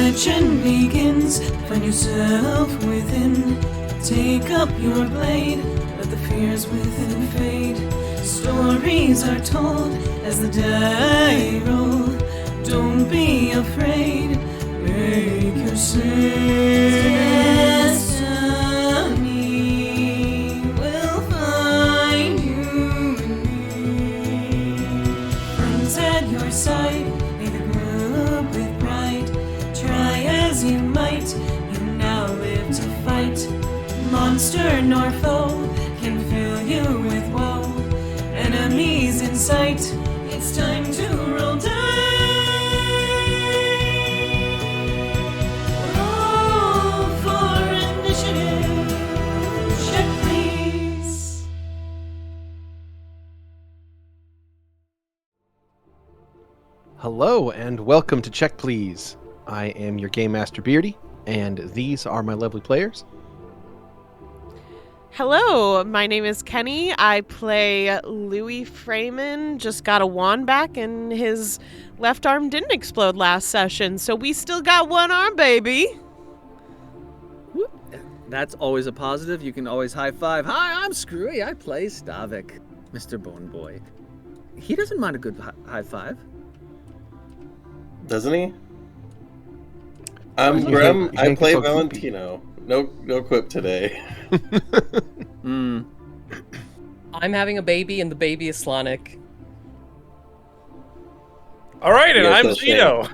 legend begins. Find yourself within. Take up your blade. Let the fears within fade. Stories are told as the die roll. Don't be afraid. Make your destiny will find you in me. Friends at your side, may the group with pride. Try as you might, you now live to fight. Monster nor foe can fill you with woe. Enemies in sight, it's time to roll dice. Roll for initiative. Check, please. Hello and welcome to Check Please. I am your Game Master Beardy, and these are my lovely players. Hello, my name is Keni. I play Louie Freeman. Just got a wand back and his left arm didn't explode last session, so we still got one arm, baby. That's always a positive. You can always high five. Hi, I'm Skrewy. I play Stavik, Mr. Bone Boy. He doesn't mind a good high five. Doesn't he? I'm Grem. I play Valentino. No quip today. I'm having a baby, and the baby is Slonic. All right, and Yes, I'm that's Xeno.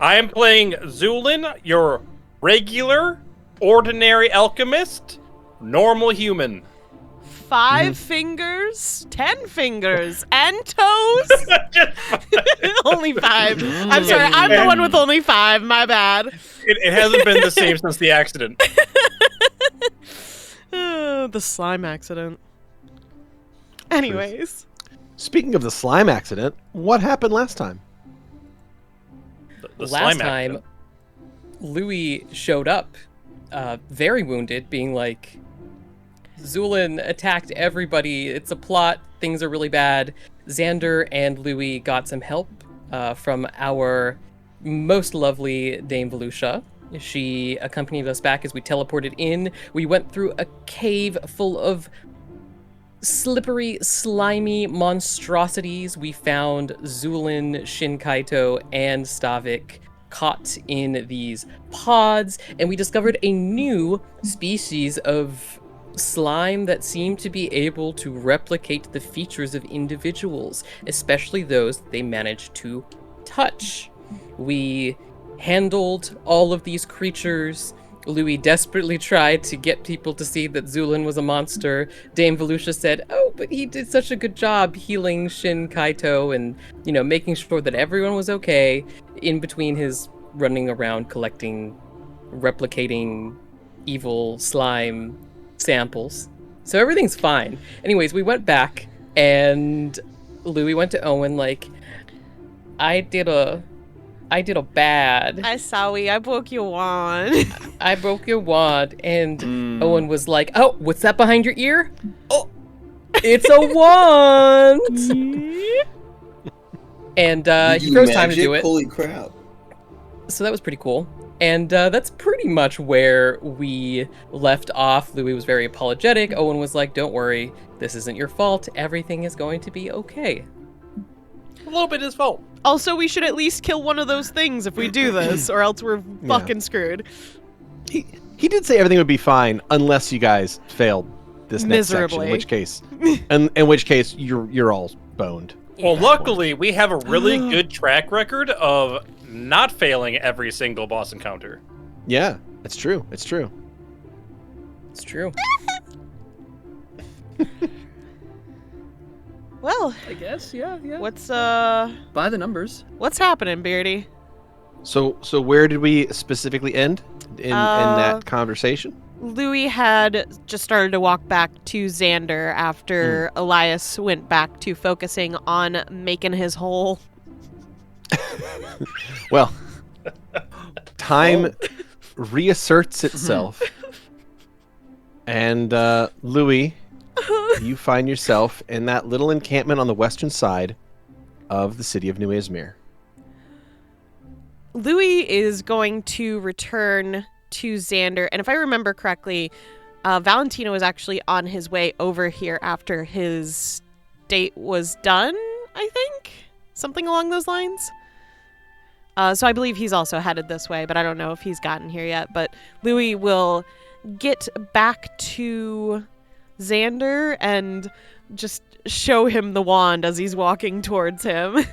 I am playing Zu'lin, your regular, ordinary alchemist, normal human. 5 fingers, 10 fingers, and toes. Only 5. I'm sorry, I'm the one with only 5. My bad. It hasn't been the same since the accident. The slime accident. Anyways. Speaking of the slime accident, what happened last time? The Last slime time, accident. Louie showed up, very wounded, being like, Zu'lin attacked everybody. It's a plot. Things are really bad. Xander and Louie got some help from our most lovely Dame Volusia. She accompanied us back as we teleported in. We went through a cave full of slippery, slimy monstrosities. We found Zu'lin, Shinkaito, and Stavik caught in these pods, and we discovered a new species of slime that seemed to be able to replicate the features of individuals, especially those they managed to touch. We handled all of these creatures. Louie desperately tried to get people to see that Zu'lin was a monster. Dame Volusia said, "Oh, but he did such a good job healing Shin Kaito and, making sure that everyone was okay in between his running around collecting, replicating evil slime samples. So everything's fine." Anyways, we went back and Louie went to Owen like, I did a bad. I broke your wand. I broke your wand. And Owen was like, "Oh, what's that behind your ear?" "Oh, it's a wand." And he throws time to do it. Holy crap. So that was pretty cool. And that's pretty much where we left off. Louie was very apologetic. Owen was like, "Don't worry, this isn't your fault. Everything is going to be okay." A little bit his fault. Also, we should at least kill one of those things if we do this, or else we're fucking screwed. He did say everything would be fine unless you guys failed this next section, Miserably. in which case you're all boned. Well, luckily, we have a really good track record of not failing every single boss encounter. Yeah, it's true. It's true. It's true. Well, I guess, yeah. what's By the numbers. what's happening, Beardy? So where did we specifically end in that conversation? Louie had just started to walk back to Xander after Elias went back to focusing on making his hole. Well, time reasserts itself, and Louie, you find yourself in that little encampment on the western side of the city of New Izmir. Louie is going to return to Xander, and if I remember correctly, Valentino was actually on his way over here after his date was done, I think? Something along those lines. So I believe he's also headed this way, but I don't know if he's gotten here yet. But Louie will get back to Xander and just show him the wand as he's walking towards him.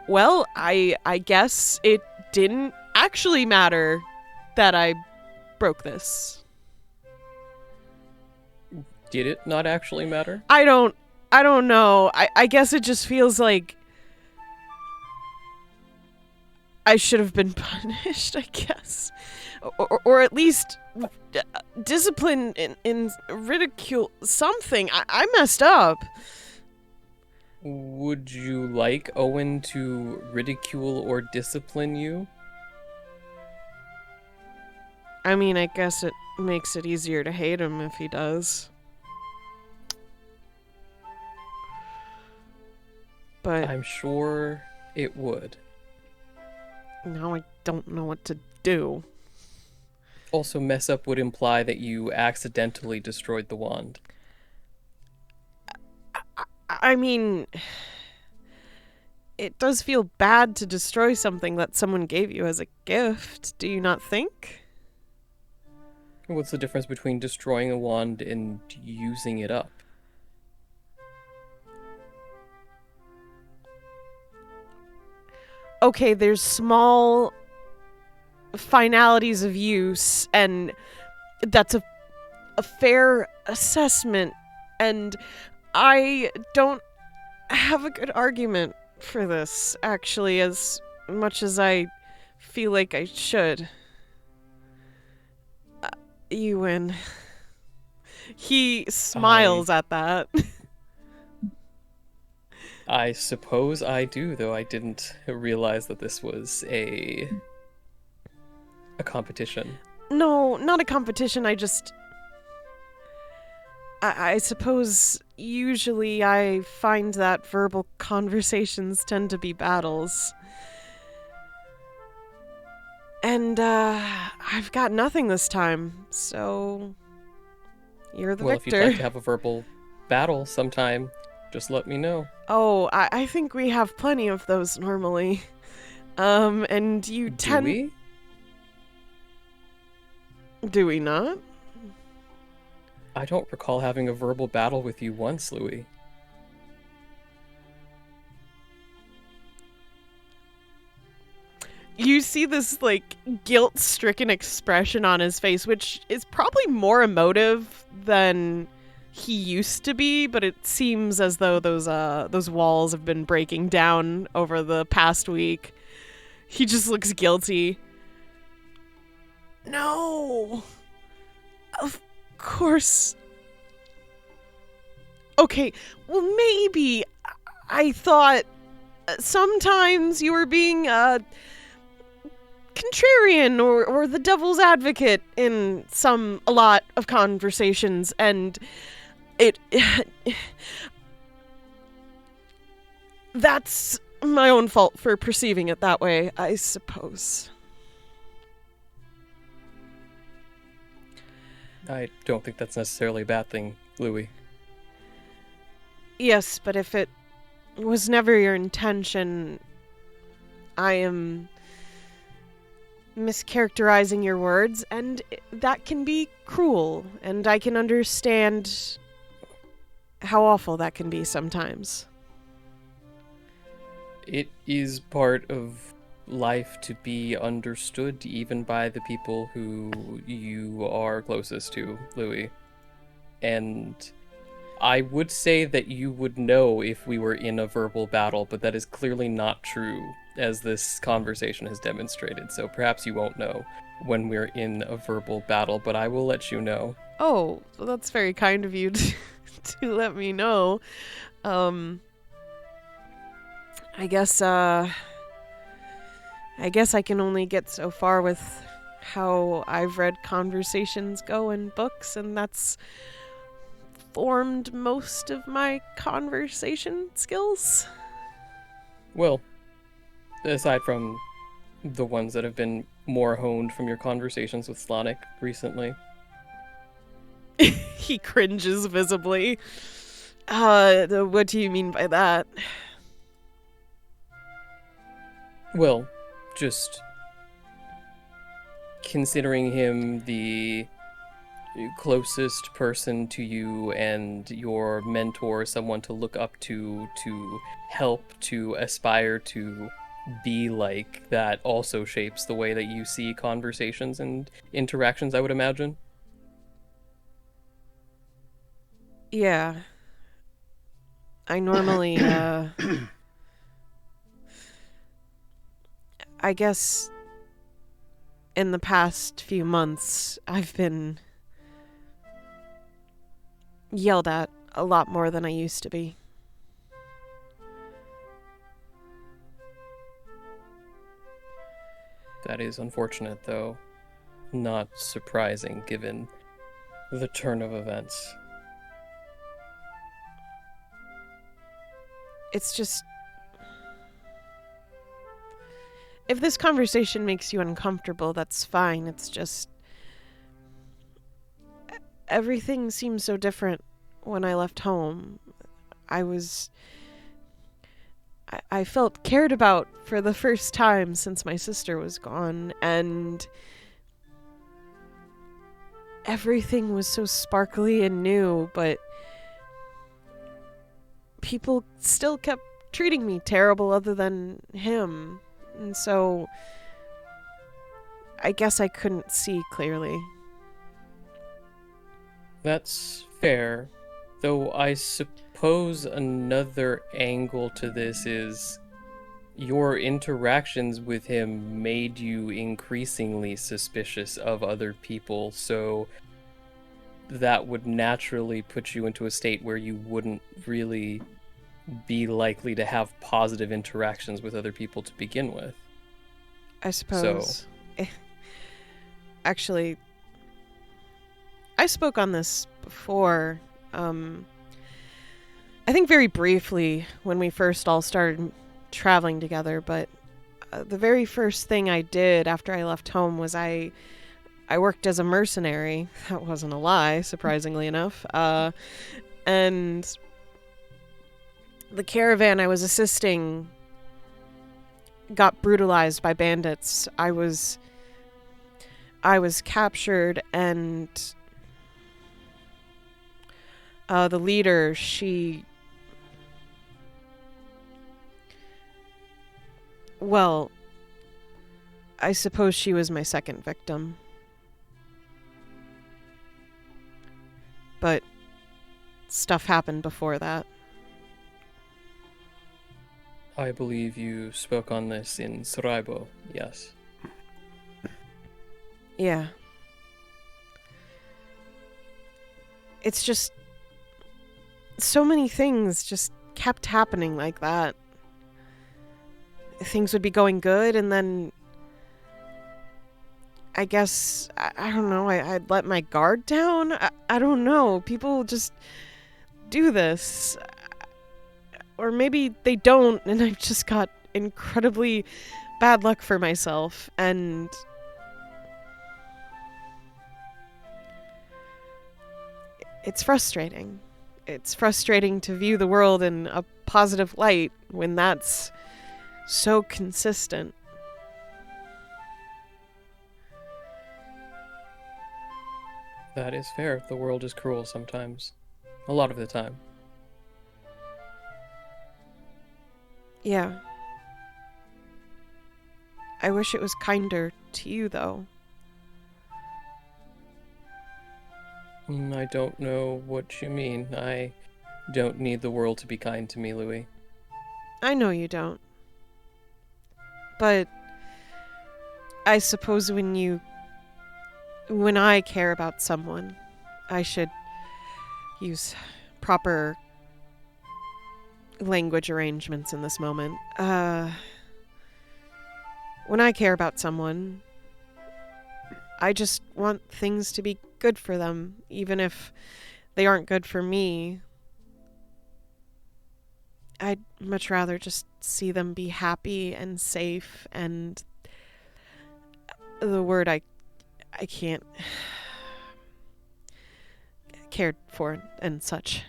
Well, I guess it didn't actually matter that I broke this. Did it not actually matter? I don't know. I guess it just feels like I should have been punished, I guess. Or at least discipline in ridicule, something. I messed up. Would you like Owen to ridicule or discipline you? I mean, I guess it makes it easier to hate him if he does. But I'm sure it would. now I don't know what to do. Also, mess up would imply that you accidentally destroyed the wand. I mean, it does feel bad to destroy something that someone gave you as a gift, do you not think? What's the difference between destroying a wand and using it up? Okay, there's small finalities of use, and that's a fair assessment, and I don't have a good argument for this, actually, as much as I feel like I should. You win. He smiles at that. I suppose I do, though I didn't realize that this was a competition. No, not a competition, I suppose usually I find that verbal conversations tend to be battles. And, I've got nothing this time, so you're the victor. If you'd like to have a verbal battle sometime, just let me know. Oh, I think we have plenty of those normally. And you Do we? Do we not? I don't recall having a verbal battle with you once, Louie. You see this, like, guilt-stricken expression on his face, which is probably more emotive than he used to be, but it seems as though those walls have been breaking down over the past week. He just looks guilty. No! Of course. Okay, well, maybe I thought sometimes you were being, contrarian or the devil's advocate in a lot of conversations, and it that's my own fault for perceiving it that way, I suppose. I don't think that's necessarily a bad thing, Louie. Yes, but if it was never your intention, I am mischaracterizing your words, and that can be cruel, and I can understand how awful that can be sometimes. It is part of life to be understood even by the people who you are closest to, Louie. And I would say that you would know if we were in a verbal battle, but that is clearly not true, as this conversation has demonstrated. So perhaps you won't know when we're in a verbal battle, but I will let you know. Oh, well, that's very kind of you to let me know. I guess I can only get so far with how I've read conversations go in books, and that's formed most of my conversation skills. Well, Aside from the ones that have been more honed from your conversations with Slanik recently. He cringes visibly. What do you mean by that? Well, just considering him the closest person to you and your mentor, someone to look up to help, to aspire to be like, that also shapes the way that you see conversations and interactions, I would imagine. Yeah. I normally, I guess in the past few months, I've been yelled at a lot more than I used to be. That is unfortunate, though. Not surprising, given the turn of events. It's just... If this conversation makes you uncomfortable, that's fine. It's just... Everything seems so different when I left home. I felt cared about for the first time since my sister was gone, and everything was so sparkly and new, but people still kept treating me terrible other than him. And so I guess I couldn't see clearly. That's fair, though I suppose another angle to this is your interactions with him made you increasingly suspicious of other people, so that would naturally put you into a state where you wouldn't really be likely to have positive interactions with other people to begin with. I suppose. Actually, I spoke on this before. I think very briefly when we first all started traveling together, but the very first thing I did after I left home was I worked as a mercenary. That wasn't a lie, surprisingly enough. And the caravan I was assisting got brutalized by bandits. I was captured, and the leader, well, I suppose she was my second victim. But stuff happened before that. I believe you spoke on this in Saraibo, yes. Yeah. It's just... so many things just kept happening like that. Things would be going good, and then... I guess... I don't know, I'd let my guard down? I don't know. People just do this. Or maybe they don't, and I've just got incredibly bad luck for myself, and... it's frustrating. It's frustrating to view the world in a positive light when that's so consistent. That is fair. The world is cruel sometimes. A lot of the time. Yeah. I wish it was kinder to you, though. I don't know what you mean. I don't need the world to be kind to me, Louie. I know you don't. But I suppose when I care about someone, I should use proper language arrangements in this moment. When I care about someone, I just want things to be good for them, even if they aren't good for me. I'd much rather just see them be happy and safe and the word I can't cared for and such.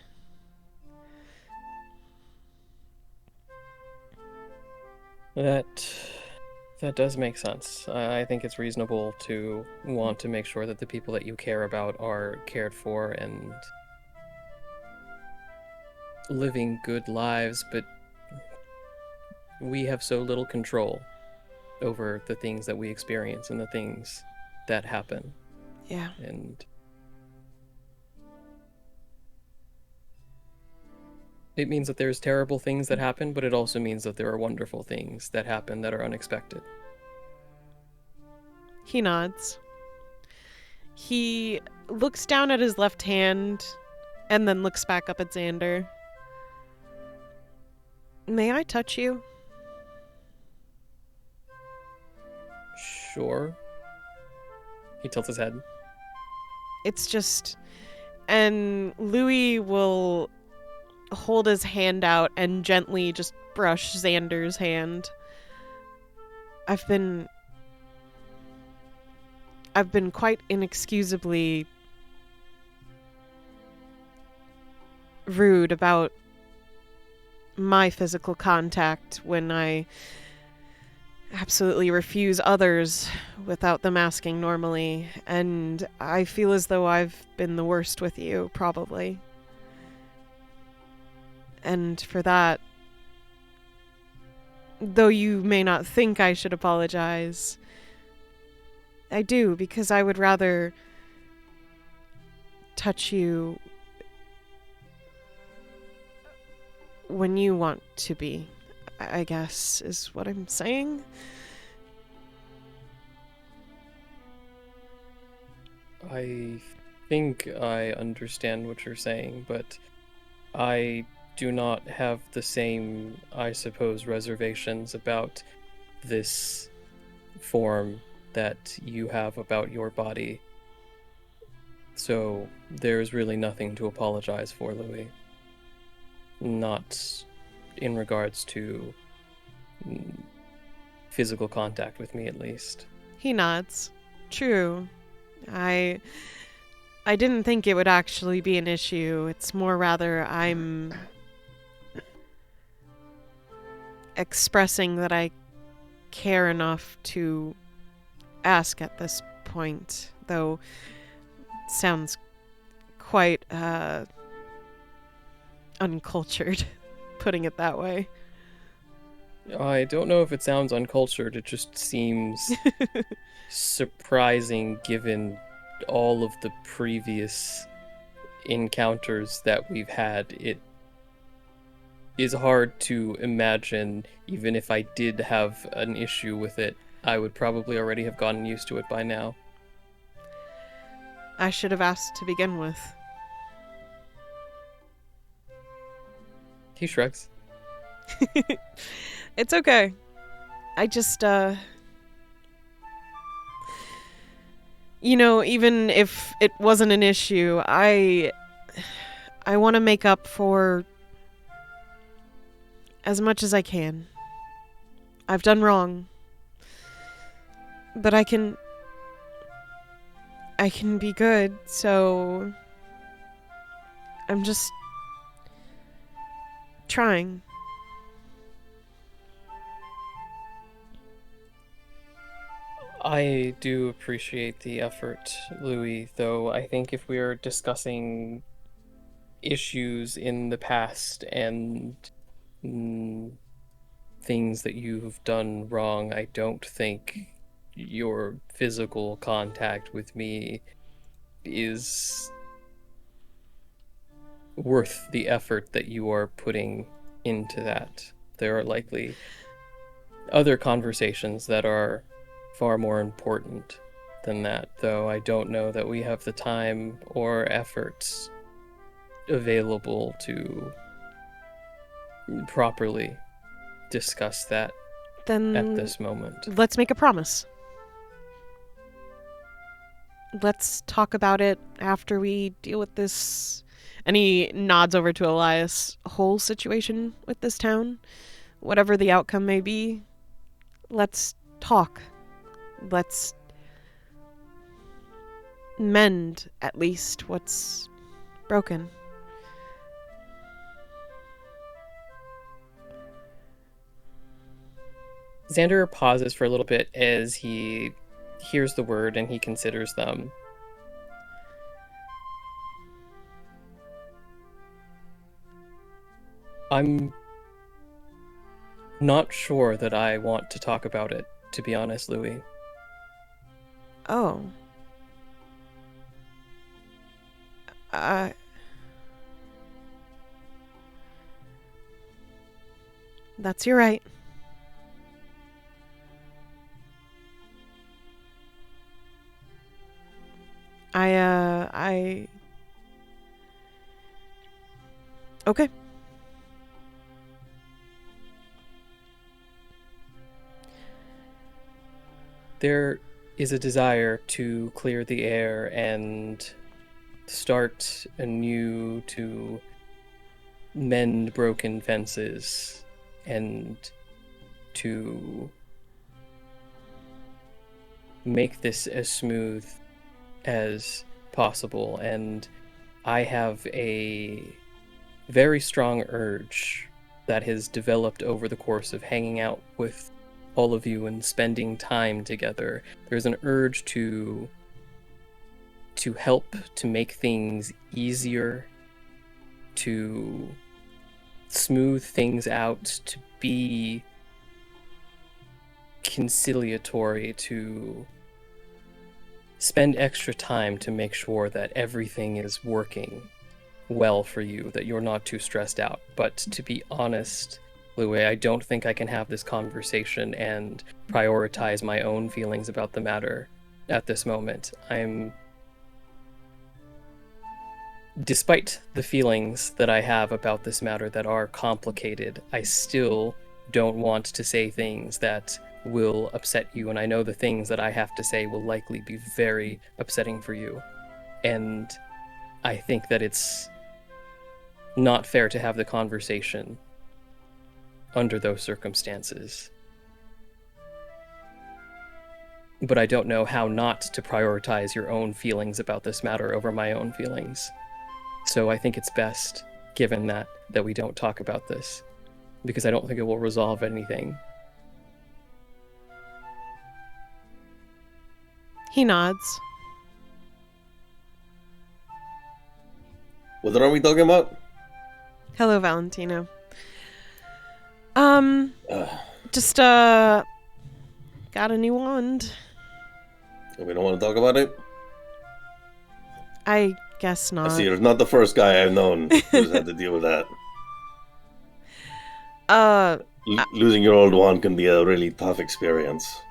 That does make sense. I think it's reasonable to want to make sure that the people that you care about are cared for and living good lives, but we have so little control over the things that we experience and the things that happen. Yeah. And it means that there's terrible things that happen, but it also means that there are wonderful things that happen that are unexpected. He nods. He looks down at his left hand and then looks back up at Xander. May I touch you? Sure. He tilts his head. It's just... And Louie will hold his hand out and gently just brush Xander's hand. I've been quite inexcusably rude about my physical contact when I absolutely refuse others without them asking normally, and I feel as though I've been the worst with you, probably. And for that, though you may not think I should apologize, I do, because I would rather touch you when you want to be, I guess, is what I'm saying. I think I understand what you're saying, but I do not have the same, I suppose, reservations about this form that you have about your body. So there's really nothing to apologize for, Louie. Not in regards to physical contact with me, at least. He nods. True. I didn't think it would actually be an issue. It's more rather I'm expressing that I care enough to ask at this point, though it sounds quite uncultured, putting it that way. I don't know if it sounds uncultured, it just seems surprising given all of the previous encounters that we've had. It is hard to imagine, even if I did have an issue with it, I would probably already have gotten used to it by now. I should have asked to begin with. He shrugs. It's okay. I just, even if it wasn't an issue, I want to make up for as much as I can. I've done wrong. But I can be good, so I'm just trying. I do appreciate the effort, Louie, though I think if we are discussing issues in the past and things that you've done wrong, I don't think your physical contact with me is worth the effort that you are putting into that. There are likely other conversations that are far more important than that, though I don't know that we have the time or efforts available to properly discuss that Then at this moment. let's make a promise. Let's talk about it after we deal with this And he nods over to Elias. Whole situation with this town, whatever the outcome may be, let's talk. Let's mend at least what's broken. Xander pauses for a little bit as he hears the word and he considers them. I'm not sure that I want to talk about it, to be honest, Louie. Oh. That's your right. Okay. There is a desire to clear the air and start anew, to mend broken fences and to make this as smooth as possible. And I have a very strong urge that has developed over the course of hanging out with all of you and spending time together. There's an urge to help, to make things easier, to smooth things out, to be conciliatory, to spend extra time to make sure that everything is working well for you, that you're not too stressed out. But to be honest, Louie, I don't think I can have this conversation and prioritize my own feelings about the matter at this moment. Despite the feelings that I have about this matter that are complicated, I still don't want to say things that will upset you, and I know the things that I have to say will likely be very upsetting for you. And I think that it's not fair to have the conversation under those circumstances. But I don't know how not to prioritize your own feelings about this matter over my own feelings. So I think it's best, given that we don't talk about this, because I don't think it will resolve anything. He nods. What are we talking about? Hello, Valentino. Just, got a new wand. We don't want to talk about it? I guess not. I see, you're not the first guy I've known who's had to deal with that. Losing your old wand can be a really tough experience.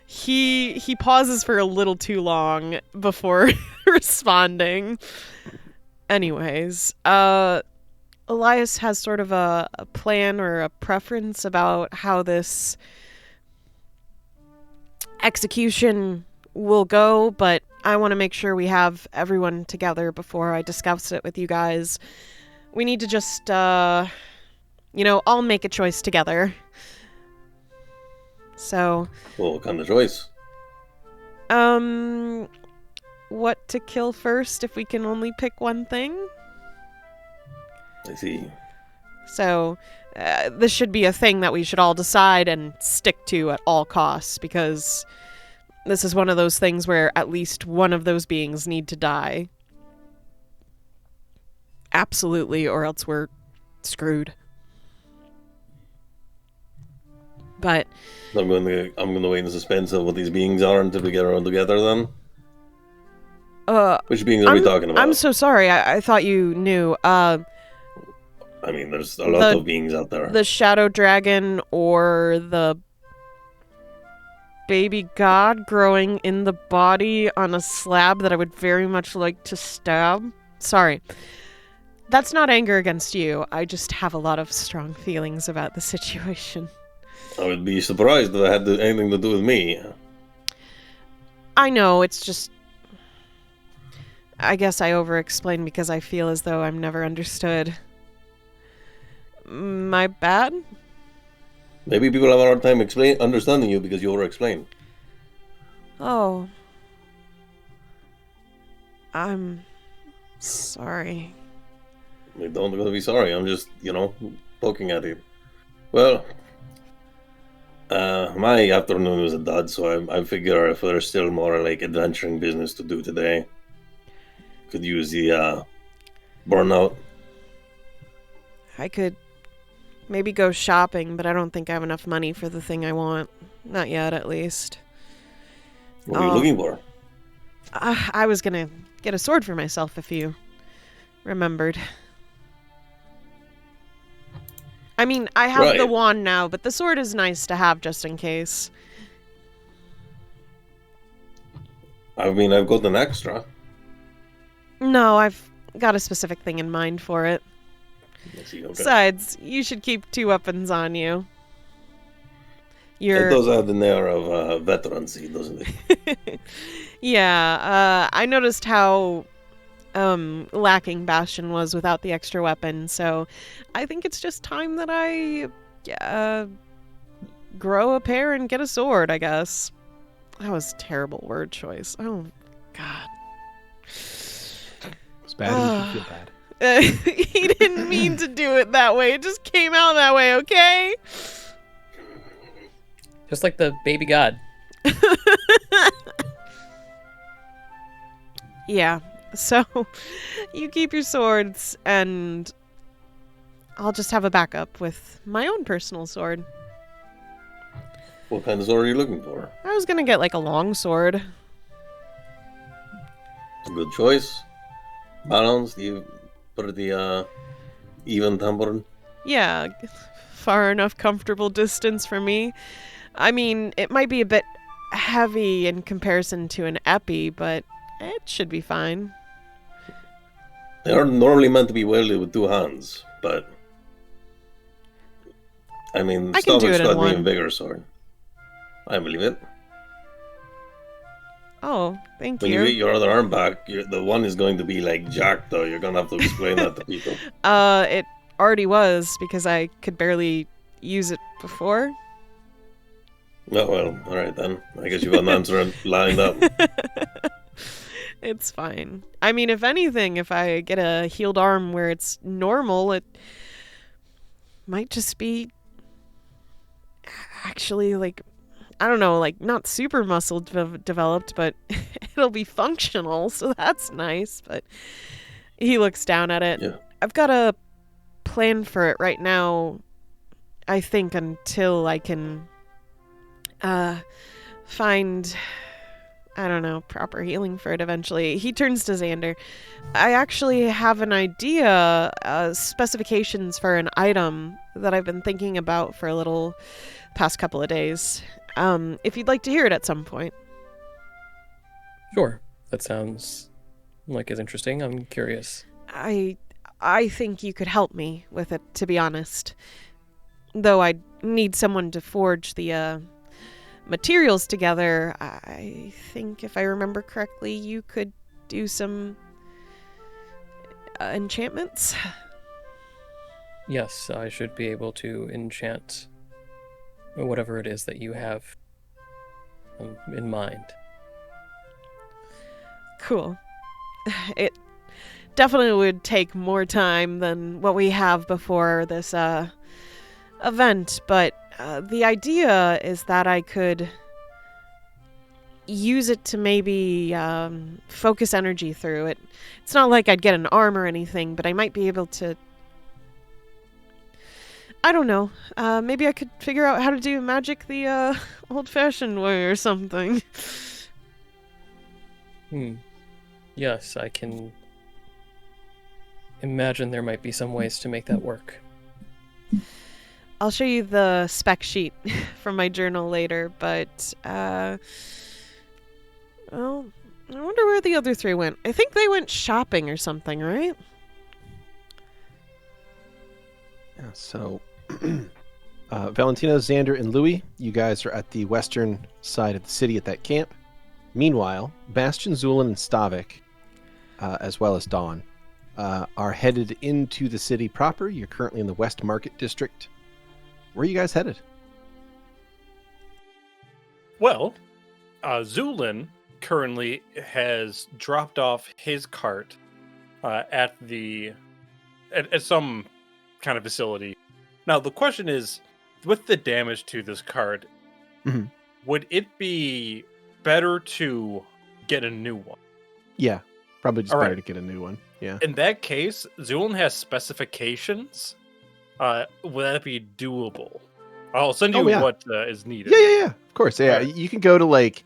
He pauses for a little too long before responding. Anyways, Elias has sort of a plan or a preference about how this execution will go, but I want to make sure we have everyone together before I discuss it with you guys. We need to just, all make a choice together. So... Well, what kind of choice? What to kill first if we can only pick one thing? I see. So, this should be a thing that we should all decide and stick to at all costs, because this is one of those things where at least one of those beings need to die. Absolutely, or else we're screwed. But I'm gonna wait in suspense of what these beings are until we get around together then. Which beings are we talking about? I'm so sorry. I thought you knew. I mean, there's a lot of beings out there. The shadow dragon or the baby god growing in the body on a slab that I would very much like to stab. Sorry. That's not anger against you. I just have a lot of strong feelings about the situation. I would be surprised if that had anything to do with me. I know, it's just... I guess I over-explain because I feel as though I'm never understood. My bad? Maybe people have a hard time understanding you because you over-explain. Oh. I'm sorry. I don't gonna be sorry. I'm just, poking at you. Well, my afternoon was a dud, so I figure if there's still more like adventuring business to do today, could use the burnout. I could maybe go shopping, but I don't think I have enough money for the thing I want. Not yet, at least. What are you looking for? I was gonna get a sword for myself if you remembered. I mean, I have the wand now, but the sword is nice to have just in case. I mean, I've got an extra. No, I've got a specific thing in mind for it. I see, okay. Besides, you should keep 2 weapons on you. It does have an air of veterancy, doesn't it? Yeah, I noticed how lacking Bastion was without the extra weapon, so I think it's just time that I grow a pair and get a sword, I guess. That was a terrible word choice. Oh, God. It's bad and you feel bad. He didn't mean to do it that way. It just came out that way, okay? Just like the baby god. Yeah. So, you keep your swords, and I'll just have a backup with my own personal sword. What kind of sword are you looking for? I was gonna get, like, a long sword. It's a good choice. Balanced, you put the even tempered. Yeah, far enough comfortable distance for me. I mean, it might be a bit heavy in comparison to an epi, but it should be fine. They are normally meant to be wielded with 2 hands, but I mean, I can do Stavik's it in got an one. even bigger sword. I believe it. Oh, thank When you. you get your other arm back, the one is going to be like jacked, though. You're gonna have to explain that to people. It already was, because I could barely use it before. Oh, well, alright then. I guess you've got an answer lined up. It's fine. I mean, if anything, if I get a healed arm where it's normal, it might just be actually, like, I don't know, like, not super muscle developed, but it'll be functional, so that's nice. But he looks down at it. Yeah. I've got a plan for it right now, I think, until I can find, I don't know, proper healing for it eventually. He turns to Xander. I actually have an idea, specifications for an item that I've been thinking about for a little past couple of days. If you'd like to hear it at some point. Sure. That sounds like it's interesting. I'm curious. I think you could help me with it, to be honest. Though I need someone to forge the materials together, I think, if I remember correctly, you could do some enchantments. Yes, I should be able to enchant whatever it is that you have in mind. Cool. It definitely would take more time than what we have before this event, but the idea is that I could use it to maybe focus energy through it. It's not like I'd get an arm or anything, but I might be able to, I don't know, maybe I could figure out how to do magic the old-fashioned way or something. Yes, I can imagine there might be some ways to make that work. I'll show you the spec sheet from my journal later, but, well, I wonder where the other 3 went. I think they went shopping or something, right? Yeah, so Valentino, Xander, and Louie, you guys are at the western side of the city at that camp. Meanwhile, Bastion, Zu'lin, and Stavik as well as Dawn, are headed into the city proper. You're currently in the West Market District. Where are you guys headed? Well, Zu'lin currently has dropped off his cart at some kind of facility. Now, the question is, with the damage to this cart, Mhm. would it be better to get a new one? Yeah, probably just All better right. to get a new one. Yeah. In that case, Zu'lin has specifications. Would that be doable? I'll send you yeah. what is needed. Yeah. Of course. Yeah, Alright. you can go to like,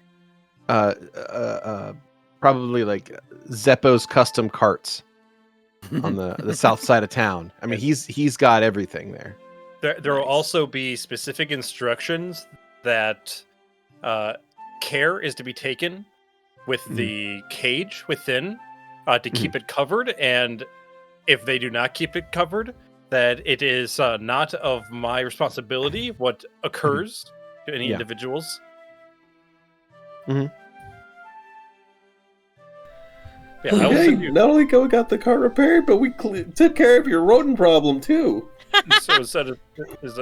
probably like Zeppo's custom carts on the south side of town. I mean, he's got everything there. There will Nice. also be specific instructions that care is to be taken with the cage within to keep it covered, and if they do not keep it covered, that it is not of my responsibility what occurs to any Yeah. individuals. Mhm. Yeah, I will Hey, send you. not only got the car repaired, but we took care of your rodent problem too. So is that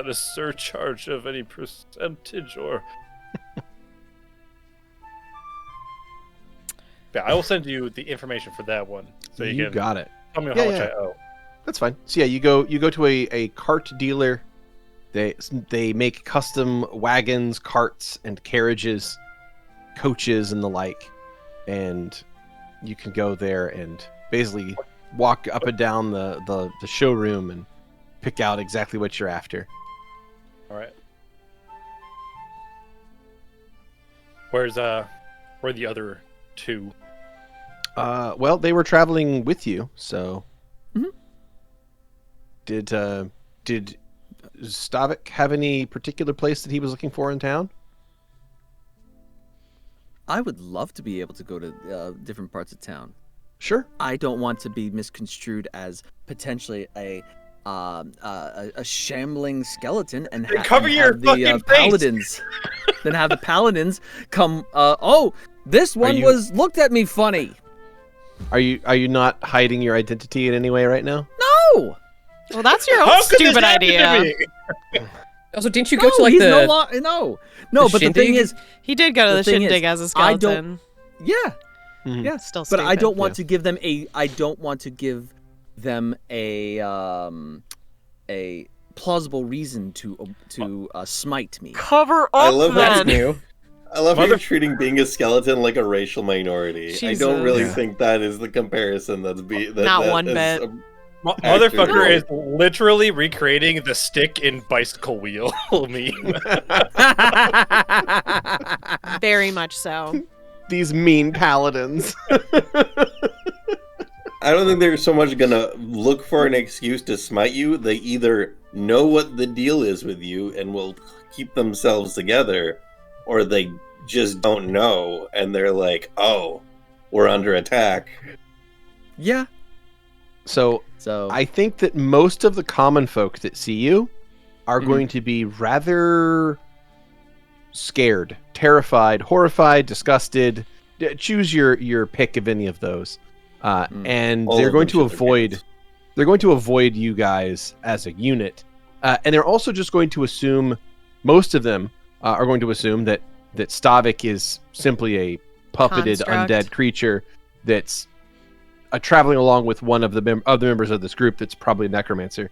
a surcharge of any percentage or? Yeah, I will send you the information for that one, so you can got it. tell me Yeah, how much yeah. I owe. That's fine. So yeah, you go to a cart dealer. They make custom wagons, carts, and carriages, coaches, and the like. And you can go there and basically walk up and down the showroom and pick out exactly what you're after. All right. Where are the other two? Well, they were traveling with you, so. Mhm. Did Stavik have any particular place that he was looking for in town? I would love to be able to go to different parts of town. Sure. I don't want to be misconstrued as potentially a shambling skeleton and, Then cover and your have the fucking face. paladins. Then have the paladins come. Oh, this one you- was looked at me funny. Are you not hiding your identity in any way right now? No. Well, that's your own How could this stupid happen to idea. me? Also, didn't you No, go to like he's the? no. the But the thing shindig? is, He did go to the thing is, shindig as a I don't- skeleton. yeah, Mhm. yeah. Still But I stupid. don't want to give them a plausible reason to smite me. Cover I up love That's that. then. new. I love how Mother- you're treating being a skeleton like a racial minority. I don't really Jesus. think that is the comparison that's Not that one is bit. a- Motherfucker No. is literally recreating the stick in bicycle wheel meme. Very much so. These mean paladins. I don't think they're so much gonna look for an excuse to smite you. They either know what the deal is with you and will keep themselves together, or they just don't know and they're like, "Oh, we're under attack." Yeah. So So I think that most of the common folk that see you are Mhm. going to be rather scared, terrified, horrified, disgusted. Choose your pick of any of those, and All they're of going them to shit their avoid. pants. They're going to avoid you guys as a unit, and they're also just going to assume. Most of them are going to assume that Stavik is simply a puppeted Construct. undead creature that's traveling along with one of the other members of this group that's probably a necromancer.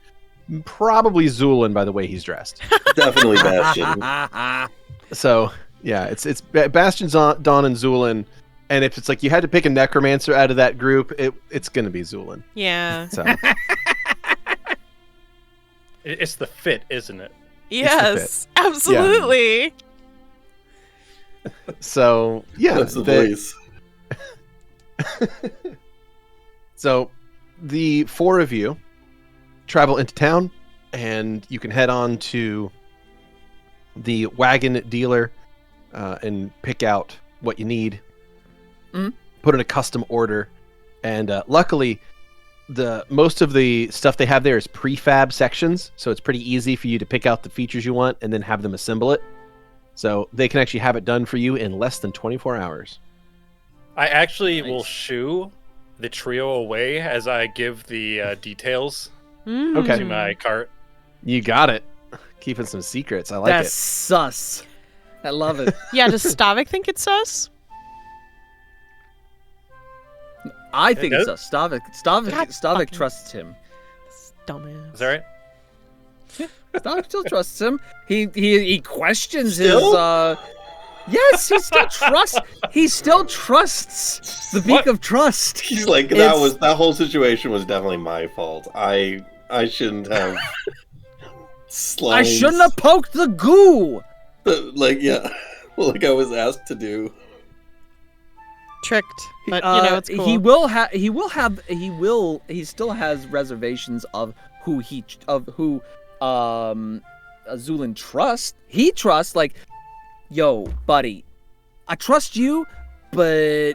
Probably Zu'lin by the way he's dressed. Definitely Bastion. So, yeah, it's Bastion, Dawn, and Zu'lin. And if it's like you had to pick a necromancer out of that group, it's going to be Zu'lin. Yeah. So, It's the fit, isn't it? Yes. Absolutely. so yeah. That's the voice. So, the four of you travel into town, and you can head on to the wagon dealer and pick out what you need. Mhm. Put in a custom order, and luckily, most of the stuff they have there is prefab sections, so it's pretty easy for you to pick out the features you want and then have them assemble it. So they can actually have it done for you in less than 24 hours. I actually will Nice. shoe the trio away as I give the details Okay. to my cart. You got it. Keeping some secrets. I like That's it. sus. I love it. Yeah, does Stavik think it's us? I think It it's does? sus. Stavik God fucking- trusts him. Dumbass. Is that right? Stavik still trusts him. He questions Still? his. Yes, he still trusts the beak What? of trust. He's like, It's- that whole situation was definitely my fault. I shouldn't have. I shouldn't have poked the goo. Like, yeah, like I was asked to do. Tricked, but it's cool. He still has reservations of who Zu'lin trusts. He trusts, like, yo, buddy, I trust you, but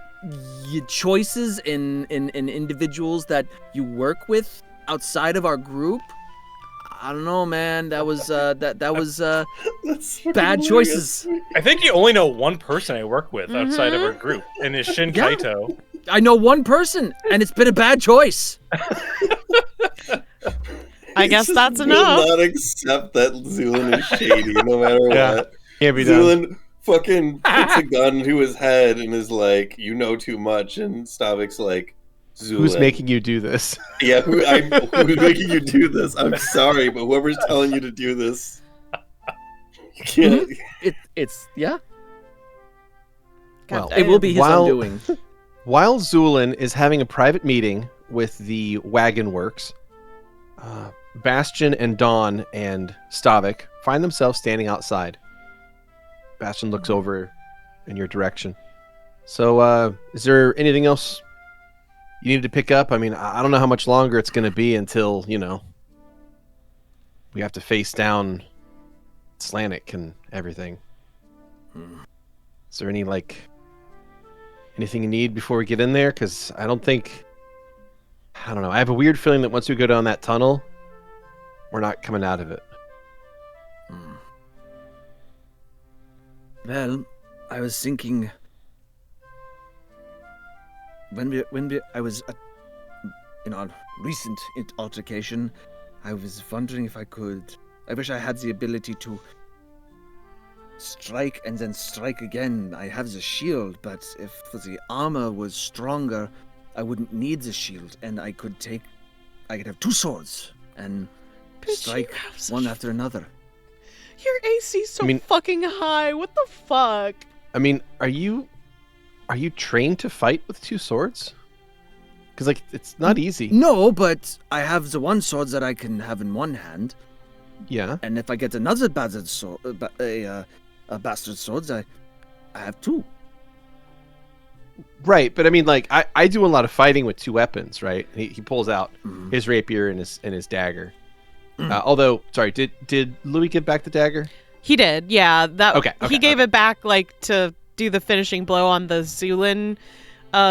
your choices in individuals that you work with outside of our group, I don't know, man. That was That's fucking bad hilarious. choices. I think you only know one person I work with outside of our group, and it's Shin Yeah. Kaito. I know one person, and it's been a bad choice. I guess He that's just enough. will not accept that Zu'lin is shady, no matter Yeah. what. Can't be done. Zu'lin fucking puts a gun to his head and is like, "You know too much," and Stavik's like, "Zu'lin, Who's making you do this? Yeah, who's making you do this? I'm sorry, but whoever's telling you to do this, you can't." It's yeah. Well, It will be his While- undoing. While Zu'lin is having a private meeting with the Wagon Works, Bastion and Dawn and Stavik find themselves standing outside. Bastion looks over in your direction. So, is there anything else you need to pick up? I mean, I don't know how much longer it's going to be until, we have to face down Slanik and everything. Is there anything you need before we get in there? Because I don't know. I have a weird feeling that once we go down that tunnel, we're not coming out of it. Well, I was thinking I was in our recent altercation, I was wondering if I wish I had the ability to strike and then strike again. I have the shield, but if the armor was stronger, I wouldn't need the shield, and I could have two swords and But you strike have such- one after another. Your AC's so I mean- fucking high. What the fuck? I mean, are you trained to fight with two swords? Because it's not easy. No, but I have the one sword that I can have in one hand, Yeah. and if I get another bastard sword, bastard swords, I have two. Right, but I mean, I do a lot of fighting with two weapons, right? He pulls out Mhm. his rapier and his dagger. Although, sorry, did Louie give back the dagger? He did, yeah. Okay, He gave it back to do the finishing blow on the Zu'lin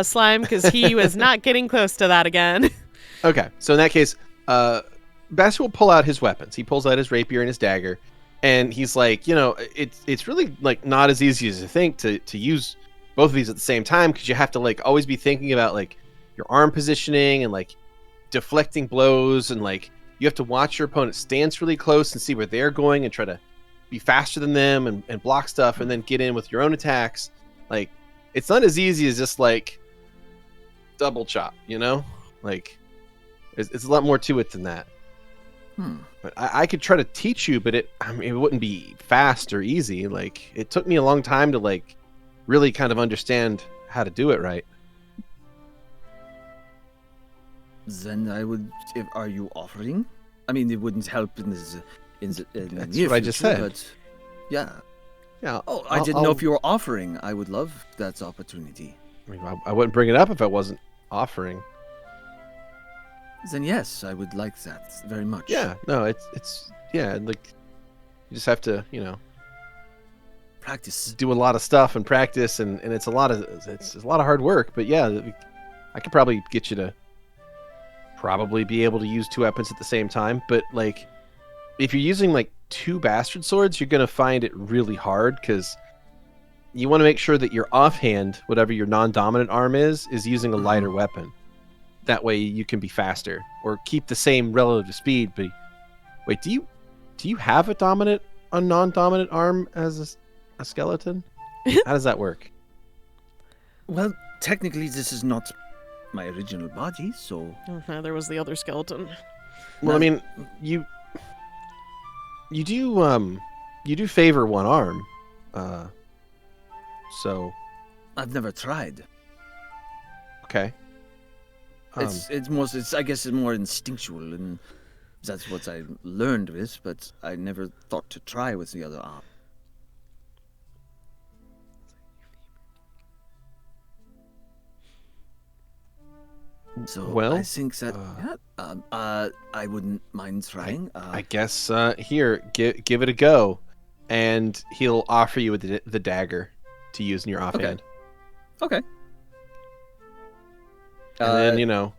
slime because he was not getting close to that again. Okay, so in that case, Bastion will pull out his weapons. He pulls out his rapier and his dagger, and he's like, it's really not as easy as you think to use both of these at the same time, because you have to always be thinking about your arm positioning and deflecting blows, and you have to watch your opponent's stance really close and see where they're going and try to be faster than them and block stuff and then get in with your own attacks. It's not as easy as just double chop, it's a lot more to it than that. But I could try to teach you, but it wouldn't be fast or easy. It took me a long time to really kind of understand how to do it right. Then I would. Are you offering? I mean, it wouldn't help in the That's near what I just future, said. But yeah. Yeah. Oh, I didn't know if you were offering. I would love that opportunity. I wouldn't bring it up if I wasn't offering. Then yes, I would like that very much. Yeah. No, it's yeah. You just have to Practice. do a lot of stuff and practice, and it's a lot of hard work. But yeah, I could probably get you to probably be able to use two weapons at the same time. But if you're using two bastard swords, you're gonna find it really hard, because you want to make sure that your offhand, whatever your non-dominant arm is using a lighter weapon. That way you can be faster or keep the same relative speed. But wait, do you have a non-dominant arm as a skeleton? How does that work? Well, technically, this is not my original body, so There was the other skeleton. Well, I mean, you do favor one arm, so I've never tried. okay. It's I guess it's more instinctual, and that's what I learned with. But I never thought to try with the other arm. So Well, I think that I wouldn't mind trying. I guess here, give it a go, and he'll offer you the dagger to use in your offhand. Okay. And then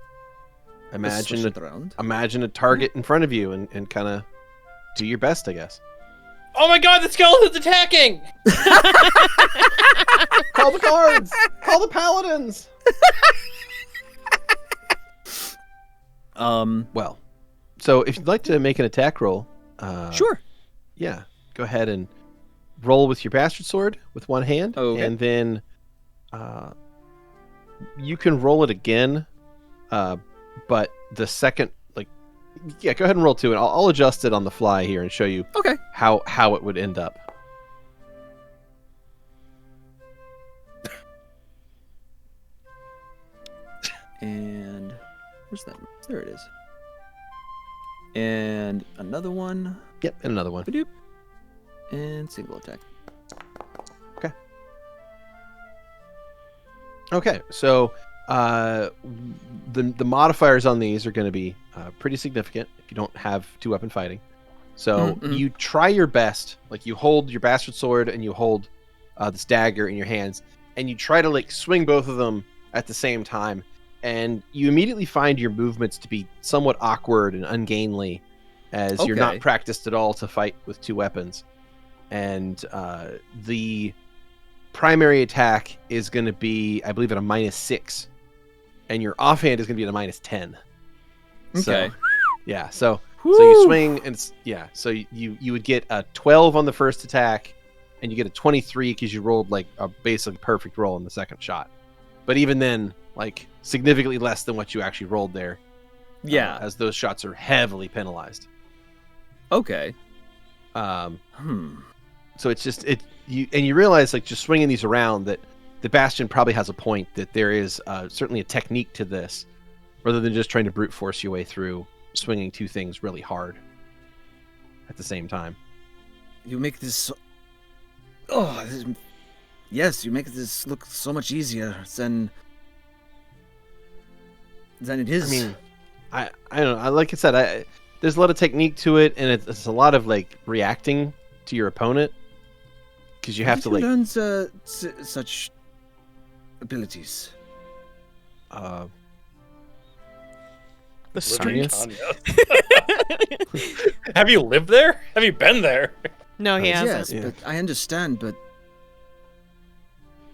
Switch it around. imagine a target in front of you, and kind of do your best, I guess. Oh my god, the skeleton's attacking! Call the guards! Call the paladins! Well, so if you'd like to make an attack roll, Sure. yeah, go ahead and roll with your bastard sword with one hand, Okay. and then you can roll it again, but the second, go ahead and roll two, and I'll adjust it on the fly here and show you Okay. how it would end up. And where's that? There it is. And another one. Yep, and another one. Ba-doop. And single attack. Okay, so the modifiers on these are going to be pretty significant if you don't have two-weapon fighting. So you try your best, you hold your bastard sword and you hold this dagger in your hands, and you try to swing both of them at the same time, and you immediately find your movements to be somewhat awkward and ungainly, as you're not practiced at all to fight with two weapons. And the primary attack is going to be, I believe, at a -6, and your offhand is going to be at a -10. Okay. So, yeah. So you swing, and so you would get a 12 on the first attack, and you get a 23 because you rolled a basically perfect roll in the second shot. But even then, significantly less than what you actually rolled there. Yeah. As those shots are heavily penalized. Okay. So it's just you realize just swinging these around that the Bastion probably has a point, that there is certainly a technique to this, rather than just trying to brute force your way through swinging two things really hard at the same time. You make this. Yes, you make this look so much easier than it is. I mean, I don't know. Like I said, there's a lot of technique to it, and it's a lot of reacting to your opponent, because you have to learn such abilities. The streets. Have you lived there? Have you been there? No, he hasn't. Yes, Yeah. but I understand. But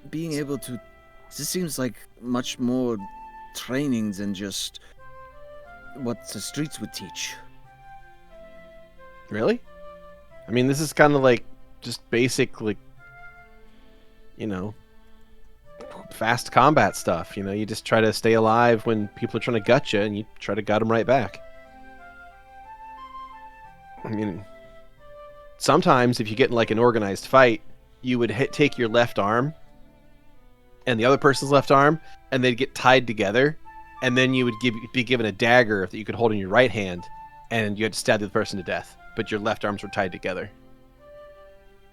being able to, this seems like much more training than just what the streets would teach. Really? I mean, this is kind of just basic, fast combat stuff. You just try to stay alive when people are trying to gut you, and you try to gut them right back. I mean, sometimes if you get in an organized fight, you would take your left arm and the other person's left arm, and they'd get tied together, and then you would be given a dagger that you could hold in your right hand, and you had to stab the other person to death, but your left arms were tied together.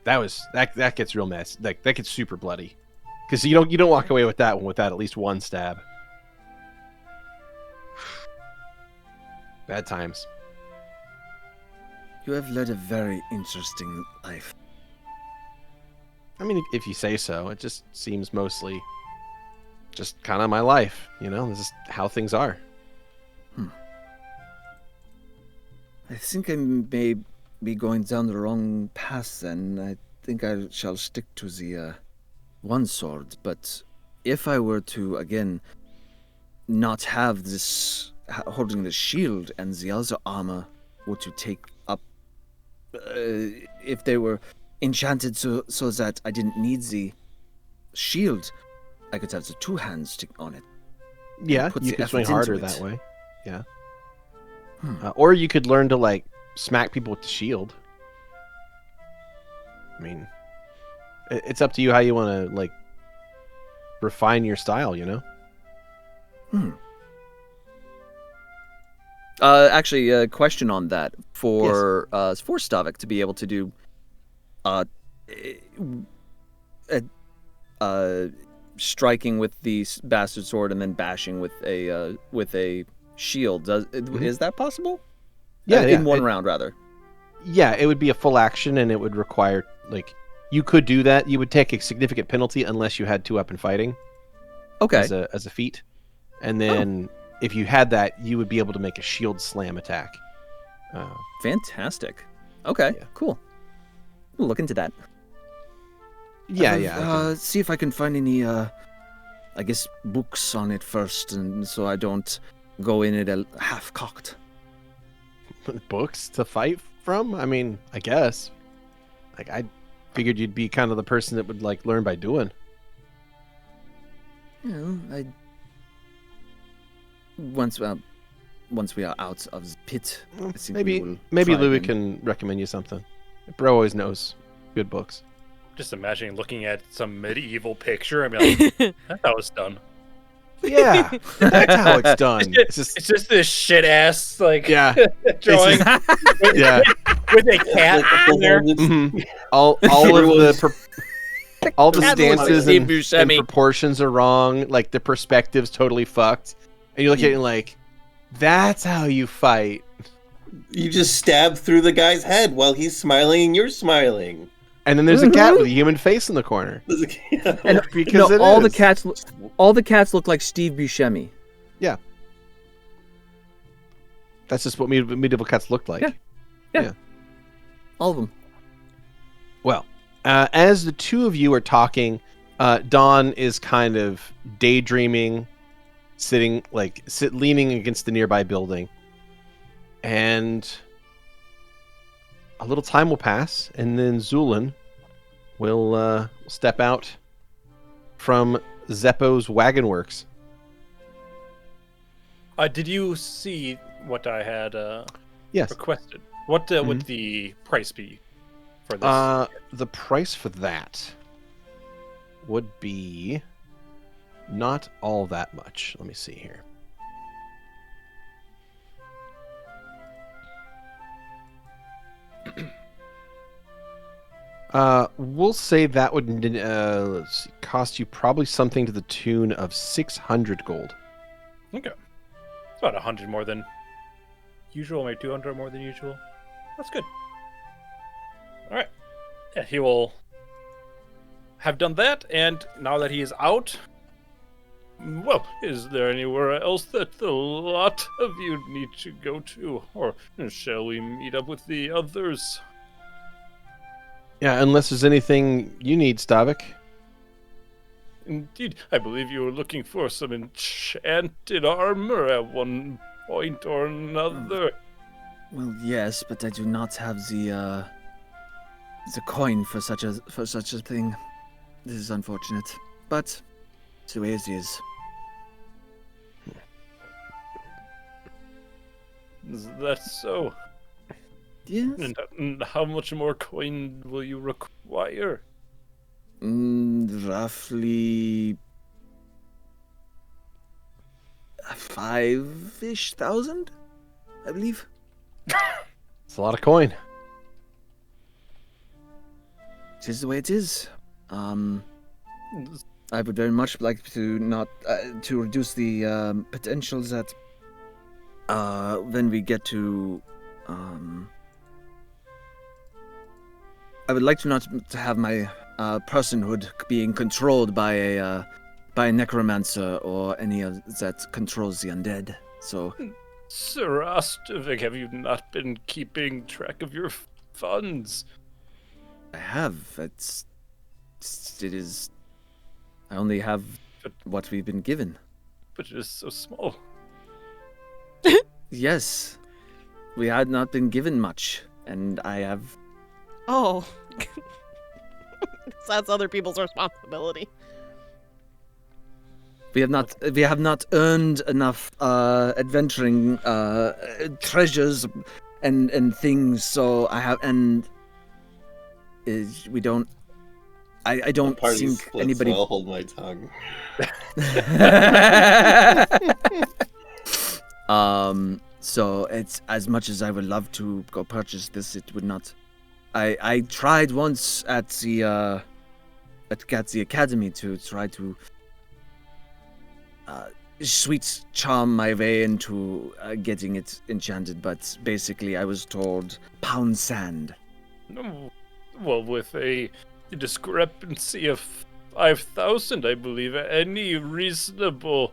That gets real mess. That gets super bloody, because you don't walk away with that one without at least one stab. Bad times. You have led a very interesting life. I mean, if you say so. It just seems mostly just kind of my life. This is how things are. I think I may be going down the wrong path, then. I think I shall stick to the one sword. But if I were to, again, not have this holding the shield and the other armor were to take up, if they were enchanted so that I didn't need the shield, I could have the two hands on it. Yeah, put you the could swing effort harder into it. that way. Yeah. Hmm. Or you could learn to like smack people with the shield. I mean, it's up to you how you want to like refine your style, you know? Actually, a question on that for Stavik to be able to do striking with the bastard sword and then bashing with a shield. Is that possible? Yeah, in one round rather. Yeah, it would be a full action, and it would require like you could do that. You would take a significant penalty unless you had 2-weapon fighting. Okay. As a feat, and then if you had that, you would be able to make a shield slam attack. Fantastic. Okay. Yeah. Cool. We'll look into that. Yeah. See if I can find any, I guess, books on it first, and so I don't go in it half-cocked. Books to fight from? I mean, I guess. Like, I figured you'd be kind of the person that would like learn by doing. Once we are out of the pit, I think Maybe try Louie again. can recommend you something. Bro always knows good books. Just imagining looking at some medieval picture. I mean, like, that's how it's done. Yeah, that's how it's done. It's just It's just this shit ass like yeah, drawing yeah. with a cat in there. Mhm. All of the stances Steve and Buscemi. proportions are wrong. Like the perspective's totally fucked, and you look at it and like, that's how you fight. You just stab through the guy's head while he's smiling and you're smiling. And then there's a cat with a human face in the corner. And Because no, it all is. the cats look like Steve Buscemi. That's just what medieval cats looked like. Yeah. All of them. Well, as the two of you are talking, Dawn is kind of daydreaming, leaning against the nearby building, and a little time will pass, and then Zu'lin will step out from Zeppo's wagon works. Did you see what I had Yes. requested? What would the price be for this? The price for that would be not all that much. Let me see here. We'll say that would let's see, cost you probably something to the tune of 600 gold. Okay, it's about 100 more than usual, maybe 200 more than usual. That's good. All right, yeah, he will have done that, and now that he is out, well, is there anywhere else that the lot of you need to go to, or shall we meet up with the others? Yeah, unless there's anything you need, Stavik. Indeed, I believe you were looking for some enchanted armor at one point or another. Well, yes, but I do not have the coin for such a thing. This is unfortunate, but it's the way it is. Is that so? Yes. And how much more coin will you require? Roughly 5,000, I believe. It's a lot of coin. It is the way it is. I would very much like to not to reduce the potential that when we get to I would like to not to have my personhood being controlled by a necromancer or any of that controls the undead. So, Sir Stavik, have you not been keeping track of your funds? I have. It is. I only have what we've been given. but it is so small. Yes. We had not been given much, and I have... Oh. That's other people's responsibility. We have not earned enough adventuring treasures and things, so I have... And we don't... I don't Party think splits, anybody... so I'll hold my tongue. So it's as much as I would love to go purchase this, it would not. I tried once at the academy to try to sweet charm my way into getting it enchanted, but basically I was told pound sand. No, well, with a discrepancy of 5,000, I believe any reasonable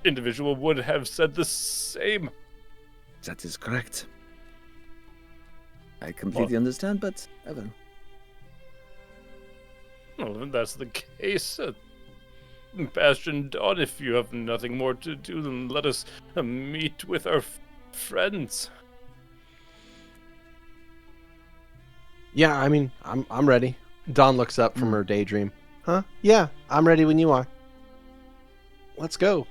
individual would have said the same. That is correct. I completely understand, but Evan. Well, if that's the case, Bastion Dawn, if you have nothing more to do, then let us meet with our friends. Yeah, I mean, I'm ready. Dawn looks up from her daydream. Huh? Yeah, I'm ready when you are. Let's go.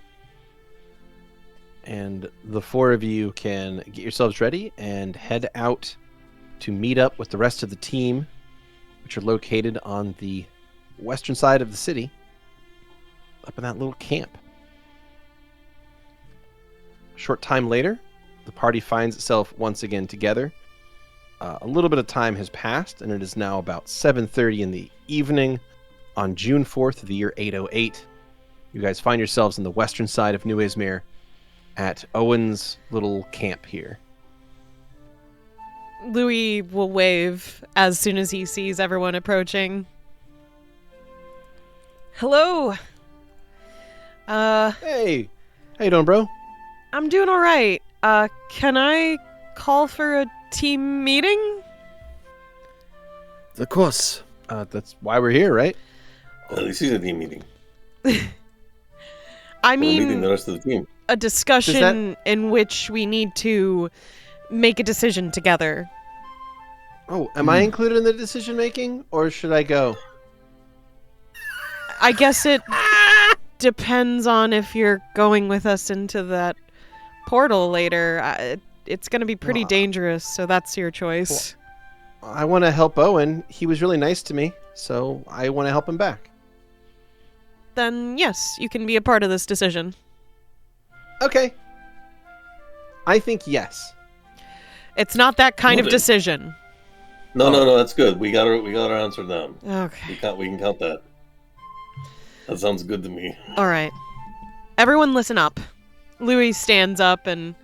And the four of you can get yourselves ready and head out to meet up with the rest of the team, which are located on the western side of the city, up in that little camp. A short time later, the party finds itself once again together. A little bit of time has passed, and it is now about 7:30 in the evening on June 4th of the year 808. You guys find yourselves on the western side of New Izmir at Owen's little camp here. Louie will wave as soon as he sees everyone approaching. Hello. Hey, how you doing, bro? I'm doing all right. Can I call for a team meeting? Of course. That's why we're here, right? At least he's a team meeting. I We're meeting mean, the rest of the team. a discussion in which we need to make a decision together. Oh, am I included in the decision making, or should I go? I guess it depends on if you're going with us into that portal later. It's going to be pretty dangerous, so that's your choice. I want to help Owen. He was really nice to me, so I want to help him back. Then yes, you can be a part of this decision. Okay. I think yes. It's not that kind of Noted. decision. No, that's good. We got our answer down. Okay. We can count that. That sounds good to me. All right. Everyone listen up. Louie stands up and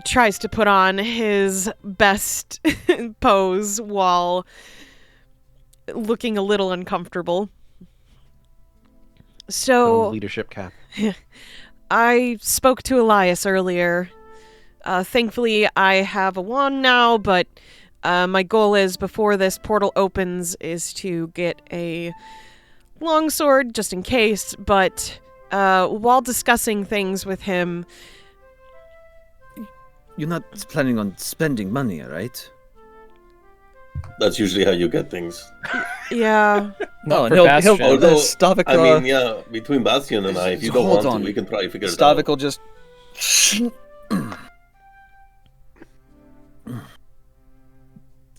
tries to put on his best pose while looking a little uncomfortable. So, Leadership cap. I spoke to Elias earlier. Thankfully, I have a wand now, but my goal is, before this portal opens, is to get a longsword, just in case. But while discussing things with him... You're not planning on spending money, right? That's usually how you get things. Yeah. No, for he'll Bastion. Although, Stavik, I mean, yeah, between Bastion and I, if you don't hold want on. to, we can probably figure it Stavik out. will just...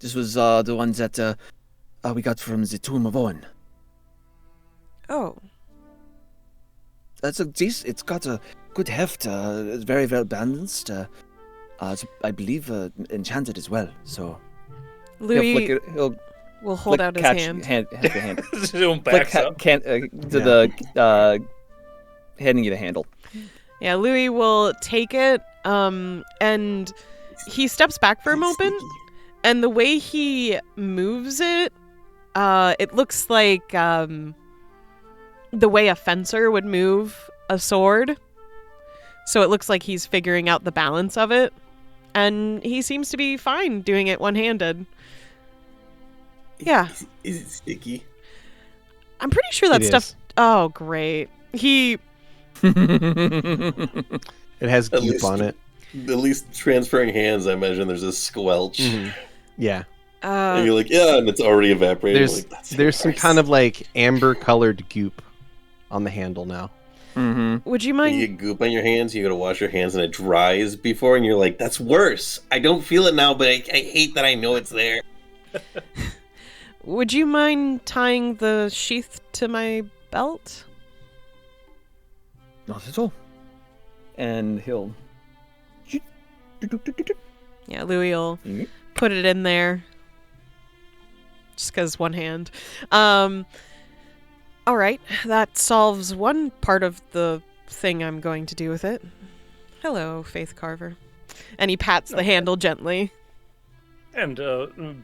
This was the one that we got from the Tomb of Owen. Oh. It's got a good heft. It's very well balanced. I believe enchanted as well. So Louis he'll will hold out his hand. the hand. Don't backs up. Handing you the handle. Yeah, Louis will take it, and he steps back for a moment, and the way he moves it, it looks like the way a fencer would move a sword. So it looks like he's figuring out the balance of it, and he seems to be fine doing it one-handed. Yeah. Is it sticky? I'm pretty sure that It stuff Oh, great. He... It has At goop least- on it. At least transferring hands, I imagine there's a squelch. Mhm. Yeah. And you're like, yeah, and it's already evaporating. There's Like, that's there's some gross. kind of like amber colored goop on the handle now. Mm-hmm. Would you When mind... you get goop on your hands, you gotta wash your hands and it dries before, and you're like, that's worse. I don't feel it now, but I hate that I know it's there. Would you mind tying the sheath to my belt? Not at all. And he'll. Yeah, Louie will Mhm. put it in there. Just because one hand. All right, that solves one part of the thing I'm going to do with it. Hello, Faith Carver. And he pats the handle gently. And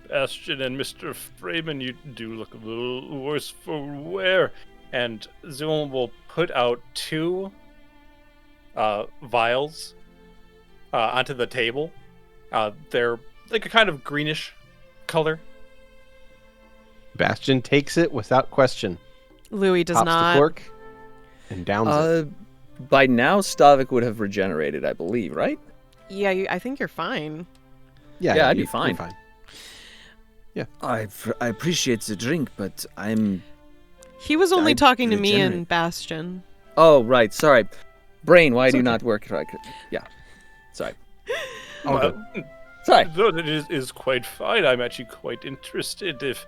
Bastion and Mr. Freeman, you do look a little worse for wear. And Zu'lin will put out 2 vials onto the table. They're like a kind of greenish color. Bastion takes it without question. Louie does Pops not. the cork and downs it. By now, Stavik would have regenerated, I believe, right? Yeah, I think you're fine. yeah, I'd be you're fine. I appreciate the drink, but I'm... He was only I'd talking to me regenerate. and Bastion. Oh, right, sorry. Brain, why do you not work right? Yeah, sorry. Sorry. Though that is quite fine. I'm actually quite interested if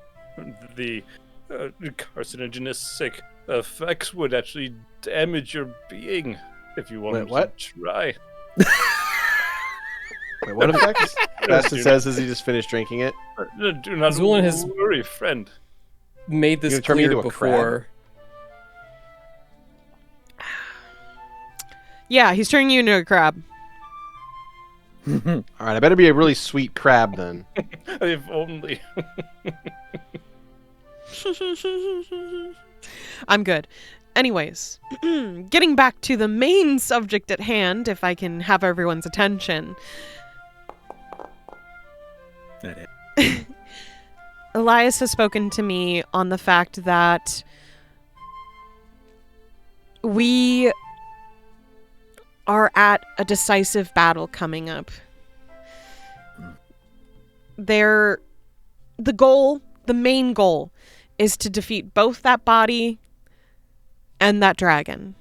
the carcinogenic effects would actually damage your being. If you want what? to try. Wait, what effects? Bastion says as he just finished drinking it. Do not Zu'lin has- worry, friend. Made this You gonna turn me clear into a before. Yeah, he's turning you into a crab. All right, I better be a really sweet crab then. If only. I'm good. Anyways, getting back to the main subject at hand, if I can have everyone's attention. Elias has spoken to me on the fact that we are at a decisive battle coming up. The main goal, is to defeat both that body and that dragon.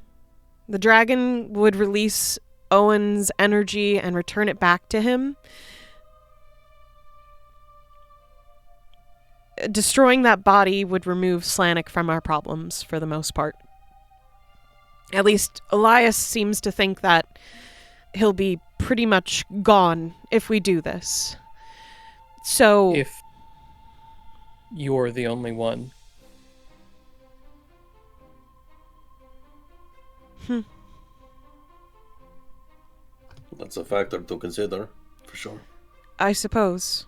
The dragon would release Owen's energy and return it back to him. Destroying that body would remove Slanik from our problems for the most part. At least Elias seems to think that he'll be pretty much gone if we do this. So... If you're the only one. That's a factor to consider, for sure. I suppose.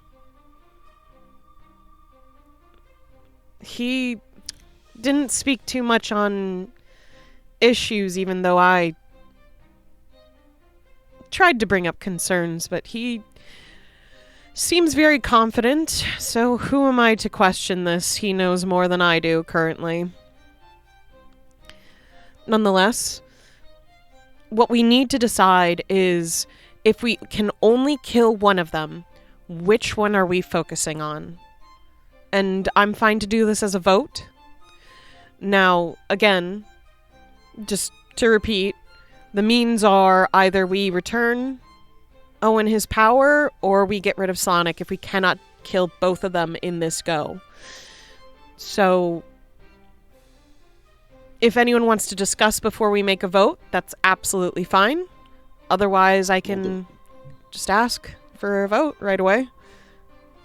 He didn't speak too much on issues, even though I tried to bring up concerns, but he seems very confident, so who am I to question this? He knows more than I do currently. Nonetheless, what we need to decide is if we can only kill one of them, which one are we focusing on? And I'm fine to do this as a vote. Now, again, just to repeat, the means are either we return Owen his power, or we get rid of Sonic if we cannot kill both of them in this go. So, if anyone wants to discuss before we make a vote, that's absolutely fine. Otherwise, I can just ask for a vote right away.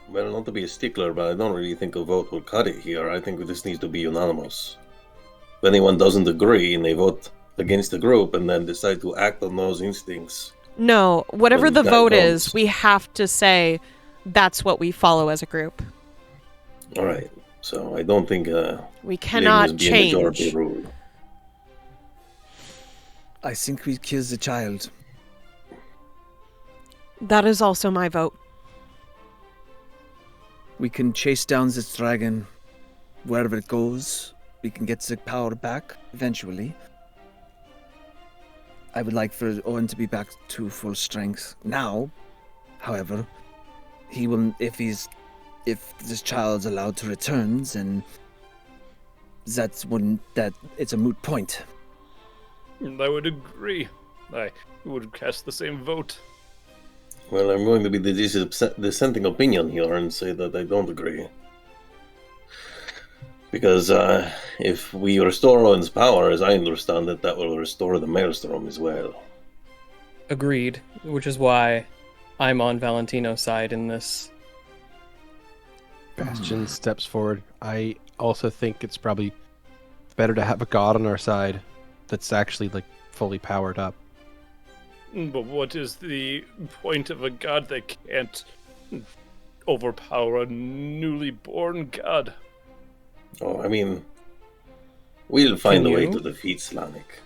Well, not to be a stickler, but I don't really think a vote will cut it here. I think this needs to be unanimous. If anyone doesn't agree and they vote against the group and then decide to act on those instincts. No, whatever Then the that vote votes. is, we have to say that's what we follow as a group. All right. So I don't think We cannot be a majority change. rule. I think we kill the child. That is also my vote. We can chase down this dragon wherever it goes. we can get the power back eventually. I would like for Owen to be back to full strength now. However, he will if this child's allowed to return, then that it's a moot point. I would agree. I would cast the same vote. Well, I'm going to be the dissenting opinion here and say that I don't agree. Because if we restore Owen's power, as I understand it, that will restore the Maelstrom as well. Agreed, which is why I'm on Valentino's side in this. Bastion steps forward. I also think it's probably better to have a god on our side that's actually like fully powered up. But what is the point of a god that can't overpower a newly born god? Oh, I mean, we'll find Can a way you? to defeat Slanik.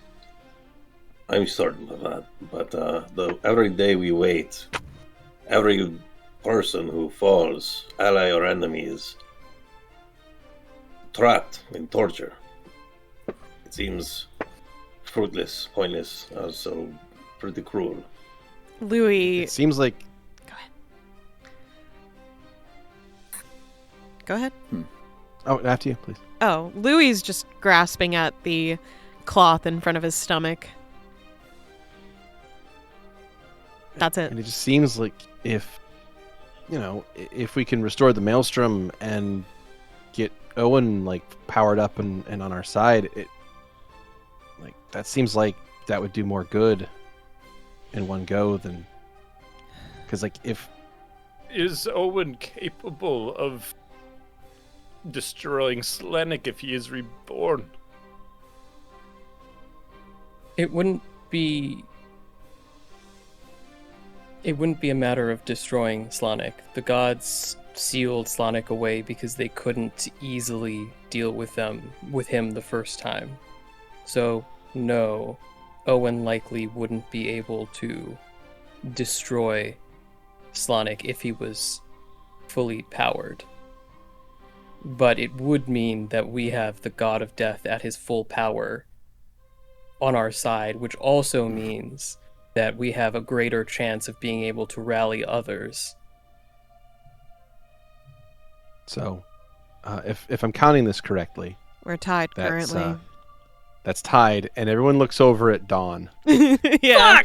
I'm certain of that. But every day we wait, every person who falls, ally or enemy, is trapped in torture. It seems fruitless, pointless, also pretty cruel. Louie, It seems like go ahead. oh, after you, please. Oh, Louie's just grasping at the cloth in front of his stomach. That's it. And it just seems like if we can restore the Maelstrom and get Owen like powered up and on our side, it like that seems like that would do more good in one go than because like if Is Owen capable of destroying Slanik if he is reborn? It wouldn't be a matter of destroying Slanik. The gods sealed Slanik away because they couldn't easily deal with him the first time. So, no, Owen likely wouldn't be able to destroy Slanik if he was fully powered. But it would mean that we have the God of Death at his full power on our side, which also means that we have a greater chance of being able to rally others. so if I'm counting this correctly, We're tied that's currently. that's tied, and everyone looks over at Dawn. Yeah.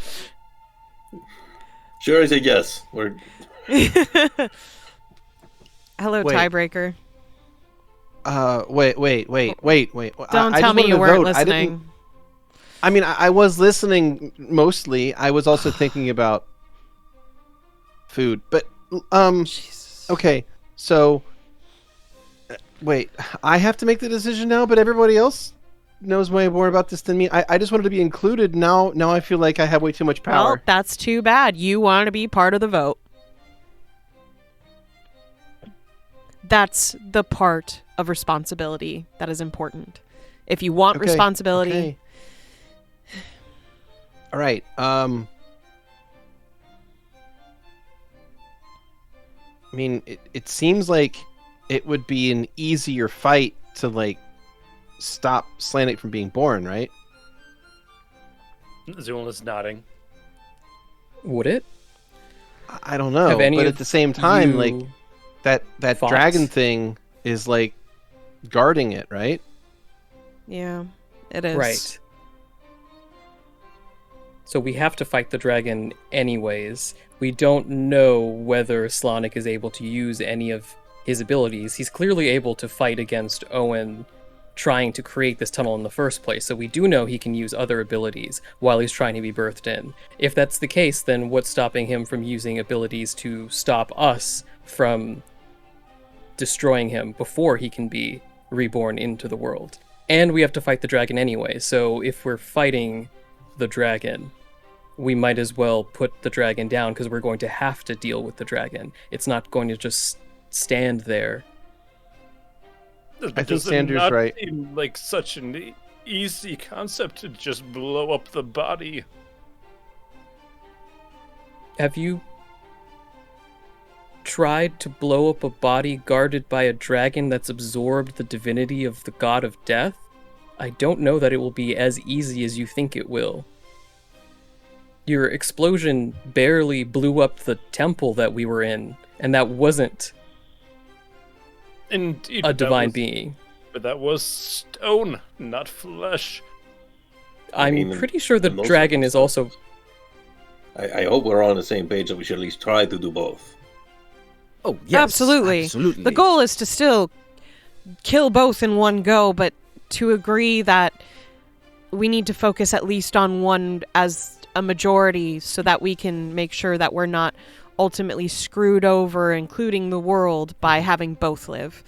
Sure as a yes. We're Hello, Wait. tiebreaker. Wait. Don't I tell just me wanted you to weren't vote. listening. I mean, I was listening mostly. I was also thinking about food, but Jesus. okay. So, wait, I have to make the decision now, but everybody else knows way more about this than me. I just wanted to be included. Now I feel like I have way too much power. Well, that's too bad. You want to be part of the vote. That's the part of responsibility that is important. If you want Okay, responsibility, okay. All right. I mean, it seems like it would be an easier fight to like stop Slanik from being born, right? Zu'lin is nodding. Would it? I don't know, Have any but of at the same time, you like that fought? dragon thing is like guarding it, right? yeah, it is. Right. So we have to fight the dragon anyways. We don't know whether Slanik is able to use any of his abilities. He's clearly able to fight against Owen trying to create this tunnel in the first place, so we do know he can use other abilities while he's trying to be birthed in. If that's the case, then what's stopping him from using abilities to stop us from destroying him before he can be reborn into the world? And we have to fight the dragon anyway, so if we're fighting the dragon, we might as well put the dragon down because we're going to have to deal with the dragon. It's not going to just stand there. I think Does it Xander's not right. seem like such an easy concept to just blow up the body? Have you tried to blow up a body guarded by a dragon that's absorbed the divinity of the god of death? I don't know that it will be as easy as you think it will. Your explosion barely blew up the temple that we were in, and that wasn't Indeed, a that divine was- being. But that was stone, not flesh. I'm mean, pretty sure the in those dragon is also... I hope we're all on the same page that we should at least try to do both. Oh, yes. Absolutely. Absolutely. The goal is to still kill both in one go, but to agree that we need to focus at least on one as a majority so that we can make sure that we're not ultimately screwed over, including the world, by having both live.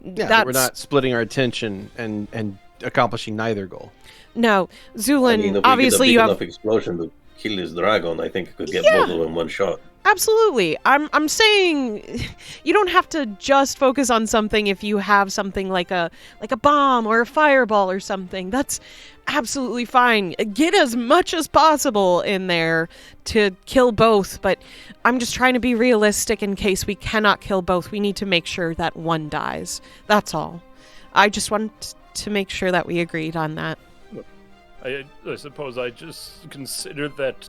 Yeah, that we're not splitting our attention and accomplishing neither goal. No, Zu'lin, I mean, if obviously we you get a have... big enough explosion to kill this dragon, I think it could get Yeah. both of them in one shot. Absolutely. I'm saying you don't have to just focus on something if you have something like a bomb or a fireball or something. That's absolutely fine. Get as much as possible in there to kill both, but I'm just trying to be realistic in case we cannot kill both. We need to make sure that one dies. That's all. I just want to make sure that we agreed on that. I suppose I just considered that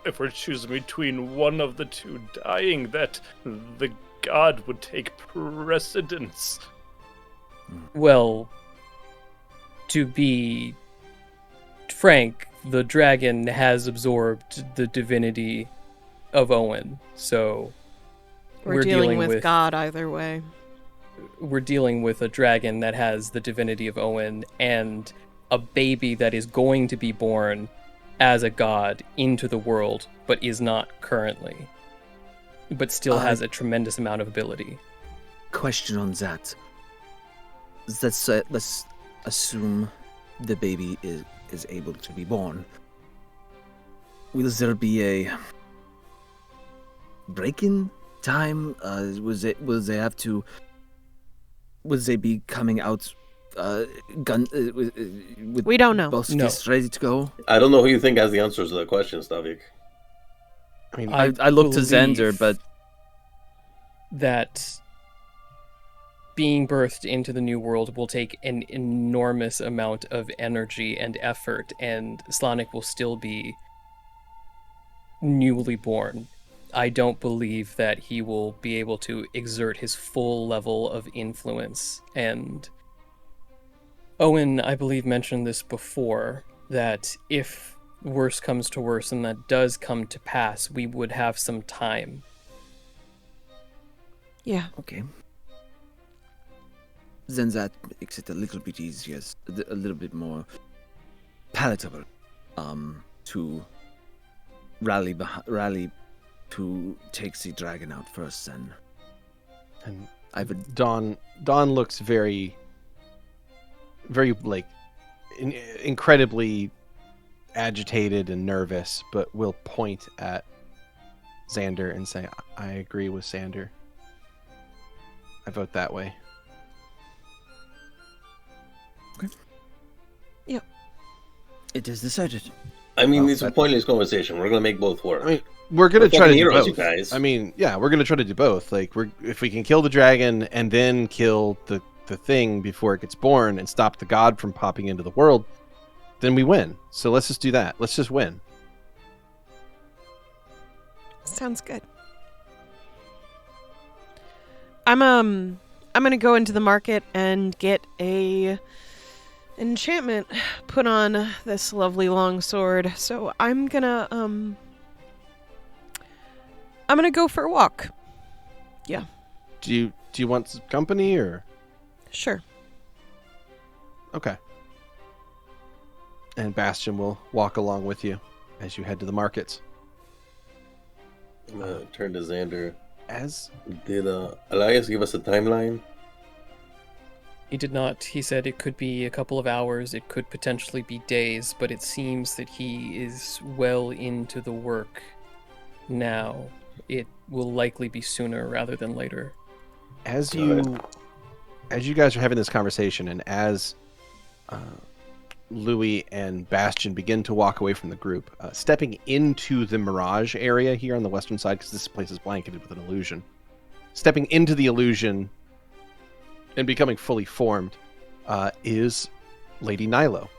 if we're choosing between one of the two dying, that the god would take precedence. Well, to be frank, the dragon has absorbed the divinity of Owen, so We're dealing with God either way. we're dealing with a dragon that has the divinity of Owen and a baby that is going to be born as a god into the world, but is not currently, but still has a tremendous amount of ability. Question on that. Let's assume the baby is able to be born. Will there be a break-in time? Will they be coming out with We don't know. both No. fists ready to go? I don't know who you think has the answers to that question, Stavik. I mean, I looked to believe Xander, but that being birthed into the new world will take an enormous amount of energy and effort, and Slanik will still be newly born. I don't believe that he will be able to exert his full level of influence. And Owen, I believe, mentioned this before, that if worse comes to worse and that does come to pass, we would have some time. Yeah. okay. Then that makes it a little bit easier, a little bit more palatable, to rally to take the dragon out first. Then and I would. Dawn looks very like incredibly agitated and nervous, but will point at Xander and say, I agree with Xander. I vote that way. It is decided. I mean, Oh, it's a that- pointless conversation. We're gonna make both work. I mean, we're gonna We're try to fucking do heroes, both. you guys. I mean, yeah, we're gonna try to do both. Like, if we can kill the dragon and then kill the thing before it gets born and stop the god from popping into the world, then we win. So let's just do that. Let's just win. Sounds good. I'm gonna go into the market and get a enchantment put on this lovely long sword. So I'm gonna go for a walk. Yeah. Do you want some company or Sure. okay? And Bastion will walk along with you as you head to the markets. I'm gonna turn to Xander. As Did Elias give us a timeline? He did not. He said it could be a couple of hours, it could potentially be days, but it seems that he is well into the work now. It will likely be sooner rather than later. as Got you guys are having this conversation, and as Louie and Bastion begin to walk away from the group, stepping into the mirage area here on the western side, because this place is blanketed with an illusion. Stepping into the illusion and becoming fully formed is Lady Nilo.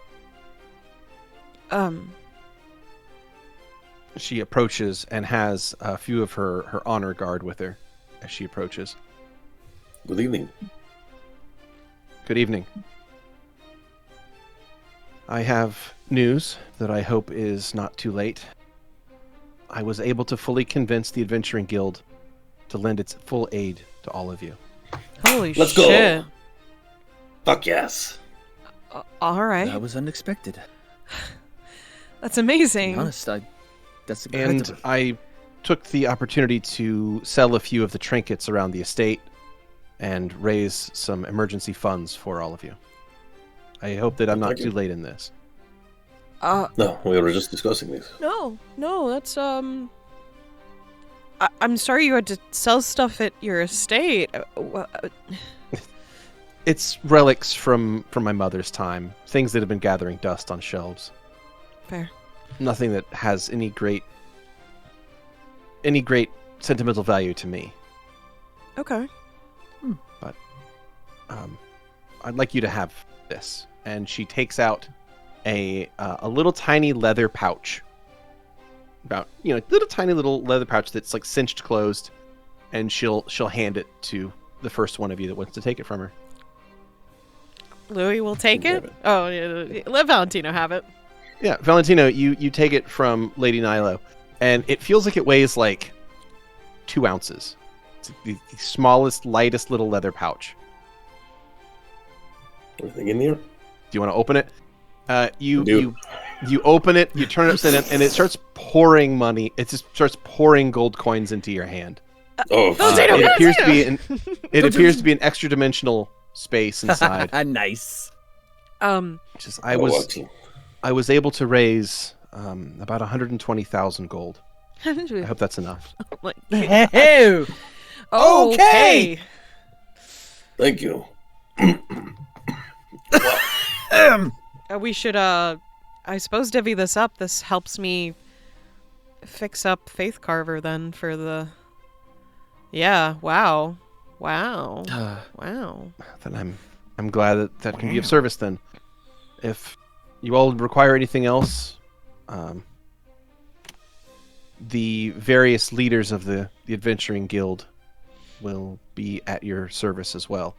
She approaches and has a few of her honor guard with her as she approaches. Good evening. Good evening. I have news that I hope is not too late. I was able to fully convince the Adventuring Guild to lend its full aid to all of you. Holy Let's go. shit. Fuck yes. All right. That was unexpected. That's To amazing. be honest, that's And incredible. I took the opportunity to sell a few of the trinkets around the estate and raise some emergency funds for all of you. I hope that I'm not Thank you. too late in this. No, we were just discussing this. No, that's I'm sorry you had to sell stuff at your estate. It's relics from my mother's time, things that have been gathering dust on shelves. Fair. Nothing that has any great sentimental value to me. Okay. But I'd like you to have this. And she takes out a little tiny leather pouch. About little tiny little leather pouch that's like cinched closed, and she'll hand it to the first one of you that wants to take it from her. Louie will take Have it. it. Oh, yeah, let Valentino have it. Yeah, Valentino, you take it from Lady Nilo, and it feels like it weighs like 2 ounces. It's the smallest, lightest little leather pouch. Anything in here? Do you want to open it? You Do. you open it, you turn it upside down, and it starts pouring money. It just starts pouring gold coins into your hand. Oh, Valentino, It fuck. appears to be appears to be an extra dimensional space inside. Nice. Just Oh, lucky. I was able to raise about 120,000 gold. I hope that's enough. Like, Hey! okay. Thank you. We should, I suppose, divvy this up. This helps me fix up Faith Carver then for the. Yeah. Wow. Then I'm glad that can be of service. Then, if you all require anything else, the various leaders of the Adventuring Guild will be at your service as well.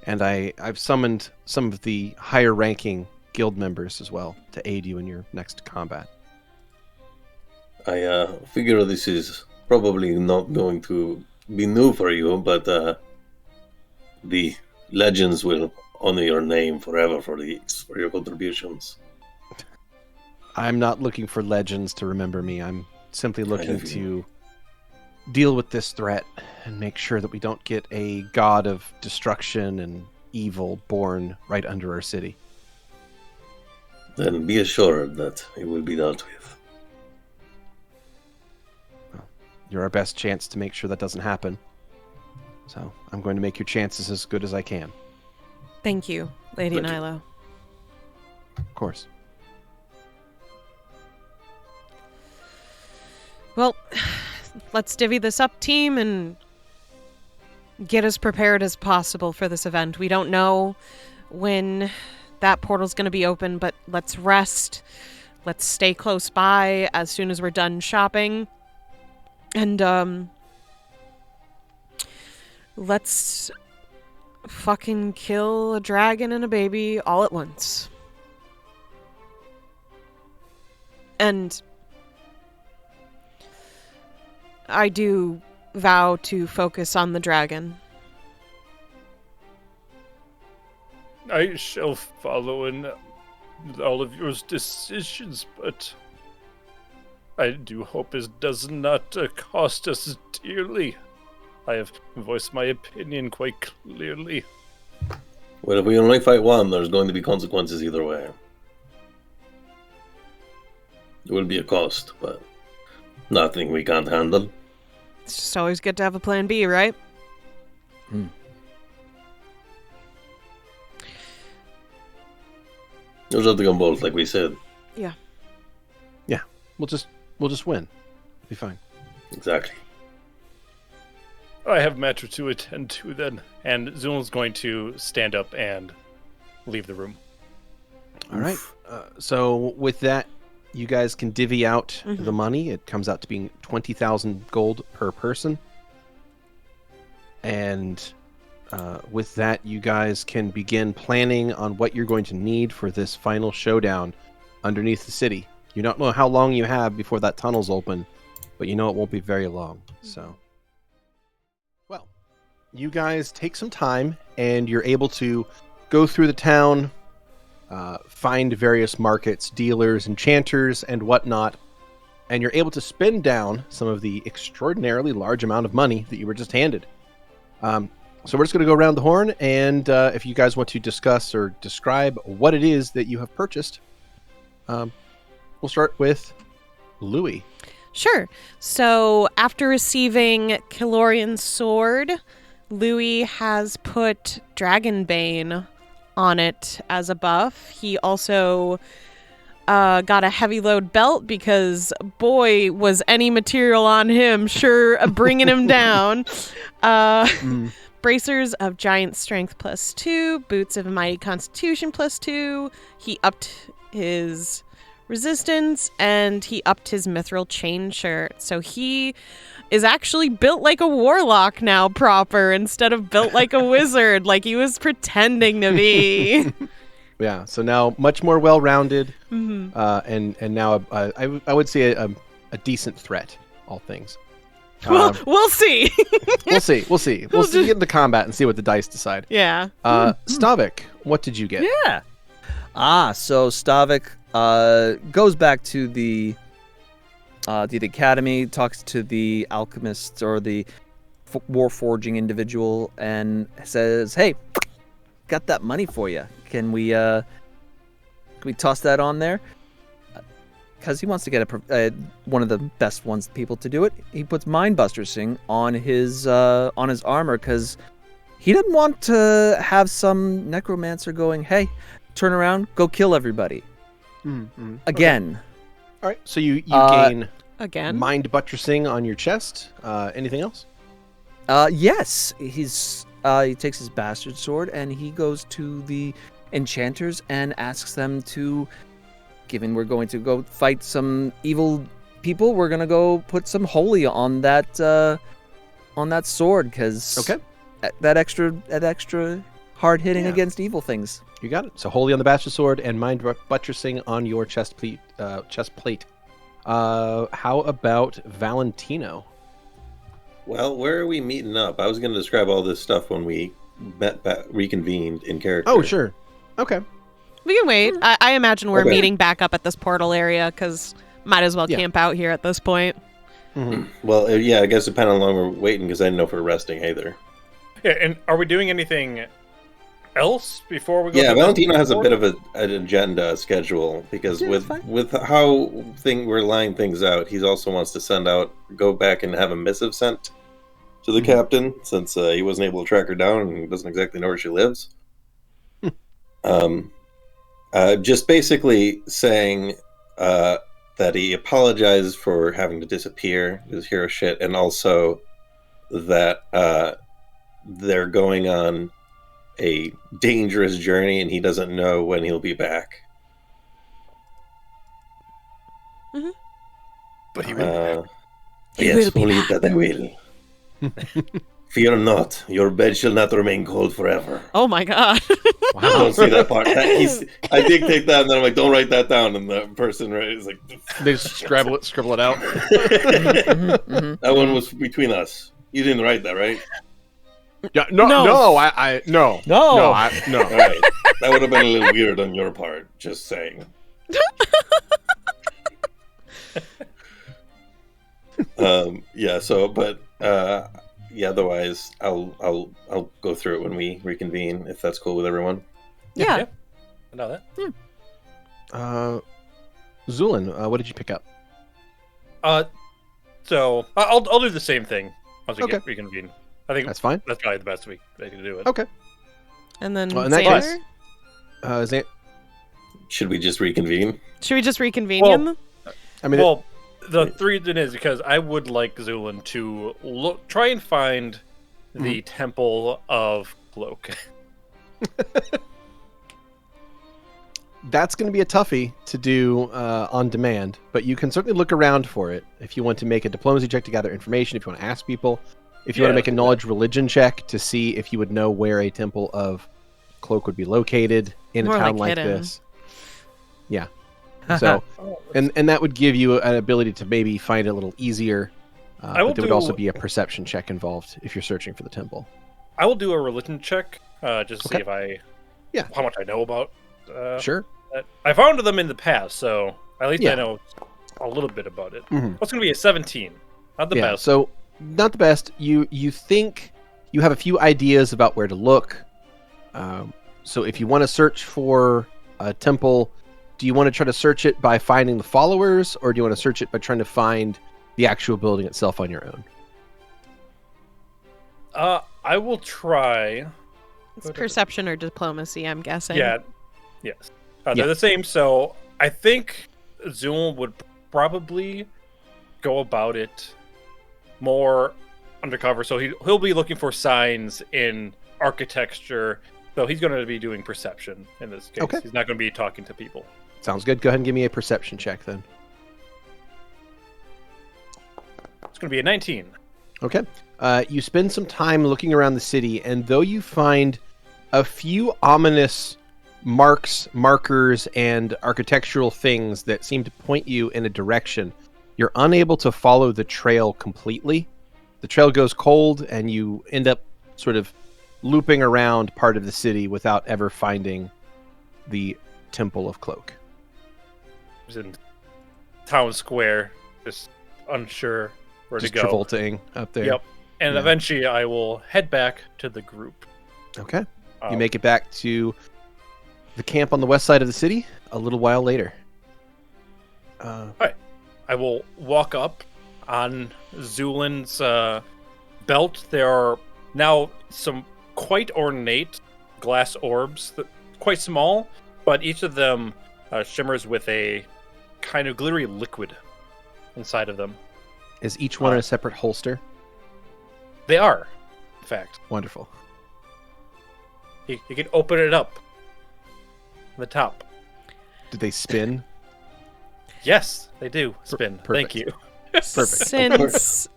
And I've summoned some of the higher ranking guild members as well to aid you in your next combat. I figure this is probably not going to be new for you, but the legends will honor your name forever for your contributions. I'm not looking for legends to remember me. I'm simply looking have to you. deal with this threat and make sure that we don't get a god of destruction and evil born right under our city. Then be assured that it will be dealt with. You're our best chance to make sure that doesn't happen. So I'm going to make your chances as good as I can. Thank you, Lady Thank you. Nilo. Of course. Well, let's divvy this up, team, and get as prepared as possible for this event. We don't know when that portal's going to be open, but let's rest. Let's stay close by as soon as we're done shopping. And, let's fucking kill a dragon and a baby all at once. And I do vow to focus on the dragon. I shall follow in all of your decisions, but I do hope it does not cost us dearly. I have voiced my opinion quite clearly. Well, if we only fight one, there's going to be consequences either way. It will be a cost, but nothing we can't handle. It's just always good to have a plan B, right? You'll just have to go both, like we said. Yeah. We'll just win. Be fine. Exactly. I have matter to attend to then. And Zu'lin's going to stand up and leave the room. All right. So with that, you guys can divvy out the money. It comes out to being 20,000 gold per person. And with that, you guys can begin planning on what you're going to need for this final showdown underneath the city. You don't know how long you have before that tunnel's open, but you know it won't be very long. So, well, you guys take some time, and you're able to go through the town, find various markets, dealers, enchanters, and whatnot, and you're able to spend down some of the extraordinarily large amount of money that you were just handed. So we're just going to go around the horn, and if you guys want to discuss or describe what it is that you have purchased, we'll start with Louie. Sure. So after receiving Kilorian's sword, Louie has put Dragonbane on it as a buff. He also got a heavy load belt because, boy, was any material on him sure bringing him down. Bracers of giant strength +2, boots of mighty constitution +2. He upped his resistance, and he upped his mithril chain shirt. So he is actually built like a warlock now proper, instead of built like a wizard like he was pretending to be. Yeah, so now much more well-rounded, and now I would say a decent threat, all things. We'll see. We'll see. We'll see. Get into combat and see what the dice decide. Yeah. Stavik, what did you get? Yeah. So Stavik goes back to the academy, talks to the alchemist or the warforging individual, and says, "Hey, got that money for you. Can we toss that on there?" Because he wants to get one of the best people to do it. He puts Mindbustersing on his armor because he didn't want to have some necromancer going, "Hey, turn around, go kill everybody." Again. Okay. All right. So you gain again mind buttressing on your chest. Anything else? Yes. He takes his bastard sword and he goes to the enchanters and asks them to, given we're going to go fight some evil people, we're gonna go put some holy on that sword, because that extra hard hitting against evil things. You got it. So holy on the bastard sword and mind buttressing on your chest plate. How about Valentino? Well, where are we meeting up? I was going to describe all this stuff when we reconvened in character. Oh, sure. Okay. We can wait. I imagine we're meeting back up at this portal area, because might as well camp out here at this point. Well, yeah, I guess depending on how long we're waiting, because I didn't know if we're resting either. Yeah, and are we doing anything else before we go? Yeah, Valentino has a bit of an agenda schedule, because with how we're laying things out, he also wants to go back and have a missive sent to the captain, since he wasn't able to track her down and doesn't exactly know where she lives. Just basically saying that he apologizes for having to disappear, his hero shit, and also that they're going on a dangerous journey and he doesn't know when he'll be back. But he will. Yes, only that I will. Fear not, your bed shall not remain cold forever. Oh my god. Wow. Don't see that part. I dictate that, and then I'm like, don't write that down. And the person is like, they just scribble it out. That one was between us. You didn't write that, right? Yeah, no. No. All right. That would have been a little weird on your part. Just saying. Yeah. So, but yeah. Otherwise, I'll go through it when we reconvene, if that's cool with everyone. Yeah. I know that. Zu'lin, what did you pick up? So I'll do the same thing once we Okay. reconvene. I think That's fine. That's probably the best way to do it. Okay. And then Well, in that Xander? case, Should we just reconvene? Should we just reconvene Well, him? I mean, Well, the reason is because I would like Zu'lin to try and find the Temple of Cloak. that's going to be a toughie to do on demand, but you can certainly look around for it if you want to make a diplomacy check to gather information, if you want to ask people, if you want to make a knowledge religion check to see if you would know where a temple of cloak would be located in More a town like like hidden. this. Yeah. So, and that would give you an ability to maybe find it a little easier. I will But there would also do- be a perception check involved if you're searching for the temple. I will do a religion check just to see Okay. if how much I know about. Sure. That. I found them in the past, so at least Yeah. I know a little bit about it. Mhm. What's going to be a 17? Not the Yeah, best. so not the best. You think you have a few ideas about where to look. So if you want to search for a temple, do you want to try to search it by finding the followers, or do you want to search it by trying to find the actual building itself on your own? I will try. It's perception or diplomacy, I'm guessing. Yeah. Yes. Yeah. They're the same. So I think Zoom would probably go about it more undercover. So he'll be looking for signs in architecture. So he's going to be doing perception in this case. Okay. He's not going to be talking to people. Sounds good. Go ahead and give me a perception check then. It's going to be a 19. Okay. You spend some time looking around the city, and though you find a few ominous markers, and architectural things that seem to point you in a direction, you're unable to follow the trail completely. The trail goes cold, and you end up sort of looping around part of the city without ever finding the Temple of Cloak. He's in town square, just unsure where Just to go. Travoltaing up there. Yep. And Yeah. eventually I will head back to the group. Okay. You Um, make it back to the camp on the west side of the city a little while later. I will walk up on Zu'lin's belt. There are now some quite ornate glass orbs, quite small, but each of them shimmers with a kind of glittery liquid inside of them. Is each one in a separate holster? They are, in fact. Wonderful. You can open it up. The top. Did they spin? Yes, they do spin. perfect. Thank you. Perfect. Since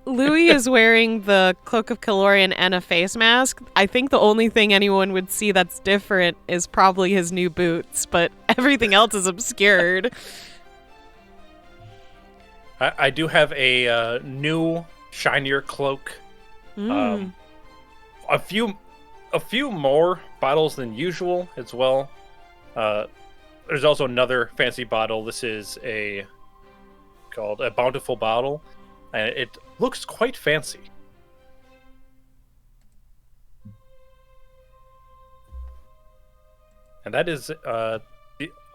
Louie is wearing the Cloak of Calorian and a face mask, I think the only thing anyone would see that's different is probably his new boots, but everything else is obscured. I do have a new, shinier cloak. Mm. A few more bottles than usual as well. There's also another fancy bottle. This is called a bountiful bottle, and it looks quite fancy. And that is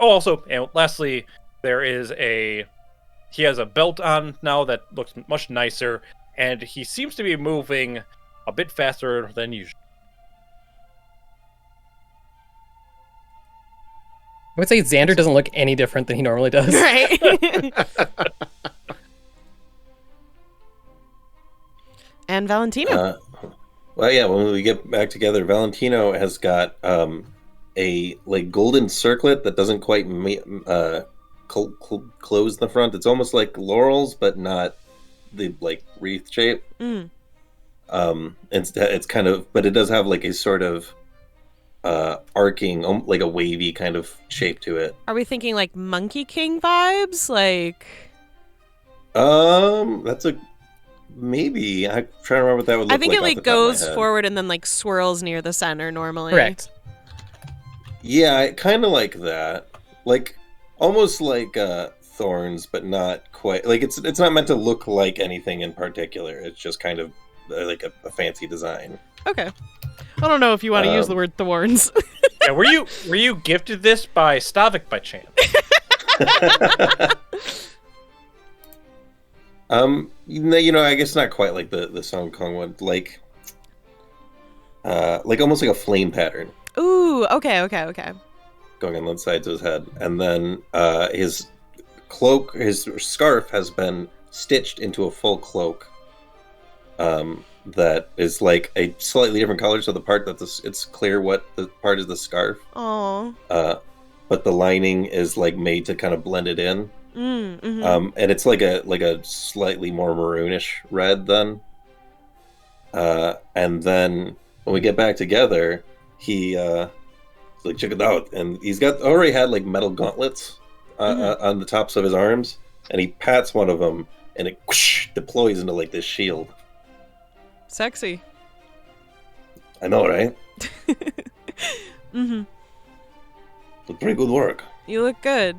also, and lastly, he has a belt on now that looks much nicer, and he seems to be moving a bit faster than usual. I would say Xander doesn't look any different than he normally does. Right. And Valentino. Well, yeah. When we get back together, Valentino has got a golden circlet that doesn't quite close the front. It's almost like laurels, but not the wreath shape. Mm. It's kind of, but it does have a sort of arcing, like a wavy kind of shape to it. Are we thinking like Monkey King vibes? Like, That's a maybe. I'm trying to remember what that would look I think like. it off the top of goes my head. forward and then swirls near the center normally. Correct. Yeah, kind of like that. Almost like thorns, but not quite. It's not meant to look like anything in particular. It's just kind of like a fancy design. Okay. I don't know if you want to use the word thorns. Yeah, were you gifted this by Stavik by chance? I guess not quite like the Song Kong one. Almost like a flame pattern Ooh, okay. going on the sides of his head, and then his cloak, his scarf has been stitched into a full cloak. That is a slightly different color, so the part it's clear what the part is the scarf. Oh. But but the lining is like made to kind of blend it in. Mm-hmm. And it's like a slightly more maroonish red then. And then when we get back together, he's like, check it out, and he's already had like metal gauntlets on the tops of his arms, and he pats one of them, and it whoosh, deploys into like this shield. Sexy. I know, right? Mm-hmm. But pretty good work. You look good.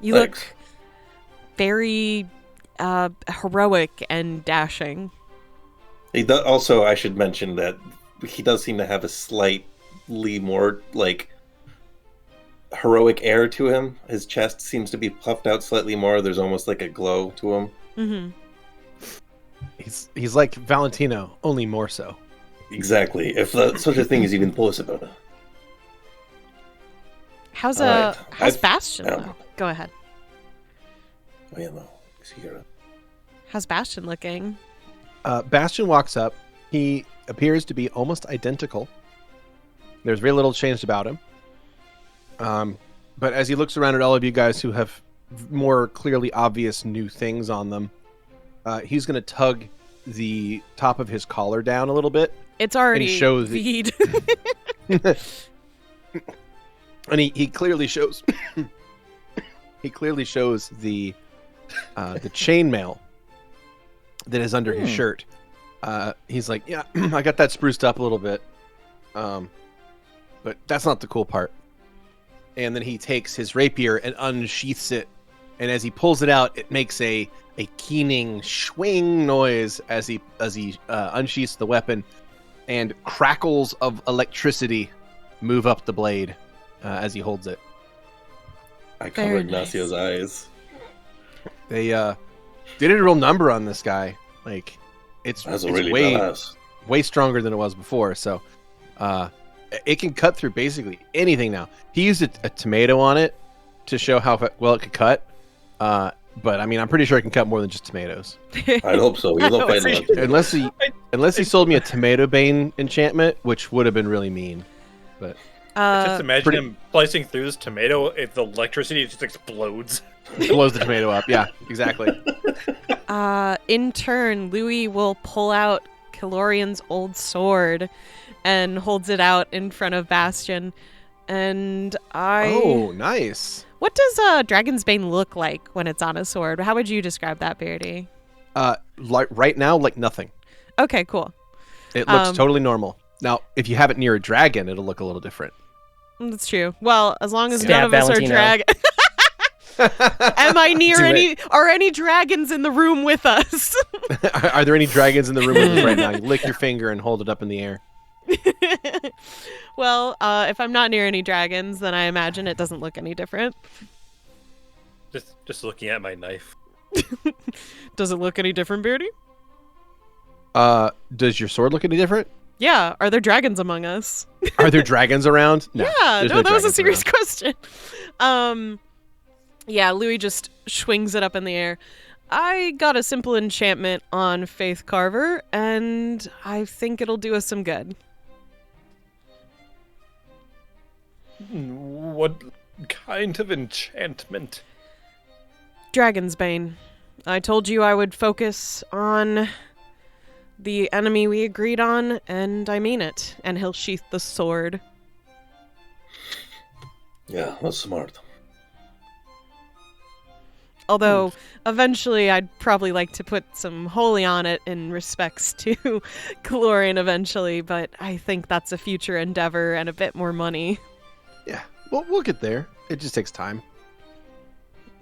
You Thanks. look very heroic and dashing. He does, also, I should mention that he does seem to have a slightly more like heroic air to him. His chest seems to be puffed out slightly more. There's almost like a glow to him. Mm-hmm. He's like Valentino, only more so. Exactly, if such a thing is even possible. How's Alright. how's Bastion yeah. though? Go ahead. Oh yeah, no, he's here. How's Bastion looking? Bastion walks up. He appears to be almost identical. There's very little changed about him. But as he looks around at all of you guys who have more clearly obvious new things on them, he's going to tug the top of his collar down a little bit. It's already shows V'd. And he clearly shows he clearly shows the chainmail that is under his shirt. He's like, yeah, I got that spruced up a little bit, but that's not the cool part. And then he takes his rapier and unsheaths it, and as he pulls it out, it makes a keening swing noise as he unsheaths the weapon, and crackles of electricity move up the blade as he holds it. I Very covered nice. Nacio's eyes. They did a real number on this guy. Like it's That's it's really way badass. way stronger than it was before. So it can cut through basically anything now. He used a tomato on it to show how well it could cut. But I mean, I'm pretty sure it can cut more than just tomatoes. I'd hope so. He's not fighting appreciate that. Unless he sold me a tomato bane enchantment, which would have been really mean. But Just imagine pretty- him slicing through this tomato. If the electricity just explodes. blows the tomato up. Yeah, exactly. In turn, Louie will pull out Kalorian's old sword and holds it out in front of Bastion. And Oh, nice. What does Dragon's Bane look like when it's on a sword? How would you describe that, Beardy? Like right now, like nothing. Okay, cool. It looks totally normal. Now, if you have it near a dragon, it'll look a little different. That's true. Well, as long as Stab none of us Valentino. are drag. Am I near Do any? Are any dragons in the room with us? Are there any dragons in the room with us right now? You lick your finger and hold it up in the air. Well, if I'm not near any dragons, then I imagine it doesn't look any different. Just looking at my knife. Does it look any different, Beardy? Does your sword look any different? Yeah. Are there dragons among us? Are there dragons around? No, Yeah. there's No, that was a dragons serious around. question. Yeah. Louie just swings it up in the air. I got a simple enchantment on Faith Carver, and I think it'll do us some good. What kind of enchantment? Dragon's Bane. I told you I would focus on the enemy we agreed on, and I mean it. And he'll sheath the sword. Yeah, that's smart. Although, eventually, I'd probably like to put some holy on it in respects to Kalorian eventually, but I think that's a future endeavor and a bit more money. Yeah, well, we'll get there. It just takes time.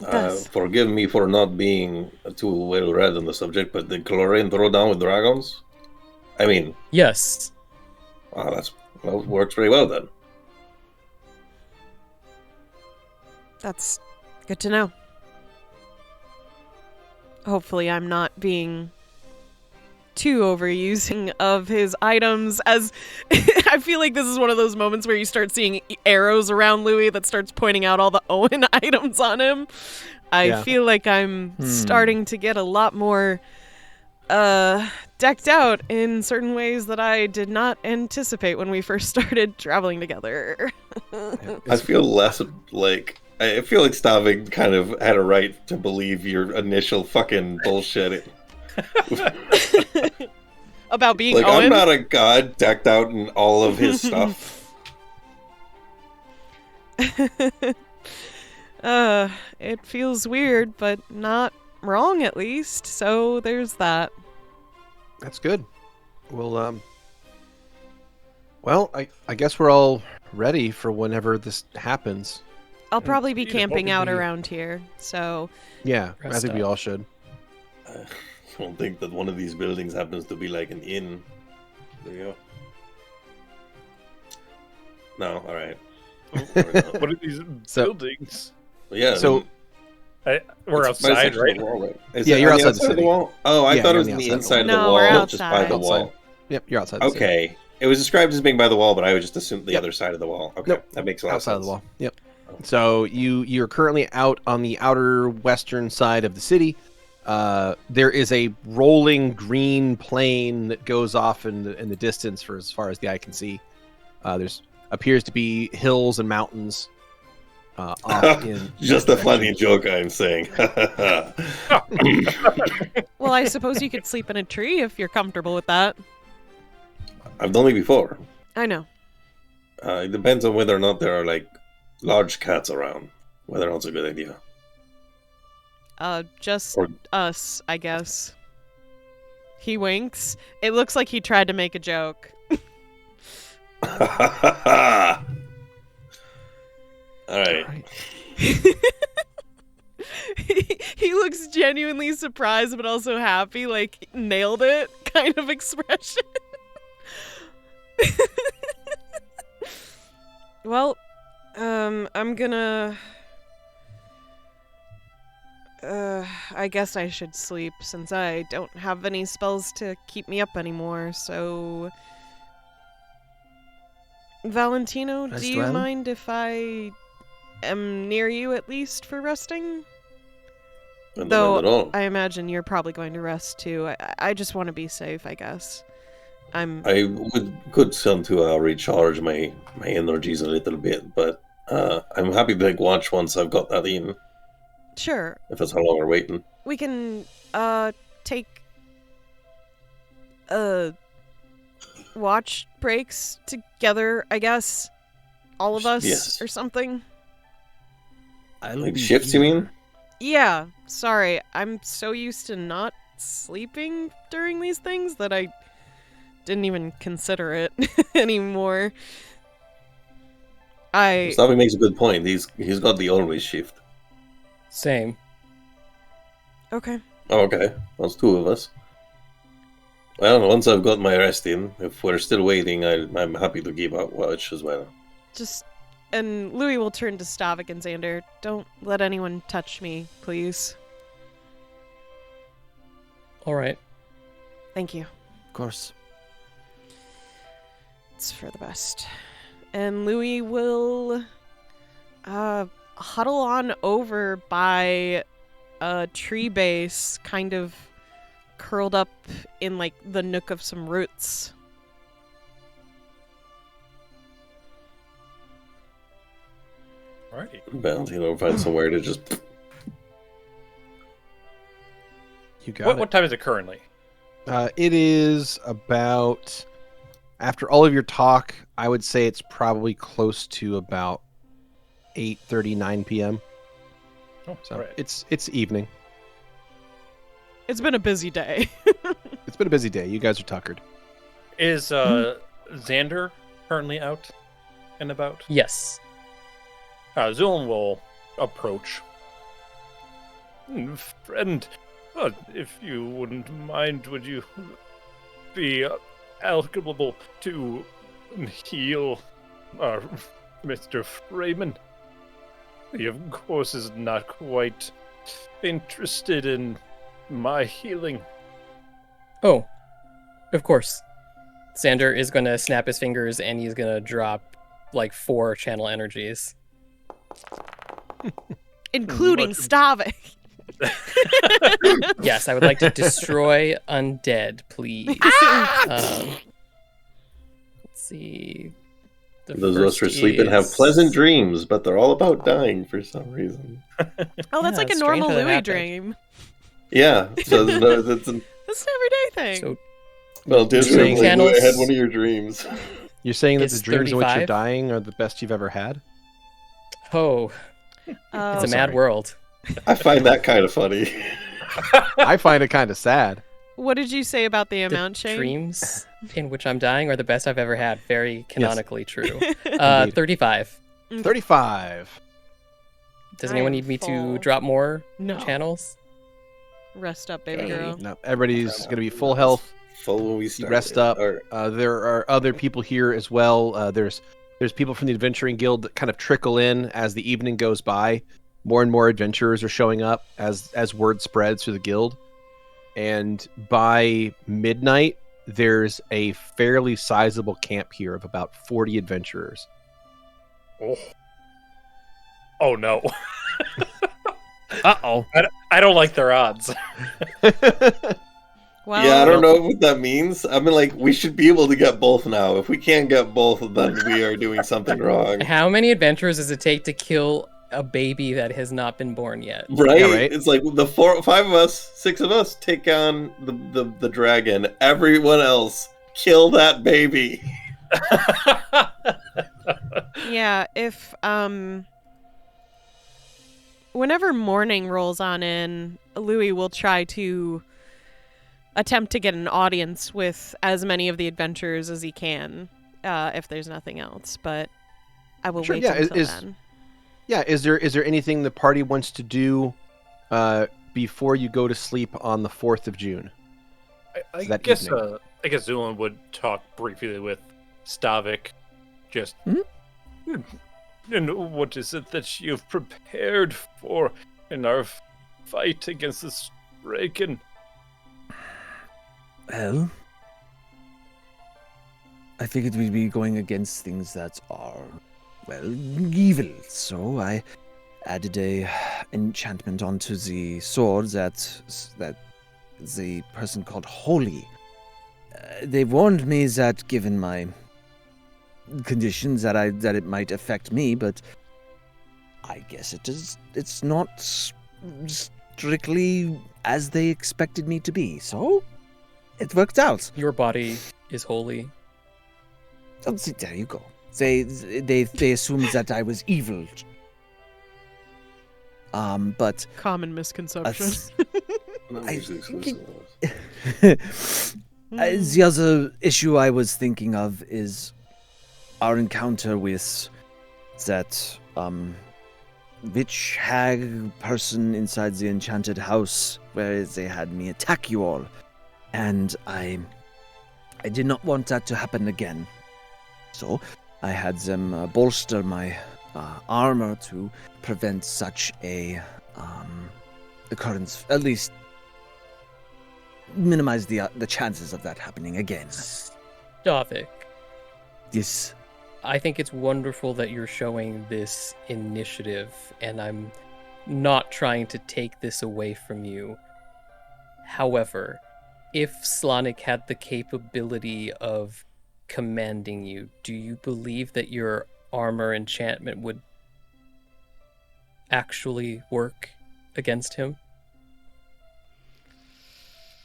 does. Forgive me for not being too well read on the subject, but did Kalorian throw down with dragons? I mean, Yes. that works pretty well then. That's good to know. Hopefully I'm not being too overusing of his items, as I feel like this is one of those moments where you start seeing arrows around Louie that starts pointing out all the Owen items on him. I Yeah. feel like I'm starting to get a lot more decked out in certain ways that I did not anticipate when we first started traveling together. I feel less like I feel like Stavik kind of had a right to believe your initial fucking bullshit. About being Like, Owen? I'm not a god decked out in all of his stuff. It feels weird, but not wrong at least. So there's that. That's good. Well, I guess we're all ready for whenever this happens. I'll probably be You'd camping out probably be- around here. So Yeah, I Rest think we up. all should. I don't think that one of these buildings happens to be like an inn. There you go. No, all right. What are these So- buildings? Yeah. So- We're it's by outside, section of right? the wall, right? Is Yeah, it you're on the outside the of city. wall. Oh, I Yeah, thought you're it was on on the the outside of the inside of the No, wall, we're just by the outside. wall. Yep, you're outside. The city. Okay. It was described as being by the wall, but I would just assume the Yep. other side of the wall. Okay, Nope. that makes a lot Outside of of sense. the wall. Yep. So you're currently out on the outer western side of the city. There is a rolling green plain that goes off in the distance for as far as the eye can see. There's appears to be hills and mountains. Off in Just that a funny direction. joke, I'm saying. well, I suppose you could sleep in a tree if you're comfortable with that. I've done it before. I know. It depends on whether or not there are like large cats around. Whether or not it's a good idea. Just Or- us, I guess. He winks. It looks like he tried to make a joke. All right. Right. He looks genuinely surprised but also happy, like nailed it kind of expression. Well, I'm gonna I guess I should sleep since I don't have any spells to keep me up anymore, so Valentino, Rest do you well. mind if I am near you at least for resting? Not Though at all. I imagine you're probably going to rest too. I just want to be safe, I guess. I could send to recharge my energies a little bit, but I'm happy to take watch once I've got that in. Sure. If that's how long we're waiting. We can take watch breaks together, I guess. All of us Yes. or something. Like shifts, you mean? Yeah, sorry. I'm so used to not sleeping during these things that I didn't even consider it anymore. Stavik makes a good point. He's got the always shift. Same. Okay. Oh, okay. That's two of us. Well, once I've got my rest in, if we're still waiting, I'm happy to give out watch as well. And Louie will turn to Stavik and Xander. Don't let anyone touch me, please. All right. Thank you. Of course. It's for the best. And Louie will huddle on over by a tree base, kind of curled up in like the nook of some roots. Alrighty. Valentino find somewhere to just. You got What, it. what time is it currently? It is about, after all of your talk, I would say it's probably close to about 8:39 p.m. Oh, So alright. it's evening. It's been a busy day. It's been a busy day. You guys are tuckered. Is Xander currently out and about? Yes. Zu'lin will approach. Friend, if you wouldn't mind, would you be eligible to heal Mr. Freeman? He, of course, is not quite interested in my healing. Oh, of course. Xander is going to snap his fingers and he's going to drop like 4 channel energies. Including Much- Stavik. Yes, I would like to destroy undead, please. Let's see. The Those of us who first sleep and have is- pleasant dreams, but they're all about dying for some reason. Oh, that's Yeah, like a it's normal strange how that Louie happened. dream. Yeah, so that's an, That's an everyday thing. So well, Disney, saying- like, Channels- I had one of your dreams. You're saying that It's the dreams in which you're 35? dying are the best you've ever had? Oh, it's a mad sorry. world. I find that kind of funny. I find it kind of sad. what did you say about the The amount, Shane? dreams in which I'm dying are the best I've ever had. Very canonically true. Indeed. 35. 35. Does I anyone am need me full. to drop more No. channels? Rest up, baby Okay. girl. No, everybody's going to be full health. Full when we You start. rest up. There are other people here as well. There's people from the Adventuring Guild that kind of trickle in as the evening goes by. More and more adventurers are showing up as word spreads through the guild. And by midnight, there's a fairly sizable camp here of about 40 adventurers. Oh no. Uh-oh. I don't like their odds. Well, Yeah, I don't know what that means. I mean, like, we should be able to get both now. If we can't get both, then we are doing something wrong. How many adventures does it take to kill a baby that has not been born yet? Right? Yeah, right. It's like the 5 of us, 6 of us take on the dragon. Everyone else, kill that baby. Yeah, if whenever morning rolls on in, Louie will try to attempt to get an audience with as many of the adventurers as he can, if there's nothing else. But I will Sure, wait yeah, until is- then. Yeah, is there anything the party wants to do before you go to sleep on the 4th of June? I that guess evening. I guess Zu'lin would talk briefly with Stavik. Just and what is it that you've prepared for in our fight against this Raken? Well, I figured we'd be going against things that are, well, evil. So I added a enchantment onto the sword that the person called Holy. They warned me that given my conditions that it might affect me, but I guess it's not strictly as they expected me to be. So it worked out. Your body is holy. Oh, see, there you go. They assumed that I was evil. But Common misconception. the other issue I was thinking of is our encounter with that witch hag person inside the enchanted house where they had me attack you all. And I did not want that to happen again. So I had them bolster my armor to prevent such a occurrence, at least minimize the chances of that happening again. Stavik, Yes. I think it's wonderful that you're showing this initiative, and I'm not trying to take this away from you. However, if Slanik had the capability of commanding you, do you believe that your armor enchantment would actually work against him?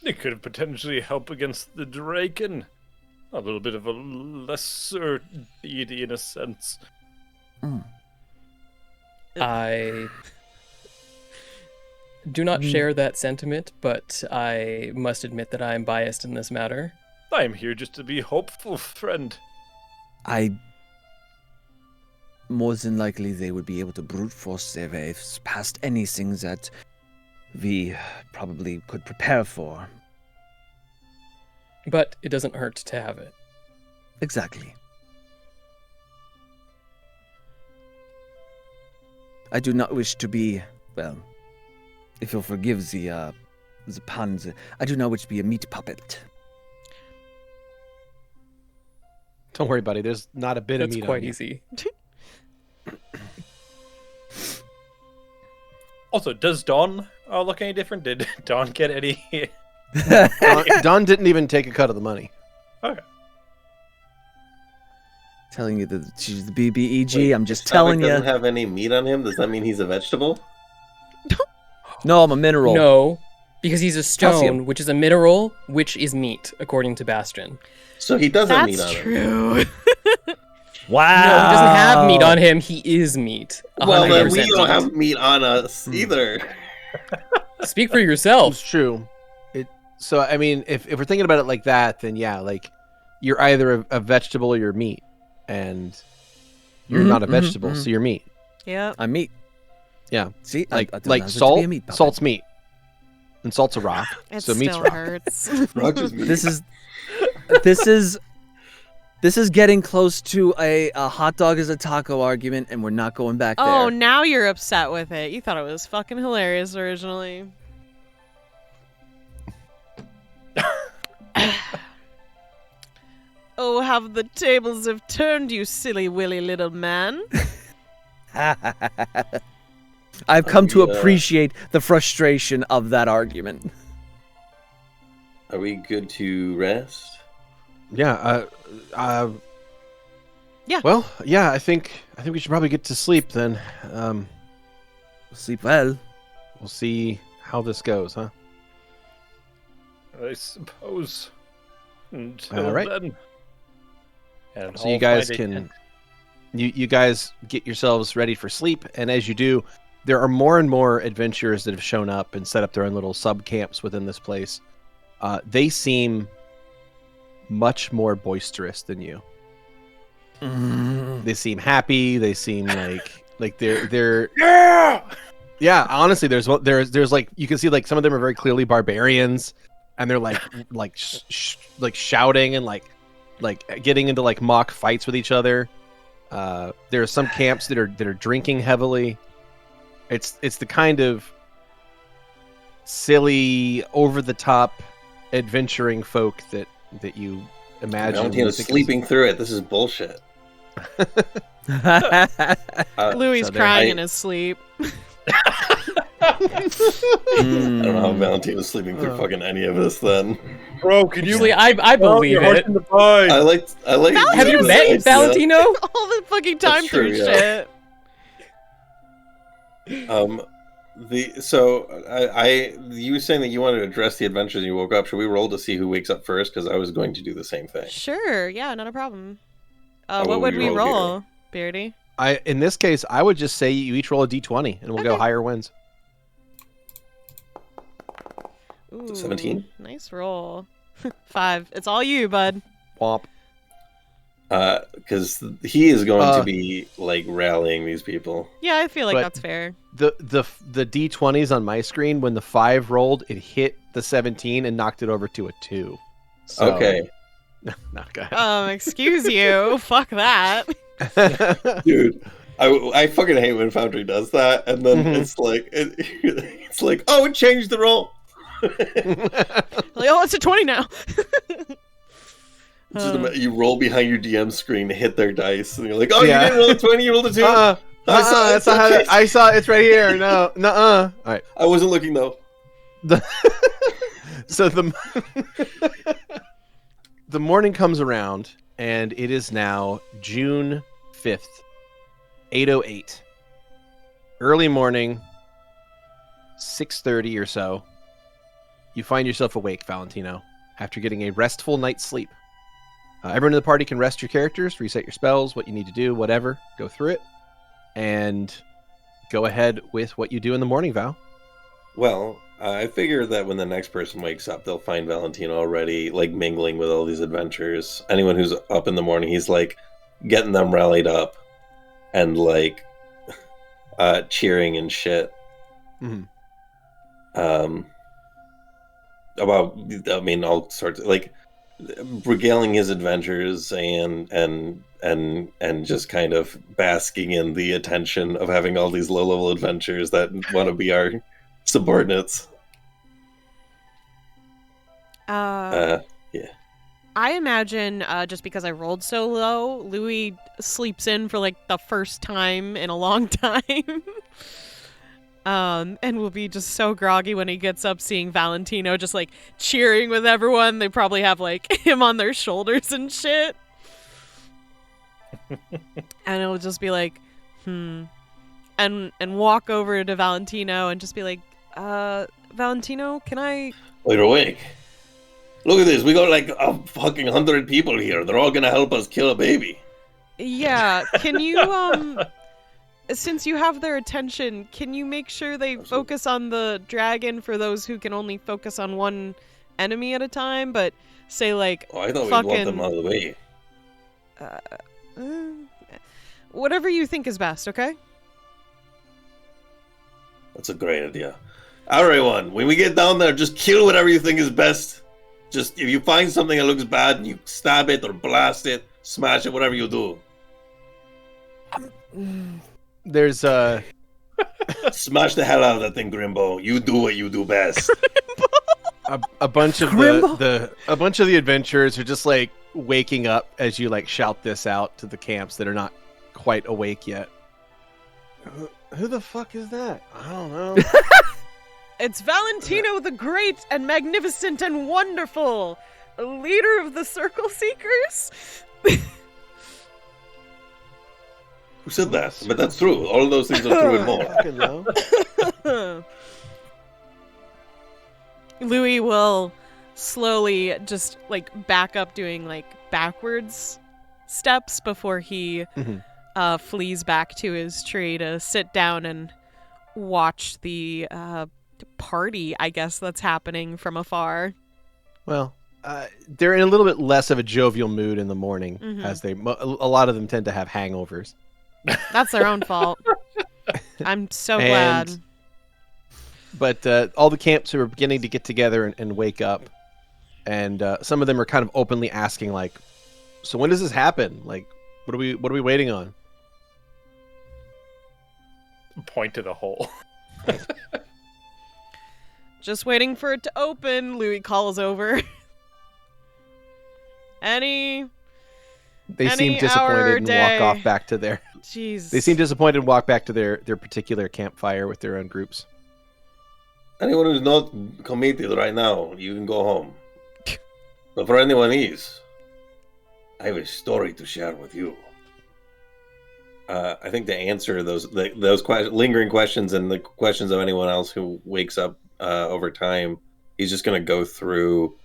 It could potentially help against the Draken. A little bit of a lesser deity in a sense. I do not share that sentiment, but I must admit that I am biased in this matter. I'm here just to be hopeful, friend. More than likely they would be able to brute force their waves past anything that we probably could prepare for. But it doesn't hurt to have it. Exactly. I do not wish to be, well, if you'll forgive the puns, I do not wish to be a meat puppet. Don't worry, buddy. There's not a bit of That's meat quite on you. easy. Also, does Dawn look any different? Did Dawn get any? Don didn't even take a cut of the money. Okay. Telling you that she's the BBEG. Wait, I'm just Stavik telling doesn't you. have any meat on him. Does that mean he's a vegetable? No, I'm a mineral. No, because he's a stone, Calcium. which is a mineral, which is meat, according to Bastion. So he does have meat That's on him. true. Wow. No, he doesn't have meat on him. He is meat. Well, then 100% we don't meat. have meat on us either. Speak for It's yourself. true. So I mean, if we're thinking about it like that, then yeah, like you're either a vegetable or you're meat, and you're not a vegetable, so you're meat. Yep. I'm meat. Yeah, See, like I don't like have to salt. be a meat puppet. Salt's meat, and salt's a rock. It so meat's still rock. hurts. Roger's meat. This is getting close to a hot dog is a taco argument, and we're not going back there. Oh, now you're upset with it. You thought it was fucking hilarious originally. Oh, how the tables have turned, you silly willy little man. I've come to Yeah. appreciate the frustration of that argument. Are we good to rest? Yeah. Yeah. Well, yeah. I think we should probably get to sleep then. Sleep well. We'll see how this goes, huh? I suppose. Until All right. then. And So you I'll guys find a can, tent. you guys get yourselves ready for sleep, and as you do, there are more and more adventurers that have shown up and set up their own little sub camps within this place. They seem much more boisterous than you. They seem happy. They seem like they're yeah. Honestly, there's like you can see like some of them are very clearly barbarians, and they're like shouting and like getting into like mock fights with each other. There are some camps that are drinking heavily. It's the kind of silly, over the top, adventuring folk that you imagine. when you Valentino's think of- sleeping through it. This is bullshit. Louie's so there- crying in his sleep. I don't know how Valentino's sleeping through fucking any of this. Then Bro, can you? Usually, I believe it. In the pie. I like. Have you Valentino's met sleeping Valentino? All the fucking time That's true, through yeah. shit. You were saying that you wanted to address the adventures you woke up. Should we roll to see who wakes up first? Because I was going to do the same thing. Sure, yeah, not a problem. what What would would we you roll, roll, Beardy? In this case, I would just say you each roll a d20, and we'll go Okay. higher wins. Ooh, 17? Nice roll. 5. It's all you, bud. Womp. Because he is going Uh, to be like rallying these people. Yeah, I feel like But- that's fair. The d20s on my screen, when the 5 rolled, it hit the 17 and knocked it over to a 2. So, Okay, No, go Excuse you. Fuck that. ahead. dude. I fucking hate when Foundry does that, and then Mhm. it's like, oh, it changed the roll. Like, oh, it's a 20 now. You roll behind your DM screen to hit their dice, and you're like, oh, Yeah. you didn't roll a 20, you rolled a 2. That's not how I saw it's right here. No, nuh-uh. All right. I wasn't looking though. So the morning comes around, and it is now June 5th, 8:08. Early morning, 6:30 or so. You find yourself awake, Valentino, after getting a restful night's sleep. Everyone in the party can rest your characters, reset your spells, what you need to do, whatever. Go through it, and go ahead with what you do in the morning, Val. Well, I figure that when the next person wakes up, they'll find Valentino already like mingling with all these adventures. Anyone who's up in the morning, he's like getting them rallied up and like cheering and shit. Mhm. About, I mean, all sorts of like regaling his adventures and just kind of basking in the attention of having all these low level adventures that want to be our subordinates. I imagine, just because I rolled so low, Louie sleeps in for like the first time in a long time. And will be just so groggy when he gets up seeing Valentino just like cheering with everyone. They probably have like him on their shoulders and shit. And it'll just be like, and walk over to Valentino and just be like, Valentino, can I... Oh, you're awake. Look at this. We got like a fucking 100 people here. They're all gonna help us kill a baby. Yeah, can you, since you have their attention, can you make sure they focus on the dragon for those who can only focus on one enemy at a time, but say like, Oh, I thought we'd want them out of the way. Whatever you think is best, okay? That's a great idea. Everyone, when we get down there, just kill whatever you think is best. Just, if you find something that looks bad, you stab it or blast it, smash it, whatever you do. There's Smash the hell out of that thing, Grimbo. You do what you do best. a bunch of the adventurers are just like waking up as you like shout this out to the camps that are not quite awake yet. Who the fuck is that? I don't know. It's Valentino the Great and Magnificent and Wonderful, leader of the Circle Seekers. Who said that? But that's true. All of those things are true and more. Fucking know. Louie will slowly just like back up, doing like backwards steps before he flees back to his tree to sit down and watch the party, I guess, that's happening from afar. Well, they're in a little bit less of a jovial mood in the morning, as a lot of them tend to have hangovers. That's their own fault. I'm so glad. But all the camps are beginning to get together and wake up, and some of them are kind of openly asking, like, "So when does this happen? Like, what are we waiting on?" Point to the hole. Just waiting for it to open. Louie calls over. They seem disappointed and walk off back to their. Jeez. They seem disappointed and walk back to their particular campfire with their own groups. Anyone who's not committed right now, you can go home. But for anyone who is, I have a story to share with you. I think to answer those lingering questions and the questions of anyone else who wakes up over time, he's just going to go through,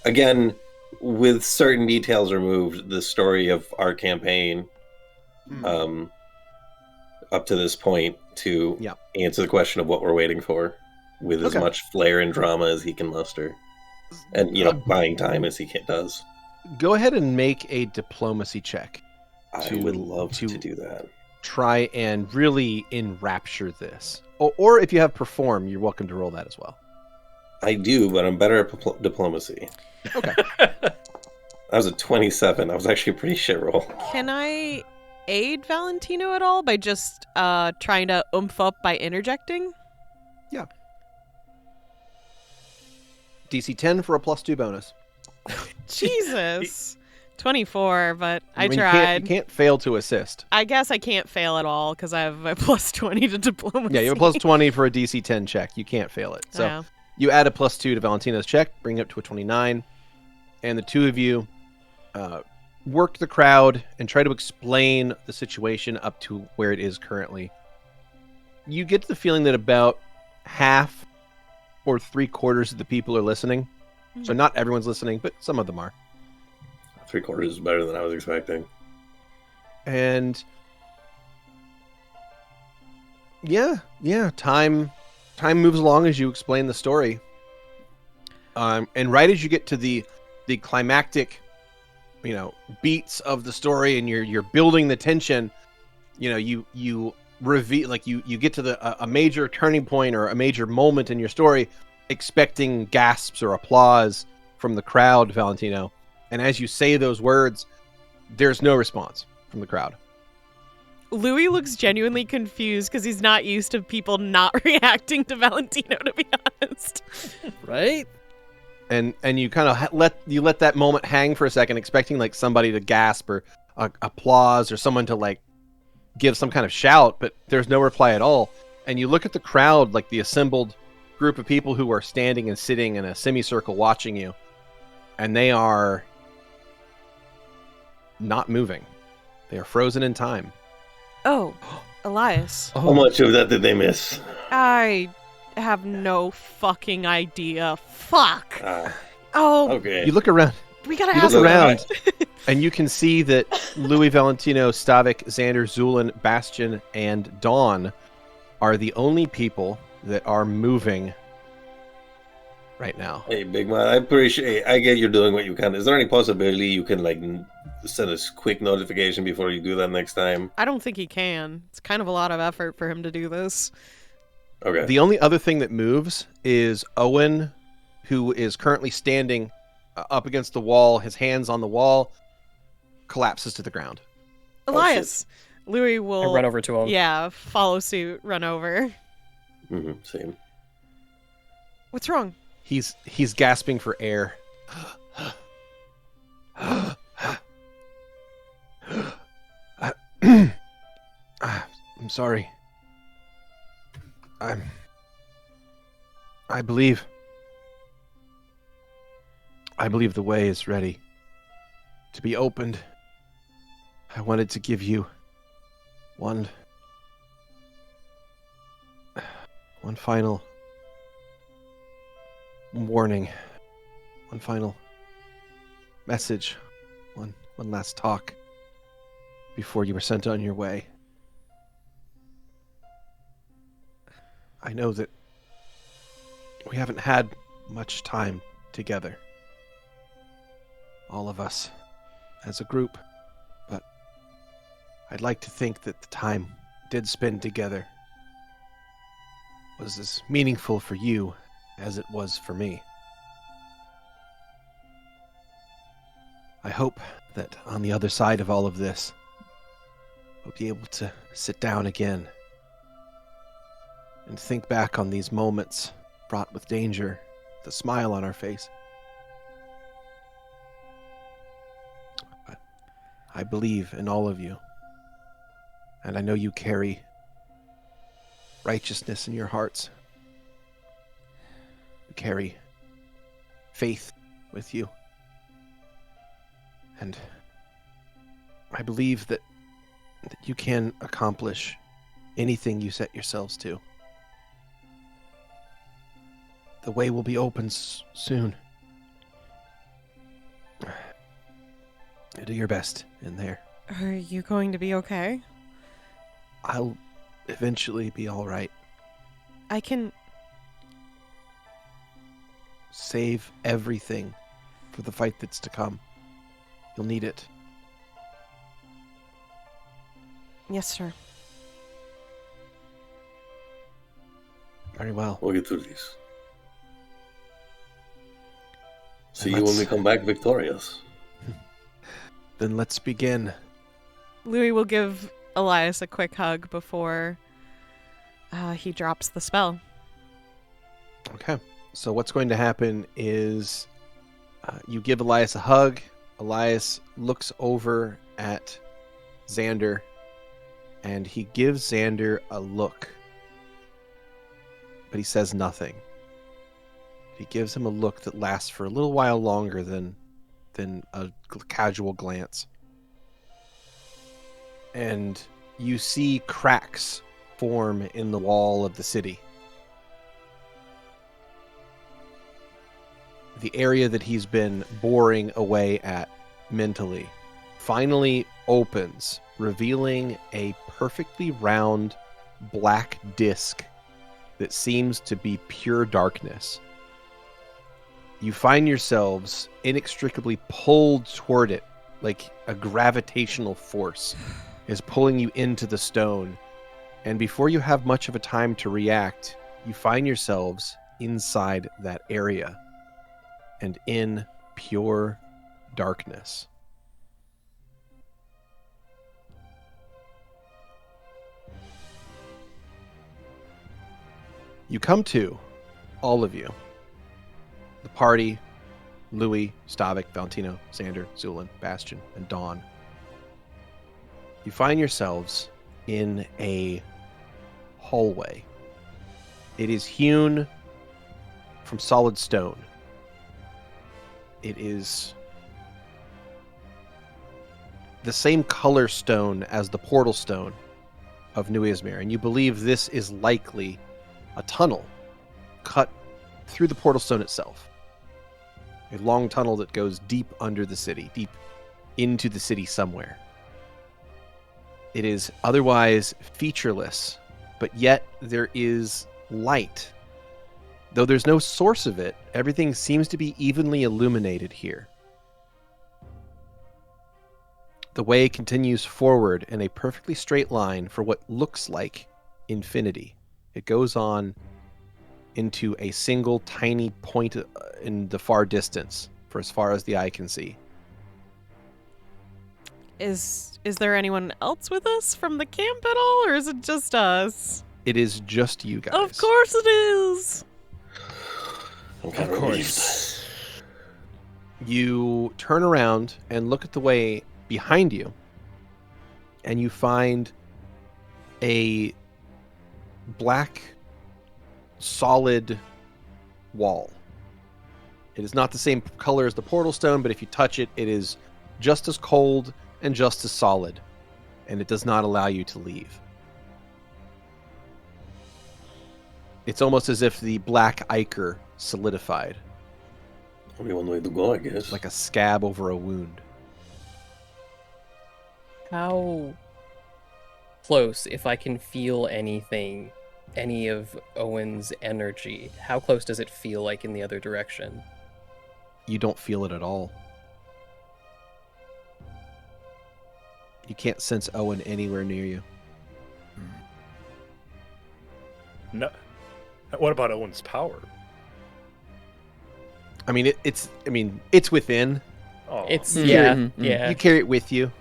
again, with certain details removed, the story of our campaign up to this point to answer the question of what we're waiting for with as much flair and drama as he can muster. And, buying time as he does. Go ahead and make a diplomacy check. I would love to do that. Try and really enrapture this. Or if you have perform, you're welcome to roll that as well. I do, but I'm better at diplomacy. Okay. That was a 27. That was actually a pretty shit roll. Can I aid Valentino at all by just trying to oomph up by interjecting? Yeah. DC 10 for a +2 bonus. Jesus. 24, but I mean, tried. You can't fail to assist. I guess I can't fail at all because I have a +20 to diplomacy. Yeah, you have a +20 for a DC 10 check. You can't fail it. So you add a +2 to Valentino's check, bring it up to a 29, and the two of you work the crowd and try to explain the situation up to where it is currently. You get the feeling that about half or 3/4 of the people are listening. So not everyone's listening, but some of them are. 3/4 is better than I was expecting. And time moves along as you explain the story. And right as you get to the climactic, beats of the story, and you're building the tension, you reveal, like you get to a major turning point or a major moment in your story, expecting gasps or applause from the crowd, Valentino. And as you say those words, there's no response from the crowd. Louie looks genuinely confused because he's not used to people not reacting to Valentino, to be honest. Right? And you kind of let that moment hang for a second, expecting like somebody to gasp or applause or someone to like give some kind of shout, but there's no reply at all. and you look at the crowd, like the assembled group of people who are standing and sitting in a semicircle watching you, and they are not moving. They are frozen in time. Oh, Elias. How much of that did they miss? I have no fucking idea. Fuck. Oh, Okay. You look around. we gotta You ask look him. around, and you can see that Louie, Valentino, Stavik, Xander, Zu'lin, Bastion, and Dawn are the only people that are moving right now. Hey, big man, I appreciate. I get you're doing what you can. Is there any possibility you can like send us quick notification before you do that next time? I don't think he can. It's kind of a lot of effort for him to do this. Okay. The only other thing that moves is Owen, who is currently standing up against the wall, his hands on the wall, collapses to the ground. Elias. Louie will I run over to him. Yeah, follow suit, run over. Same. What's wrong? He's gasping for air. I'm sorry. I believe the way is ready to be opened. I wanted to give you one final warning, one final message, one last talk before you were sent on your way. I know that we haven't had much time together, all of us as a group, but I'd like to think that the time we did spend together was as meaningful for you as it was for me. I hope that on the other side of all of this, we'll be able to sit down again and think back on these moments fraught with danger, with a smile on our face. But I believe in all of you, and I know you carry righteousness in your hearts. You carry faith with you. And I believe that you can accomplish anything you set yourselves to. The way will be open soon. Do your best in there. Are you going to be okay? I'll eventually be all right. I can... Save everything for the fight that's to come. You'll need it. Yes, sir. Very well. We'll get through these. See And you when we let's- come back victorious. Then let's begin. Louie will give Elias a quick hug before he drops the spell. Okay. So what's going to happen is you give Elias a hug. Elias looks over at Xander, and he gives Xander a look. But he says nothing. He gives him a look that lasts for a little while longer than a casual glance. And you see cracks form in the wall of the city. The area that he's been boring away at mentally finally opens, revealing a perfectly round black disc that seems to be pure darkness. You find yourselves inextricably pulled toward it, like a gravitational force is pulling you into the stone. And before you have much of a time to react, you find yourselves inside that area and in pure darkness. You come to, all of you, the party, Louie, Stavik, Valentino, Xander, Zu'lin, Bastion, and Dawn. You find yourselves in a hallway It is hewn from solid stone. It is the same color stone as the portal stone of New Izmir, and you believe this is likely a tunnel cut through the portal stone itself. A long tunnel that goes deep under the city, deep into the city somewhere. It is otherwise featureless, but yet there is light. Though there's no source of it, everything seems to be evenly illuminated here. The way continues forward in a perfectly straight line for what looks like infinity. It goes on into a single tiny point in the far distance, for as far as the eye can see. Is there anyone else with us from the camp at all, or is it just us? It is just you guys. Of course it is. I'm kind Of of course. You turn around and look at the way behind you, and you find a black, solid wall. It is not the same color as the portal stone, but if you touch it, it is just as cold and just as solid, and it does not allow you to leave. It's almost as if the black ichor solidified, Only one way to go, I guess. like a scab over a wound. How close, if I can feel anything, any of Owen's energy, how close does it feel like in the other direction? You don't feel it at all. You can't sense Owen anywhere near you. No. What about Owen's power? I mean, it's within. Oh. It's, Mm. yeah, Mm. yeah, You carry it with you.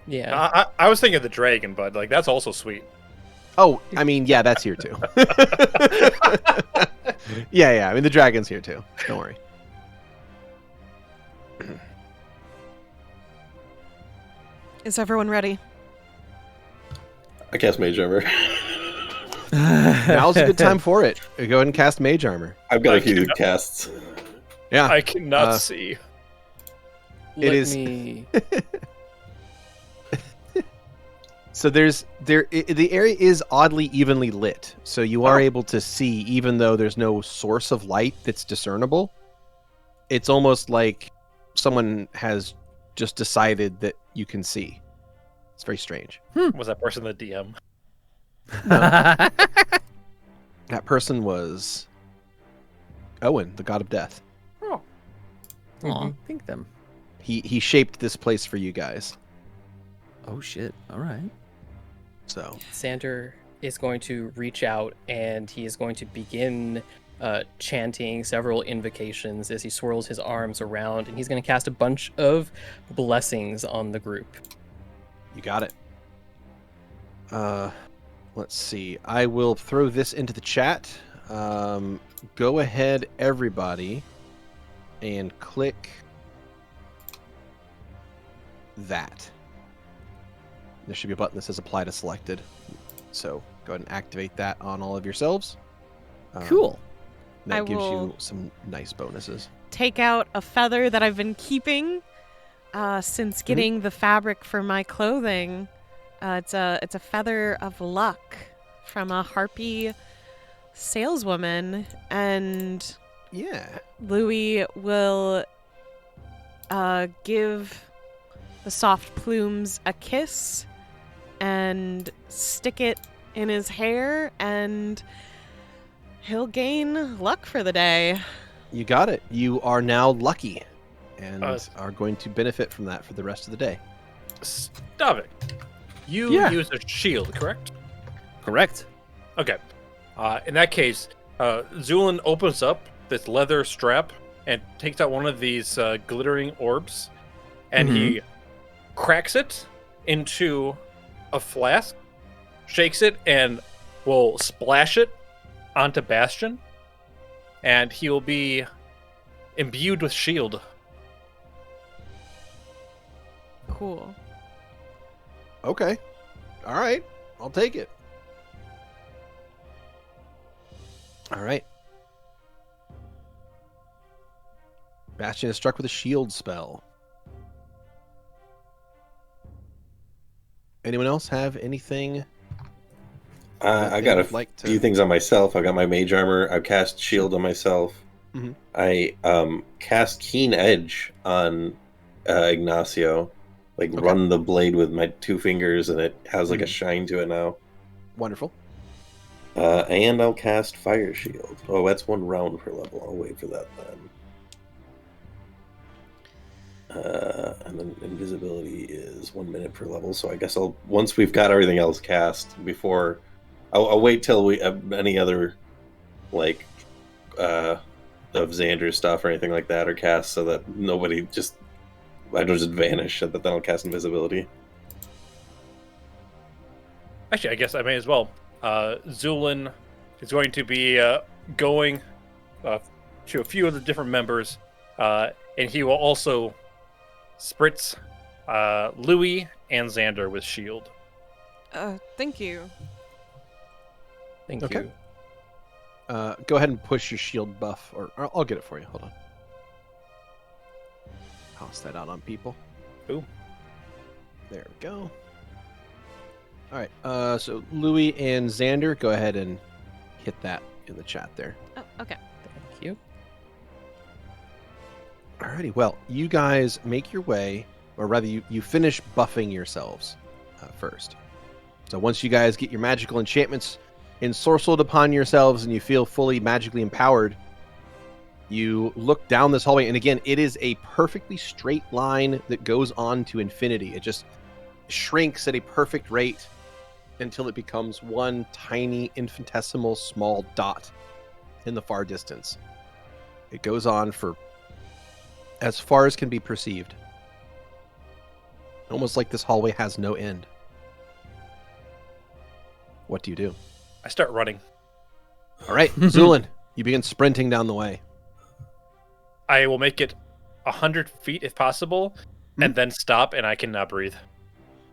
yeah. I was thinking of the dragon, but like that's also sweet. Oh, I mean, yeah, that's here too. yeah. I mean, the dragon's here too. Don't worry. Is everyone ready? I cast Mage Armor. Now's a good time for it. Go ahead and cast Mage Armor. I've got I a few cannot- casts. Yeah. I cannot Uh, see. Let is- me... So the area is oddly evenly lit, so you are able to see, even though there's no source of light that's discernible. It's almost like someone has just decided that you can see. It's very strange. Was that person the DM? That person was Owen, the god of death. Aw, thank them. He shaped this place for you guys. Oh shit! All right. So Xander is going to reach out and he is going to begin chanting several invocations as he swirls his arms around, and he's going to cast a bunch of blessings on the group. you got it. Let's see. I will throw this into the chat. Go ahead, everybody, and click that. There should be a button that says apply to selected. So go ahead and activate that on all of yourselves. Cool. That I gives will- you some nice bonuses. Take out a feather that I've been keeping since getting the fabric for my clothing. It's a feather of luck from a harpy saleswoman, and Yeah. Louie will give the soft plumes a kiss and stick it in his hair, and he'll gain luck for the day. You got it. You are now lucky and Uh, are going to benefit from that for the rest of the day. Stavik, you Yeah. use a shield, correct? Correct. Okay. In that case, Zu'lin opens up this leather strap and takes out one of these glittering orbs, and he cracks it into a flask, shakes it, and will splash it onto Bastion, and he will be imbued with shield. Cool. Okay. All right. I'll take it. All right. Bastion is struck with a shield spell. Anyone else have anything? that I they got a would like to- few things on myself. I got my mage armor. I cast shield on myself. Mhm. I cast keen edge on Ignacio. Like Okay. run the blade with my 2 fingers, and it has like a Mhm. shine to it now. Wonderful. And I'll cast fire shield. Oh, that's 1 round per level. I'll wait for that then. And then invisibility is 1 minute per level. So I guess once we've got everything else cast before, I'll wait till we any other like of Xander's stuff or anything like that are cast, so that nobody I don't just vanish, and then I'll cast invisibility. Actually, I guess I may as well. Zu'lin is going to be going to a few of the different members, and he will also spritz Louie and Xander with shield. Thank you. Thank Okay. you. Go ahead and push your shield buff, or I'll get it for you. Hold on. Toss that out on people. Ooh. There we go. All right. So Louie and Xander, go ahead and hit that in the chat there. Oh, okay. Thank you. Alrighty. Well, you guys make your way, or rather, you finish buffing yourselves first. So once you guys get your magical enchantments ensorcelled upon yourselves and you feel fully magically empowered, you look down this hallway, and again, it is a perfectly straight line that goes on to infinity. It just shrinks at a perfect rate until it becomes one tiny, infinitesimal, small dot in the far distance. It goes on for as far as can be perceived. Almost like this hallway has no end. What do you do? I start running. All right, Zu'lin, you begin sprinting down the way. I will make it 100 feet if possible, and then stop, and I cannot breathe.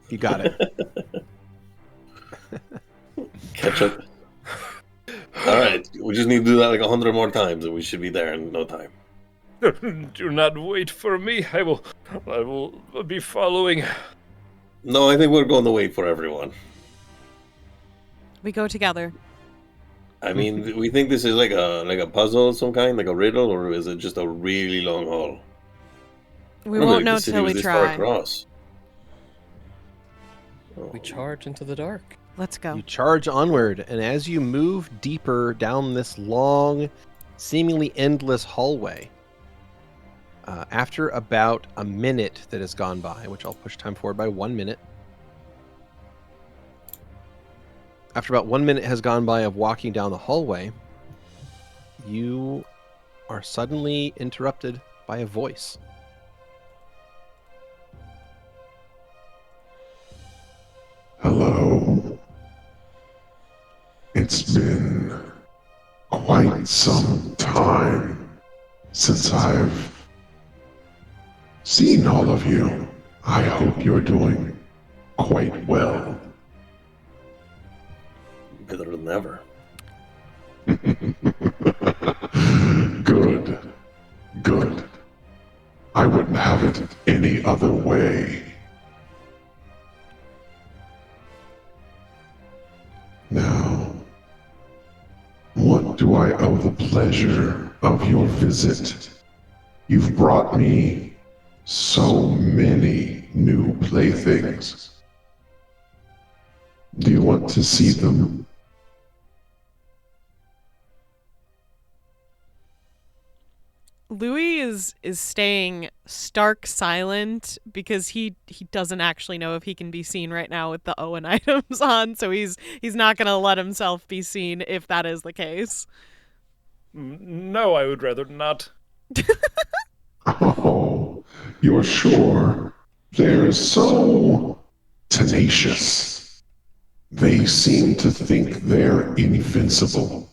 You got it. Catch up. All right, we just need to do that like 100 more times, and we should be there in no time. Do not wait for me. I will be following. No, I think we're going to wait for everyone. We go together. I mean, we think this is like a puzzle of some kind, like a riddle, or is it just a really long haul? We I don't won't think know the city till was we this far try. across. We charge into the dark. Let's go. You charge onward, and as you move deeper down this long, seemingly endless hallway, after about a minute that has gone by, which I'll push time forward by 1 minute. After about 1 minute has gone by of walking down the hallway, you are suddenly interrupted by a voice. Hello. It's been quite some time since I've seen all of you. I hope you're doing quite well. Better than ever. Good. Good. I wouldn't have it any other way. Now, what do I owe the pleasure of your visit? You've brought me so many new playthings. Do you want to see them? Louie is staying stark silent because he doesn't actually know if he can be seen right now with the Owen items on, so he's not gonna let himself be seen if that is the case. No, I would rather not. Oh, you're sure? They're so tenacious. They seem to think they're invincible.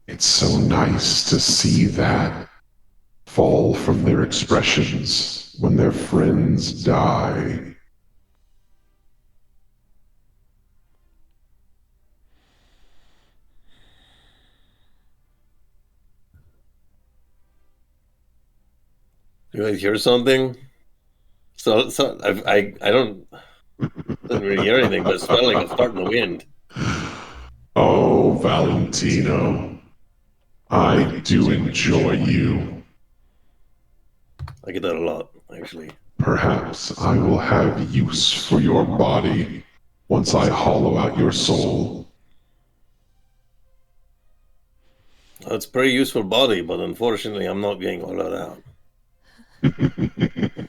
It's so nice to see that fall from their expressions when their friends die. You guys hear something? So I don't really hear anything, but it's smelling like a fart in the wind. Oh, Valentino, I do enjoy you. I get that a lot, actually. Perhaps I will have use for your body once I hollow out your soul. That's a pretty useful body, but unfortunately, I'm not getting hollowed out.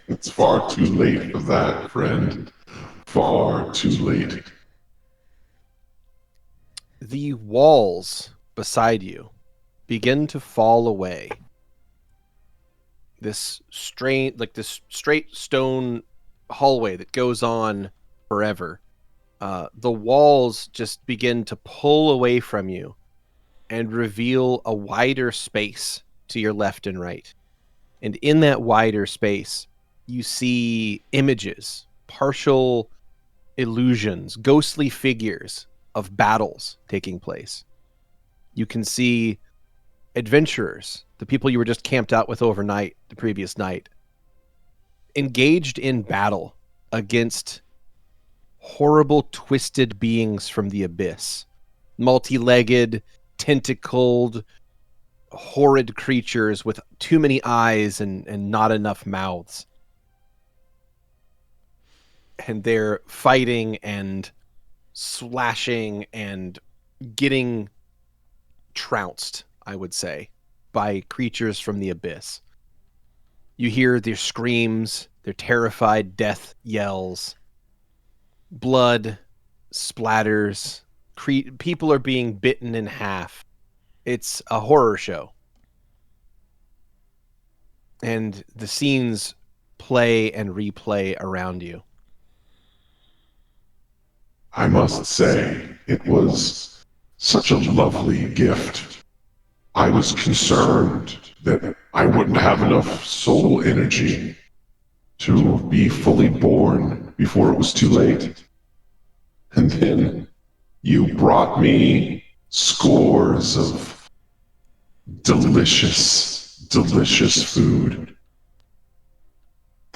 It's far too late for that, friend. Far too late. The walls beside you begin to fall away. This straight stone hallway that goes on forever. The walls just begin to pull away from you and reveal a wider space to your left and right. And in that wider space, you see images, partial illusions, ghostly figures of battles taking place. You can see adventurers, the people you were just camped out with overnight, the previous night, engaged in battle against horrible, twisted beings from the abyss. Multi-legged, tentacled, horrid creatures with too many eyes and not enough mouths. And they're fighting and slashing and getting trounced, I would say, by creatures from the abyss. You hear their screams, their terrified death yells, blood splatters, people are being bitten in half. It's a horror show. And the scenes play and replay around you. I must say, it was such a lovely gift. I was concerned that I wouldn't have enough soul energy to be fully born before it was too late. And then you brought me scores of delicious, delicious food.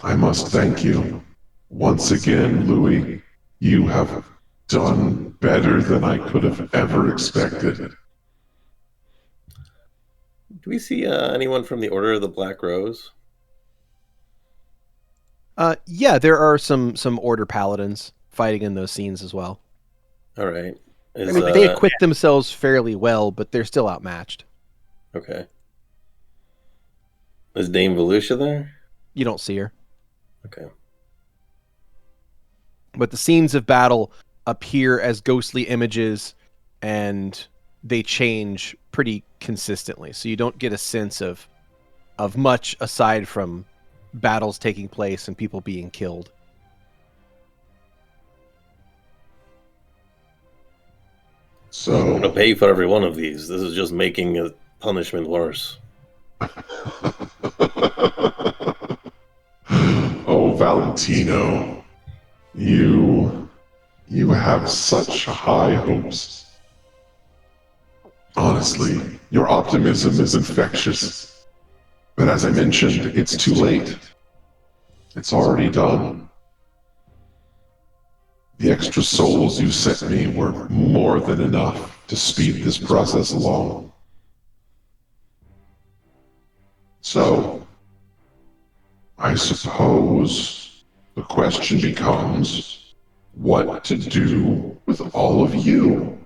I must thank you. Once again, Louie, you have done better than I could have ever expected. Do we see anyone from the Order of the Black Rose? Yeah, there are some order paladins fighting in those scenes as well. All right. I mean, they equip themselves fairly well, but they're still outmatched. Okay. Is Dame Volusia there? You don't see her. Okay. But the scenes of battle appear as ghostly images, and they change pretty consistently. So you don't get a sense of much aside from battles taking place and people being killed. So I'm going to pay for every one of these. This is just making a punishment worse. Oh, Valentino, you have such high hopes. Honestly, your optimism is infectious. But as I mentioned, it's too late. It's already done. The extra souls you sent me were more than enough to speed this process along. So, I suppose the question becomes what to do with all of you.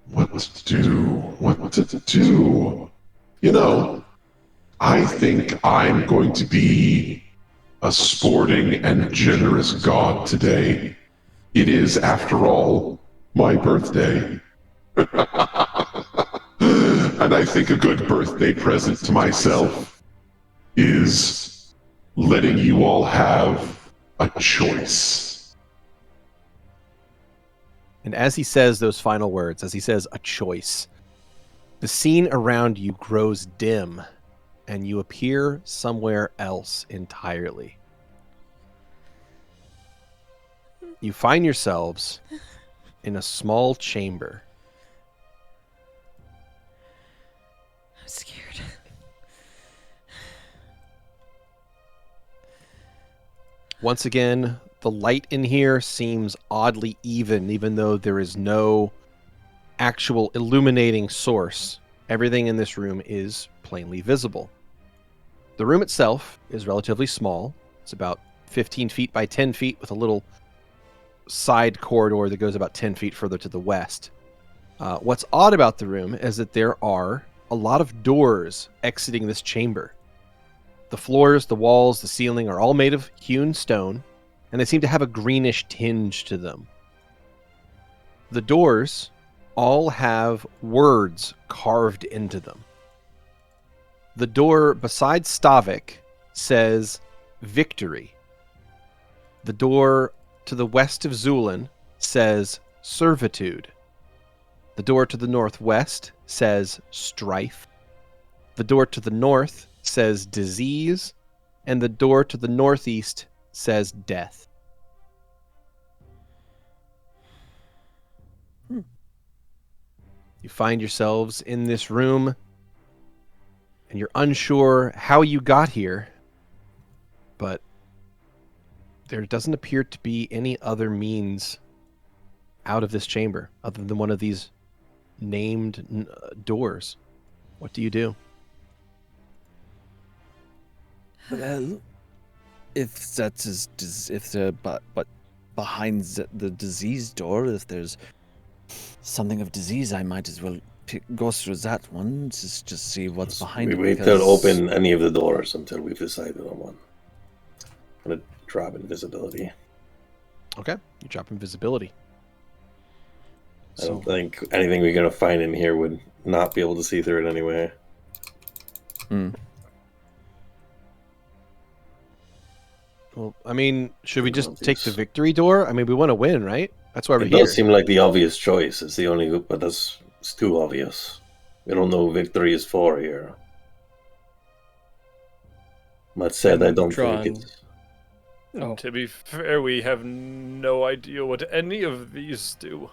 What to do. You know, I think I'm going to be a sporting and generous god today. It is, after all, my birthday. And I think a good birthday present to myself is letting you all have a choice. And as he says those final words, as he says a choice, the scene around you grows dim, and you appear somewhere else entirely. You find yourselves in a small chamber. I'm scared. Once again, the light in here seems oddly even though there is no actual illuminating source. Everything in this room is plainly visible. The room itself is relatively small. It's about 15 feet by 10 feet with a little side corridor that goes about 10 feet further to the west. What's odd about the room is that there are a lot of doors exiting this chamber. The floors, the walls, the ceiling are all made of hewn stone, and they seem to have a greenish tinge to them. The doors all have words carved into them. The door beside Stavik says victory. The door to the west of Zu'lin says servitude. The door to the northwest says strife. The door to the north says disease. And the door to the northeast says death. You find yourselves in this room, and you're unsure how you got here, but there doesn't appear to be any other means out of this chamber other than one of these named doors. What do you do? Well, if that is, if the but behind the disease door, if there's something of disease, I might as well go through that one just see what's behind it. We wait to open any of the doors until we've decided on one. I'm gonna drop invisibility. Okay, you drop invisibility. I don't think anything we're gonna find in here would not be able to see through it anyway. Well, I mean, should we just take the victory door? I mean, we want to win, right? That's why we're It here. does seem like the obvious choice. It's the only, but it's too obvious. We don't know who victory is for here. That said, I don't think it's... Oh. To be fair, we have no idea what any of these do.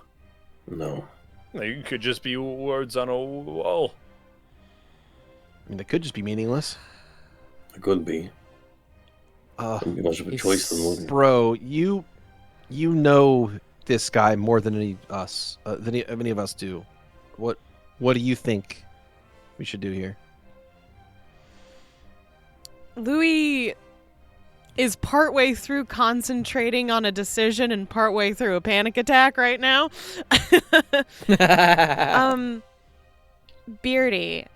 No. They could just be words on a wall. I mean, they could just be meaningless. It could be. Wouldn't be much of a choice than one. Bro, you know this guy more than any of us do. What do you think we should do here? Louie is partway through concentrating on a decision and partway through a panic attack right now. Beardy,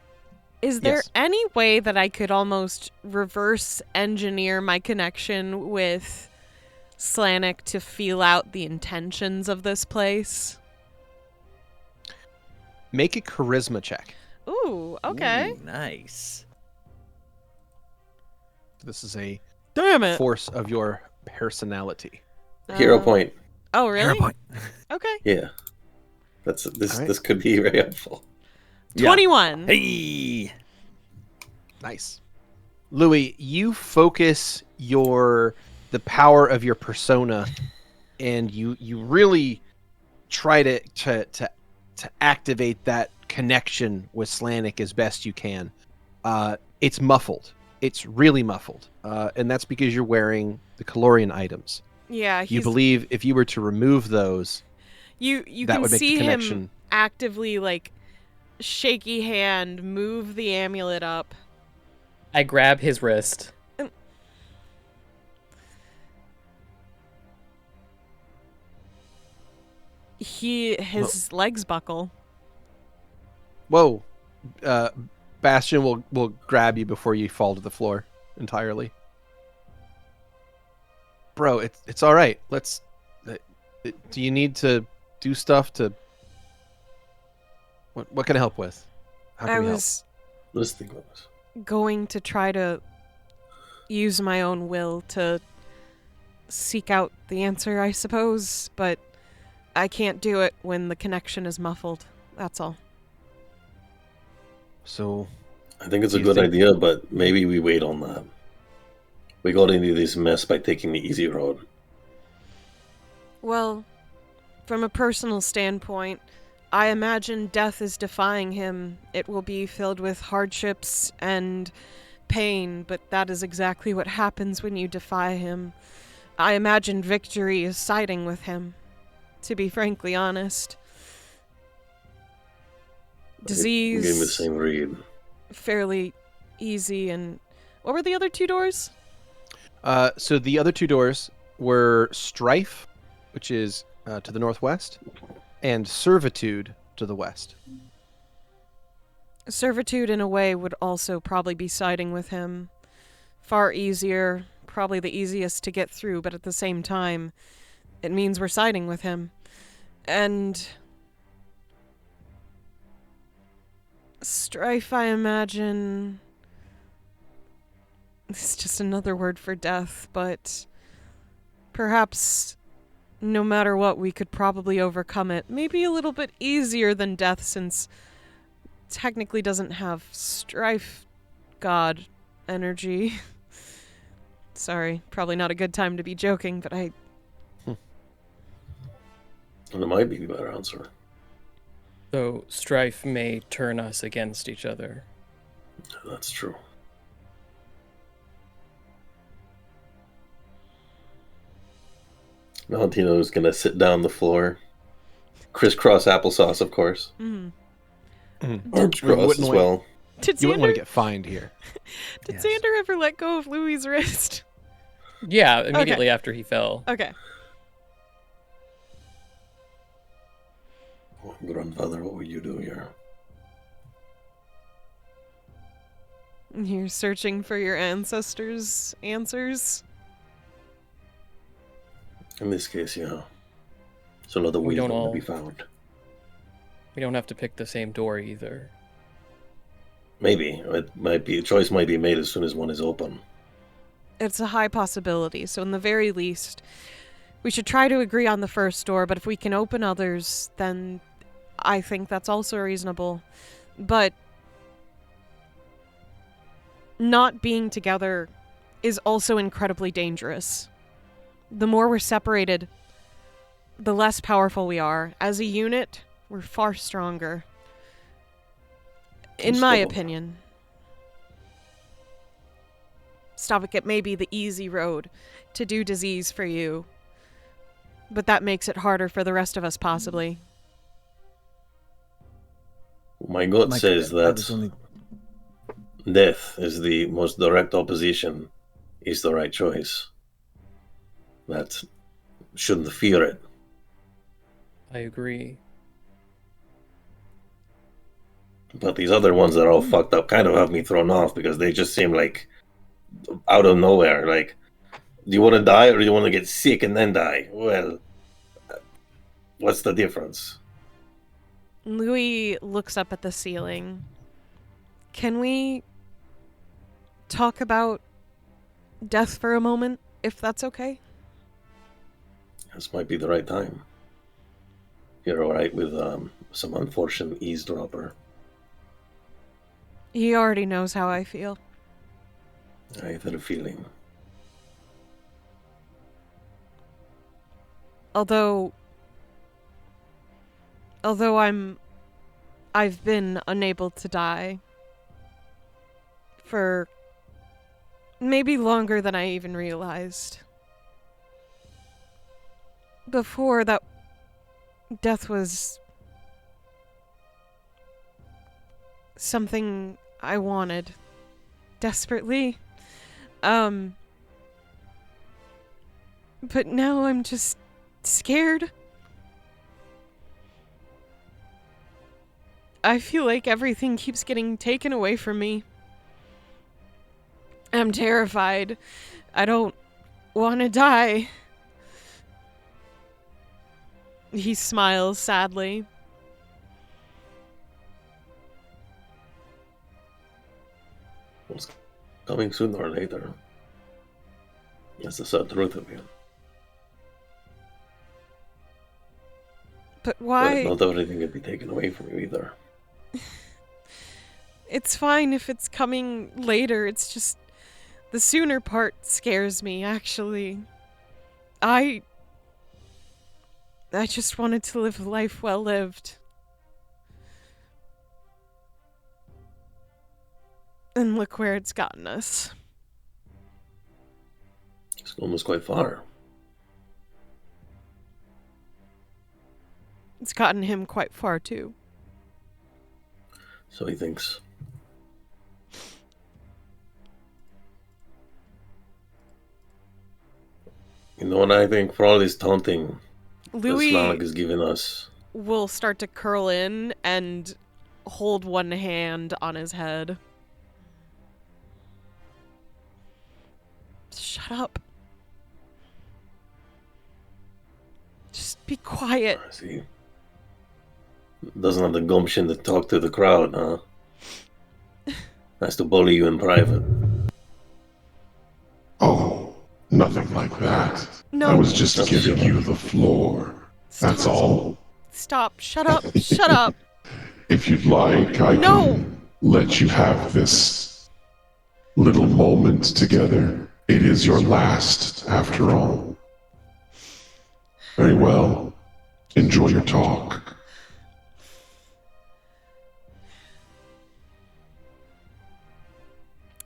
is there Yes. any way that I could almost reverse engineer my connection with Slanik to feel out the intentions of this place? Make a charisma check. Ooh, okay. Ooh, nice. This is a Damn it. force of your personality. Hero point. Oh, really? Hero point. Okay. Yeah. This All right. this could be very helpful. 21. Hey. Nice. Louie, you focus the power of your persona, and you really try to activate that connection with Slanik as best you can. It's muffled. It's really muffled. And that's because you're wearing the Calorian items. Yeah, You believe if you were to remove those, you that can would make the see him connection. actively, like, shaky hand move the amulet up. I grab his wrist. His legs buckle. Whoa. Bastion will grab you before you fall to the floor entirely. Bro, it's all right. Let's. Do you need to do stuff to? What can I help with? How can I we help? was Let's think about this. going to try to use my own will to seek out the answer, I suppose, but I can't do it when the connection is muffled. That's all. So, I think it's Do a you good think- idea, but maybe we wait on that. We got into this mess by taking the easy road. Well, from a personal standpoint, I imagine death is defying him. It will be filled with hardships and pain, but that is exactly what happens when you defy him. I imagine victory is siding with him, to be frankly honest. Give me the Disease, same read. fairly easy, and what were the other 2 doors? So the other 2 doors were Strife, which is to the northwest, and Servitude to the west. Servitude, in a way, would also probably be siding with him. Far easier, probably the easiest to get through, but at the same time, it means we're siding with him. And Strife, I imagine, it's just another word for death, but perhaps no matter what, we could probably overcome it. Maybe a little bit easier than death, since technically doesn't have strife god energy. Sorry, probably not a good time to be joking, but And it might be a better answer. So strife may turn us against each other. That's true. Valentino's gonna sit down the floor. Crisscross applesauce, of course. Mm. Arms crossed as well. Did You wouldn't want Xander, to get fined here. did Yes. Xander ever let go of Louie's wrist? Yeah, immediately after he fell. Okay. Oh, grandfather, what would you do here? You're searching for your ancestors' answers? In this case, yeah. It's another We wheel don't to all- be found. We don't have to pick the same door either. Maybe. It might be. A choice might be made as soon as one is open. It's a high possibility, so in the very least, we should try to agree on the first door, but if we can open others, then I think that's also reasonable. But not being together is also incredibly dangerous. The more we're separated, the less powerful we are. As a unit, we're far stronger. In my Unstoppable. opinion. Stavik, it may be the easy road to do disease for you, but that makes it harder for the rest of us, possibly. My gut Mike, says I that was only- death is the most direct opposition is the right choice. That shouldn't fear it. I agree. But these other ones that are all fucked up kind of have me thrown off because they just seem like out of nowhere. Like, do you want to die or do you want to get sick and then die? Well, what's the difference? Louie looks up at the ceiling. Can we talk about death for a moment, if that's okay? This might be the right time. You're alright with some unfortunate eavesdropper. He already knows how I feel. I had a feeling. Although I've been unable to die for maybe longer than I even realized. Before that, death was something I wanted desperately. But now I'm just scared. I feel like everything keeps getting taken away from me. I'm terrified. I don't want to die. He smiles sadly. It's coming sooner or later. That's the sad truth of it. But But why? not everything can be taken away from you either. It's fine if it's coming later. It's just the sooner part scares me, actually. I just wanted to live a life well lived. And look where it's gotten us. It's almost quite far. It's gotten him quite far, too. So he thinks. You know what I think? For all this taunting that Louie Slanok is giving us. will start to curl in and hold one hand on his head. Shut up. Just be quiet. I see. Doesn't have the gumption to talk to the crowd, huh? Has to bully you in private. Oh, nothing like that. No. I was just giving you the floor. That's all. Stop. Shut up. Shut up. If you'd like, I No. can let you have this little moment together. It is your last, after all. Very well. Enjoy your talk.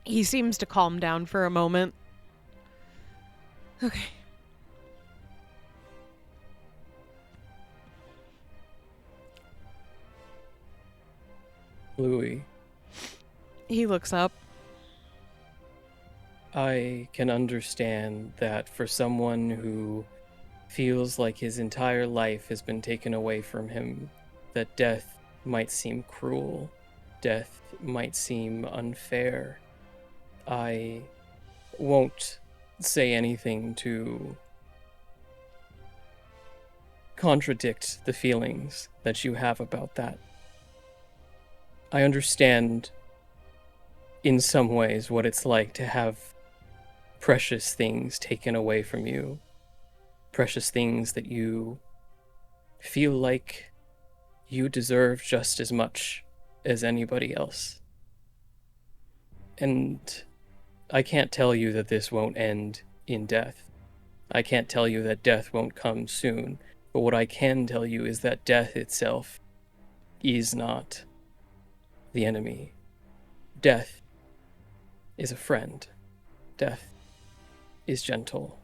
He seems to calm down for a moment. Okay. Louie, He looks up. I can understand that for someone who feels like his entire life has been taken away from him, that death might seem cruel, death might seem unfair. I won't say anything to contradict the feelings that you have about that. I understand in some ways what it's like to have precious things taken away from you, precious things that you feel like you deserve just as much as anybody else. And I can't tell you that this won't end in death. I can't tell you that death won't come soon, but what I can tell you is that death itself is not the enemy. Death is a friend. Death is gentle.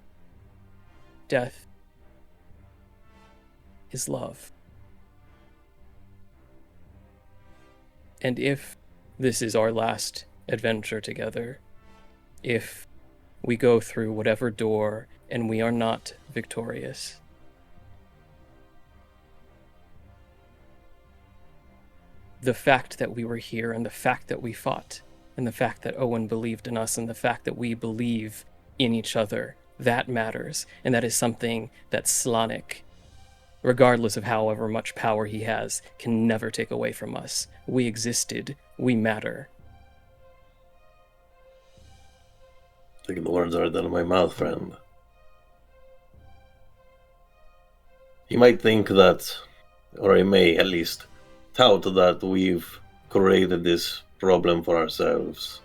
Death is love. And if this is our last adventure together, if we go through whatever door and we are not victorious, the fact that we were here and the fact that we fought and the fact that Owen believed in us and the fact that we believe in each other, that matters. And that is something that Slanok, regardless of however much power he has, can never take away from us. We existed. We matter. Taking the words right out of my mouth, friend. He might think that, or he may at least tout that we've created this problem for ourselves.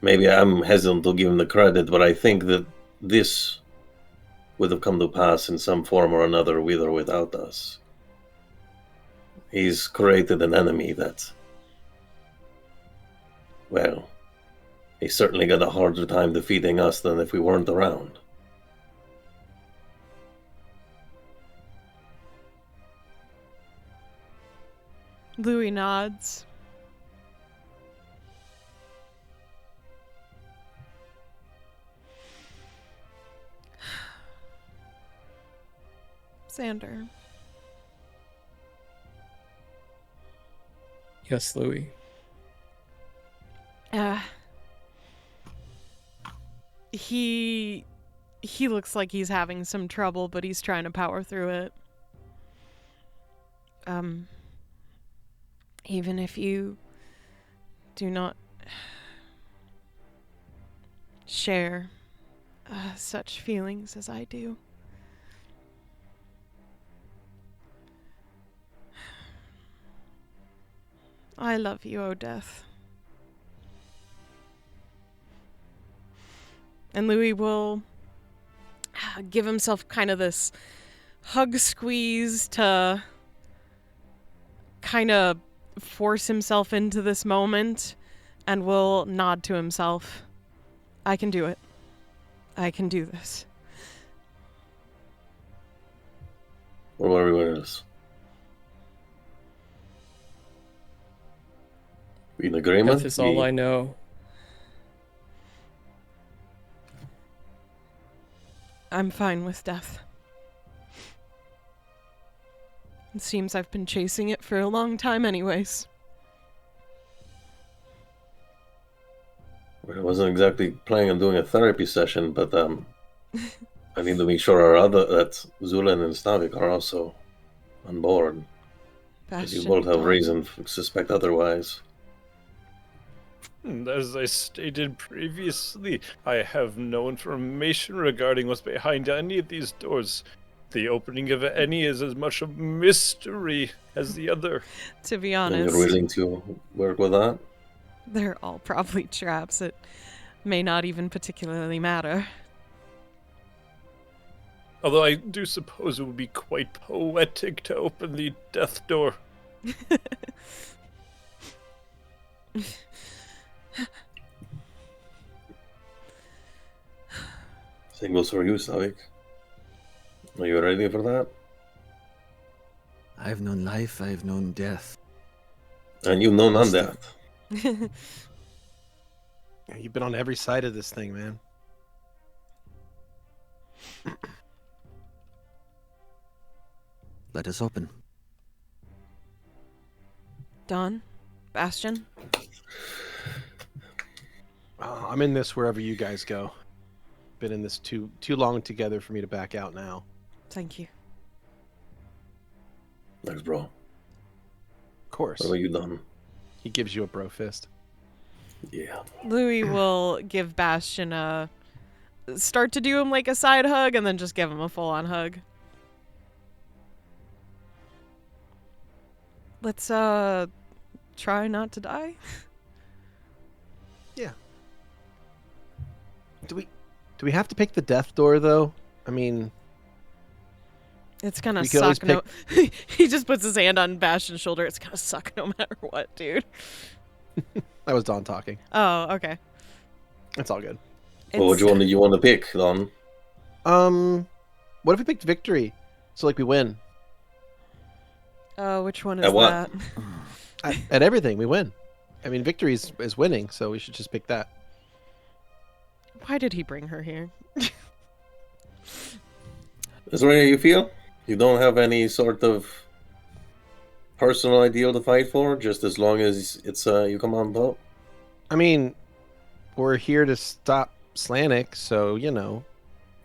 Maybe I'm hesitant to give him the credit, but I think that this would have come to pass in some form or another, with or without us. He's created an enemy that, well, he certainly got a harder time defeating us than if we weren't around. Louie nods. Xander. Yes, Louie. He looks like he's having some trouble, but he's trying to power through it. Even if you do not share such feelings as I do. I love you, O Death. And Louie will give himself kind of this hug squeeze to kind of force himself into this moment and will nod to himself. I can do it. I can do this. What about everyone else? We in agreement? Death is all I know. I'm fine with death. It seems I've been chasing it for a long time anyways. I wasn't exactly planning on doing a therapy session, but I need to make sure that Zu'lin and Stavik are also on board. Because you both have Dawn. reason to suspect otherwise. As I stated previously, I have no information regarding what's behind any of these doors. The opening of any is as much a mystery as the other. To be And honest, you're willing to work with that? they're all probably traps. It may not even particularly matter. Although I do suppose it would be quite poetic to open the death door. Same goes for you, Stavik. Are you ready for that? I've known life, I've known death. And you've known undeath. Yeah, you've been on every side of this thing, man. Let us open. Dawn? Bastion? I'm in this wherever you guys go. Been in this too long together for me to back out now. Thank you. Thanks, bro. Of course. What have you done? He gives you a bro fist. Yeah. Louie will give Bastion a... start to do him like a side hug and then just give him a full-on hug. Let's, try not to die? Yeah. Do we have to pick the death door, though? I mean... It's gonna We can always suck. He just puts his hand on Bastion's shoulder. It's gonna suck no matter what, dude. That was Don talking. Oh, okay. It's all good. Well, which one did you want to pick, Don? What if we picked victory? So, like, we win. Which one is At what? that? At everything, we win. I mean, victory is winning, so we should just pick that. Why did he bring her here? Is there any you feel? You don't have any sort of personal ideal to fight for, just as long as it's you come on top? I mean, we're here to stop Slanik, so, you know,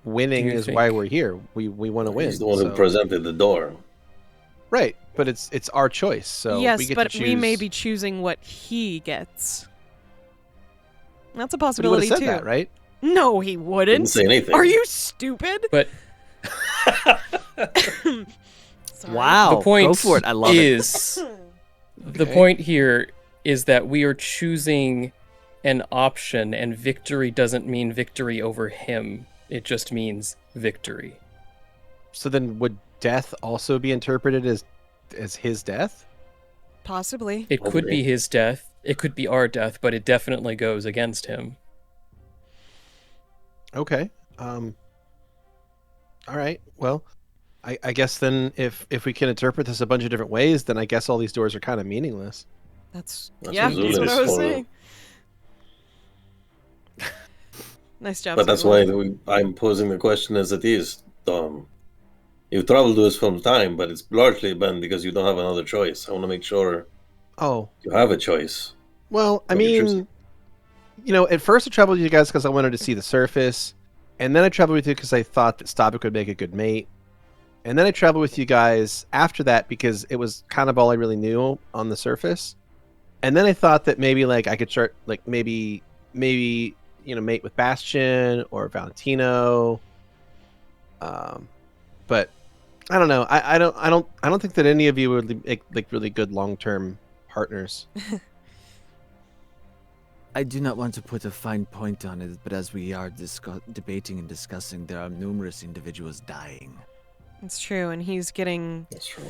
winning Do you is why think- we're here. We want to win. He's the one so- who presented the door. Right, but it's our choice, so yes, we get but to choose. we may be choosing what he gets. That's a But he would possibility have said too. that, right? No, he Didn't wouldn't. say anything. Are you stupid? But Sorry. Wow. the point Go for it. I love it. is the Okay. point here is that we are choosing an option, and victory doesn't mean victory over him. It just means victory. So then, would death also be interpreted as his death? Possibly. It could be his death. It could be our death, but it definitely goes against him. Okay. All right. Well, I guess then, if we can interpret this a bunch of different ways, then I guess all these doors are kind of meaningless. That's That's yeah. what That's Zu'lin what is I was for. saying. Nice job. But that's why Zu'lin. I'm posing the question as it is. You've traveled to us from time, but it's largely been because you don't have another choice. I want to make sure Oh, you have a choice. well, I What you're mean, choosing. you know, at first I traveled with you guys because I wanted to see the surface, and then I traveled with you because I thought that Stavik would make a good mate, and then I traveled with you guys after that because it was kind of all I really knew on the surface, and then I thought that maybe like I could start like maybe you know mate with Bastion or Valentino, but I don't know. I don't think that any of you would make like really good long-term partners. I do not want to put a fine point on it, but as we are debating and discussing, there are numerous individuals dying. It's true, and he's getting That's true.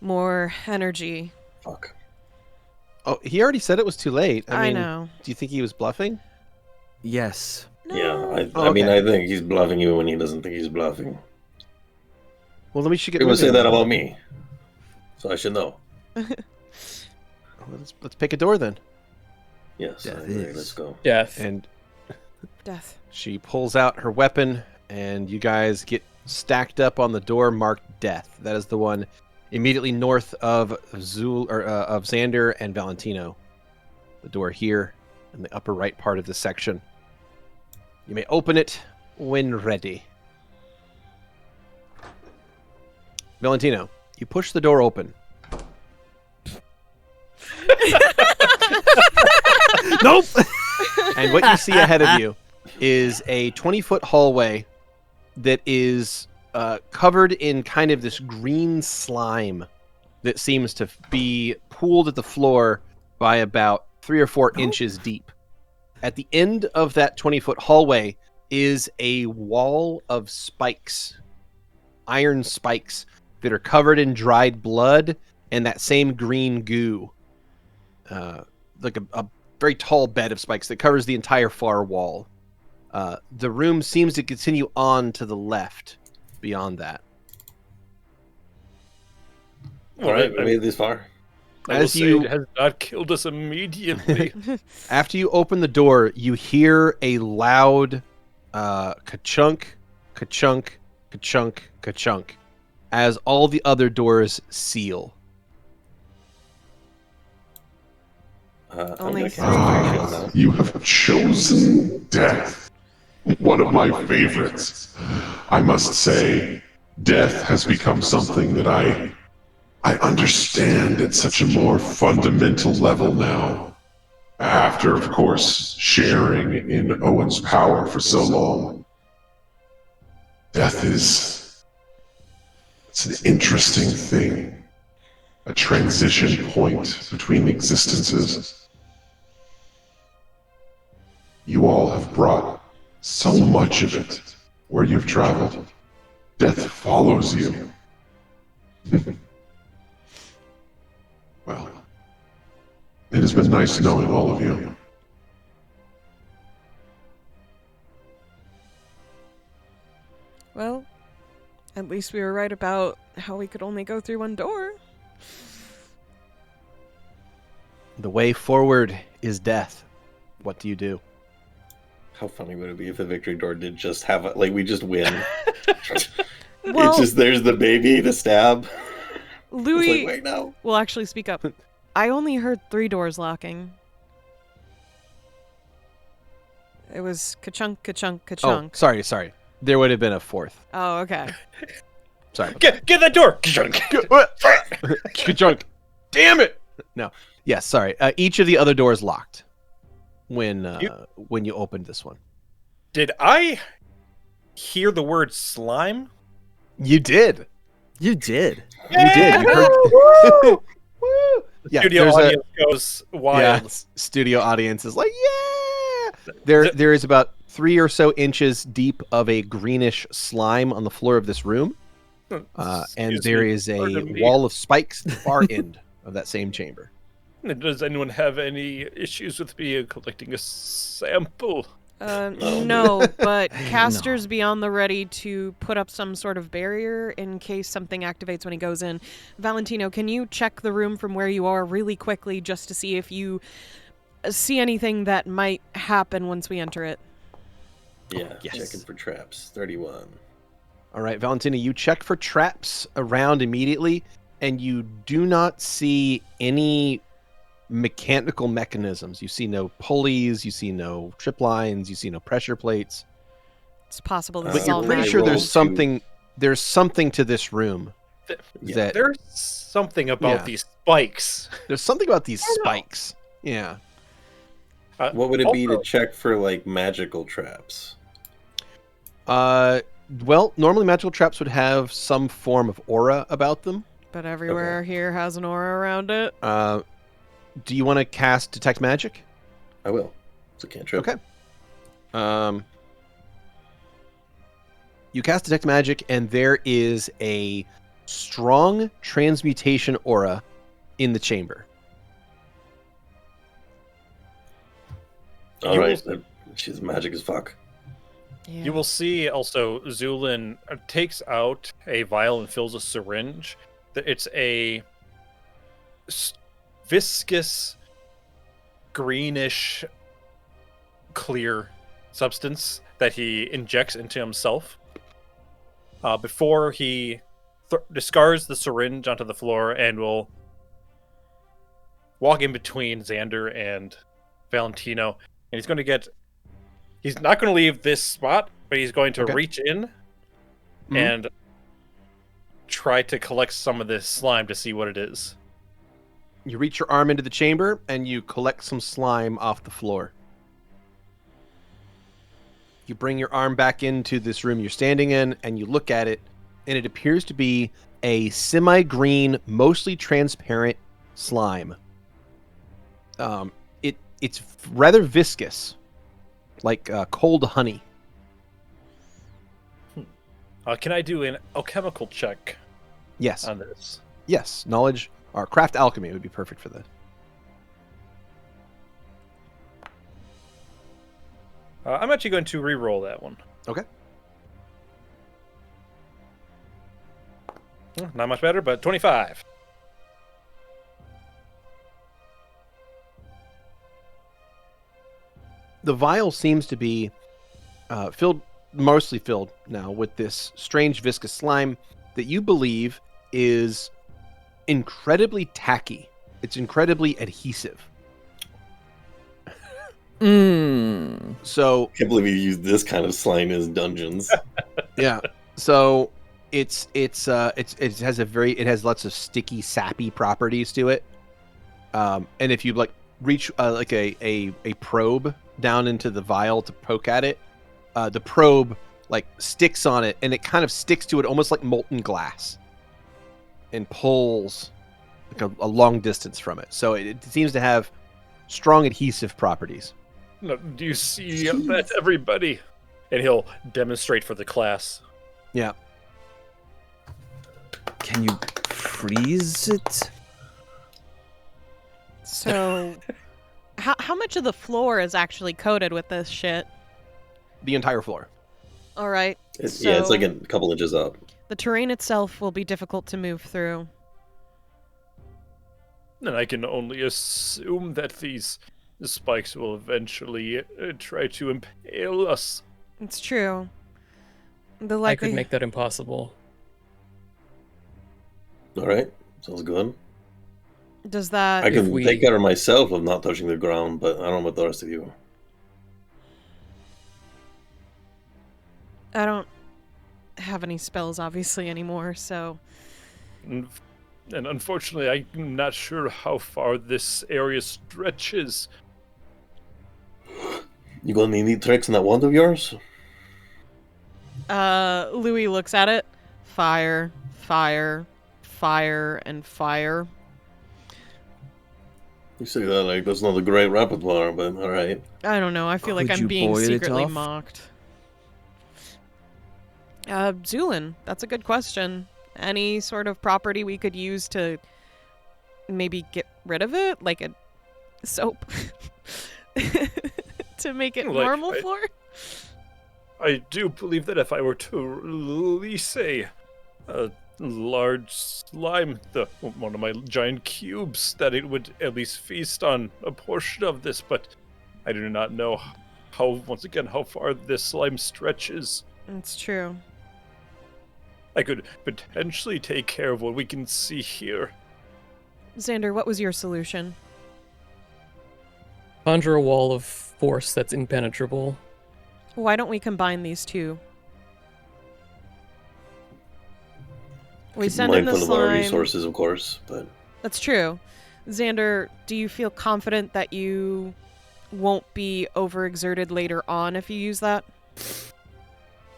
more energy. Fuck. Oh, he already said it was too late. I mean, know. do you think he was bluffing? Yes. Yeah, Oh, I mean, okay. I think he's bluffing you when he doesn't think he's bluffing. Well, then we should get People say moving. that about me, so I should know. Let's pick a door then. Yes, I Death agree. is- Let's go. Death. And Death. she pulls out her weapon, and you guys get stacked up on the door marked Death. That is the one immediately north of of Xander and Valentino. The door here in the upper right part of this section. You may open it when ready. Valentino, you push the door open. Nope. And what you see ahead of you is a 20-foot hallway that is covered in kind of this green slime that seems to be pooled at the floor by about 3 or 4 inches deep. At the end of that 20-foot hallway is a wall of spikes, iron spikes that are covered in dried blood and that same green goo. Like a very tall bed of spikes that covers the entire far wall. The room seems to continue on to the left beyond that. All right, we made it this far. I will As say you- it has not killed us immediately. After you open the door, you hear a loud ka-chunk, ka-chunk, ka-chunk, ka-chunk as all the other doors seal. I'm Only gonna three. cast Fire Shield now. You have chosen death. One of my favorites. I must say, death has become something that I understand at such a more fundamental level now. After, of course, sharing in Owen's power for so long. Death is... it's an interesting thing. A transition point between existences. You all have brought so much of it where you've traveled. Death follows you. Well, it has been nice knowing all of you. Well, at least we were right about how we could only go through one door. The way forward is death. What do you do? How funny would it be if the victory door did just have a, like we just win? Well, It's just there's the baby to stab. Louie It's like, wait, no. will actually speak up. I only heard 3 doors locking. It was ka-chunk, ka-chunk, Oh, ka-chunk. sorry. There would have been a 4th. Oh, okay. Sorry. Get that door! Ka-chunk. Damn it! No. Yes, sorry. Each of the other doors locked when you opened this one. Did I hear the word slime? You did. You did. You did. You heard. Woo! Yeah, Studio there's audience goes wild. studio audience is like, yeah. There is about 3 or so inches deep of a greenish slime on the floor of this room, and Excuse there me, is a pardon me. wall of spikes at the far end of that same chamber. Does anyone have any issues with me collecting a sample? No, but Caster's beyond the ready to put up some sort of barrier in case something activates when he goes in. Valentino, can you check the room from where you are really quickly just to see if you see anything that might happen once we enter it? Yeah, Yes. checking for traps. 31. All right, Valentina, you check for traps around immediately, and you do not see any mechanical mechanisms. You see no pulleys, you see no trip lines, you see no pressure plates. It's possible this But is But all you're pretty magical. sure roll there's something to this room. Yeah. That There's something about Yeah. these spikes. there's something about these spikes. Yeah. What would it be to Also- check for like magical traps? Well, normally magical traps would have some form of aura about them. But everywhere here has an aura around it. Do you want to cast Detect Magic? I will. It's a cantrip. Okay. You cast Detect Magic, and there is a strong transmutation aura in the chamber. All right. She's magic as fuck. Yeah. You will see also Zu'lin takes out a vial and fills a syringe. It's a viscous, greenish, clear substance that he injects into himself before he discards the syringe onto the floor and will walk in between Xander and Valentino. And he's not going to leave this spot, but he's going to reach in and try to collect some of this slime to see what it is. You reach your arm into the chamber and you collect some slime off the floor. You bring your arm back into this room you're standing in and you look at it, and it appears to be a semi-green, mostly transparent slime. It's rather viscous, like cold honey. Can I do an alchemical check Yes. on this? Yes. Knowledge or craft alchemy would be perfect for this. I'm actually going to re-roll that one. Okay. Not much better, but 25. The vial seems to be mostly filled now with this strange viscous slime that you believe is incredibly tacky. It's incredibly adhesive. So Can't believe you used this kind of slime as dungeons. yeah. So it has lots of sticky, sappy properties to it. And if you reach like a probe down into the vial to poke at it, the probe sticks on it, and it kind of sticks to it almost like molten glass, and pulls a long distance from it. So it seems to have strong adhesive properties. No, do you see that, everybody? And he'll demonstrate for the class. Yeah. Can you freeze it? So, how much of the floor is actually coated with this shit? The entire floor. All right. It's like a couple inches up. The terrain itself will be difficult to move through. And I can only assume that these spikes will eventually try to impale us. It's true. The I likely could make that impossible. All right, sounds good. Does that? I can we- take care of myself of not touching the ground, but I don't know about the rest of you. I don't have any spells, obviously, anymore. So And unfortunately, I'm not sure how far this area stretches. You got any neat tricks in that wand of yours? Louie looks at it. Fire, fire, fire, and fire. You say that like that's not a great repertoire, but all right. I don't know. I feel like Could I'm you being boil it secretly off? mocked. Zu'lin, that's a good question. Any sort of property we could use to maybe get rid of it? Like a soap? To make it Like, normal for? I do believe that if I were to release a large slime, one of my giant cubes, that it would at least feast on a portion of this, but I do not know how far this slime stretches. It's true. I could potentially take care of what we can see here. Xander, what was your solution? Conjure a wall of force that's impenetrable. Why don't we combine these two? We Keep send in the mindful of our slime. resources, of course, but That's true. Xander, do you feel confident that you won't be overexerted later on if you use that?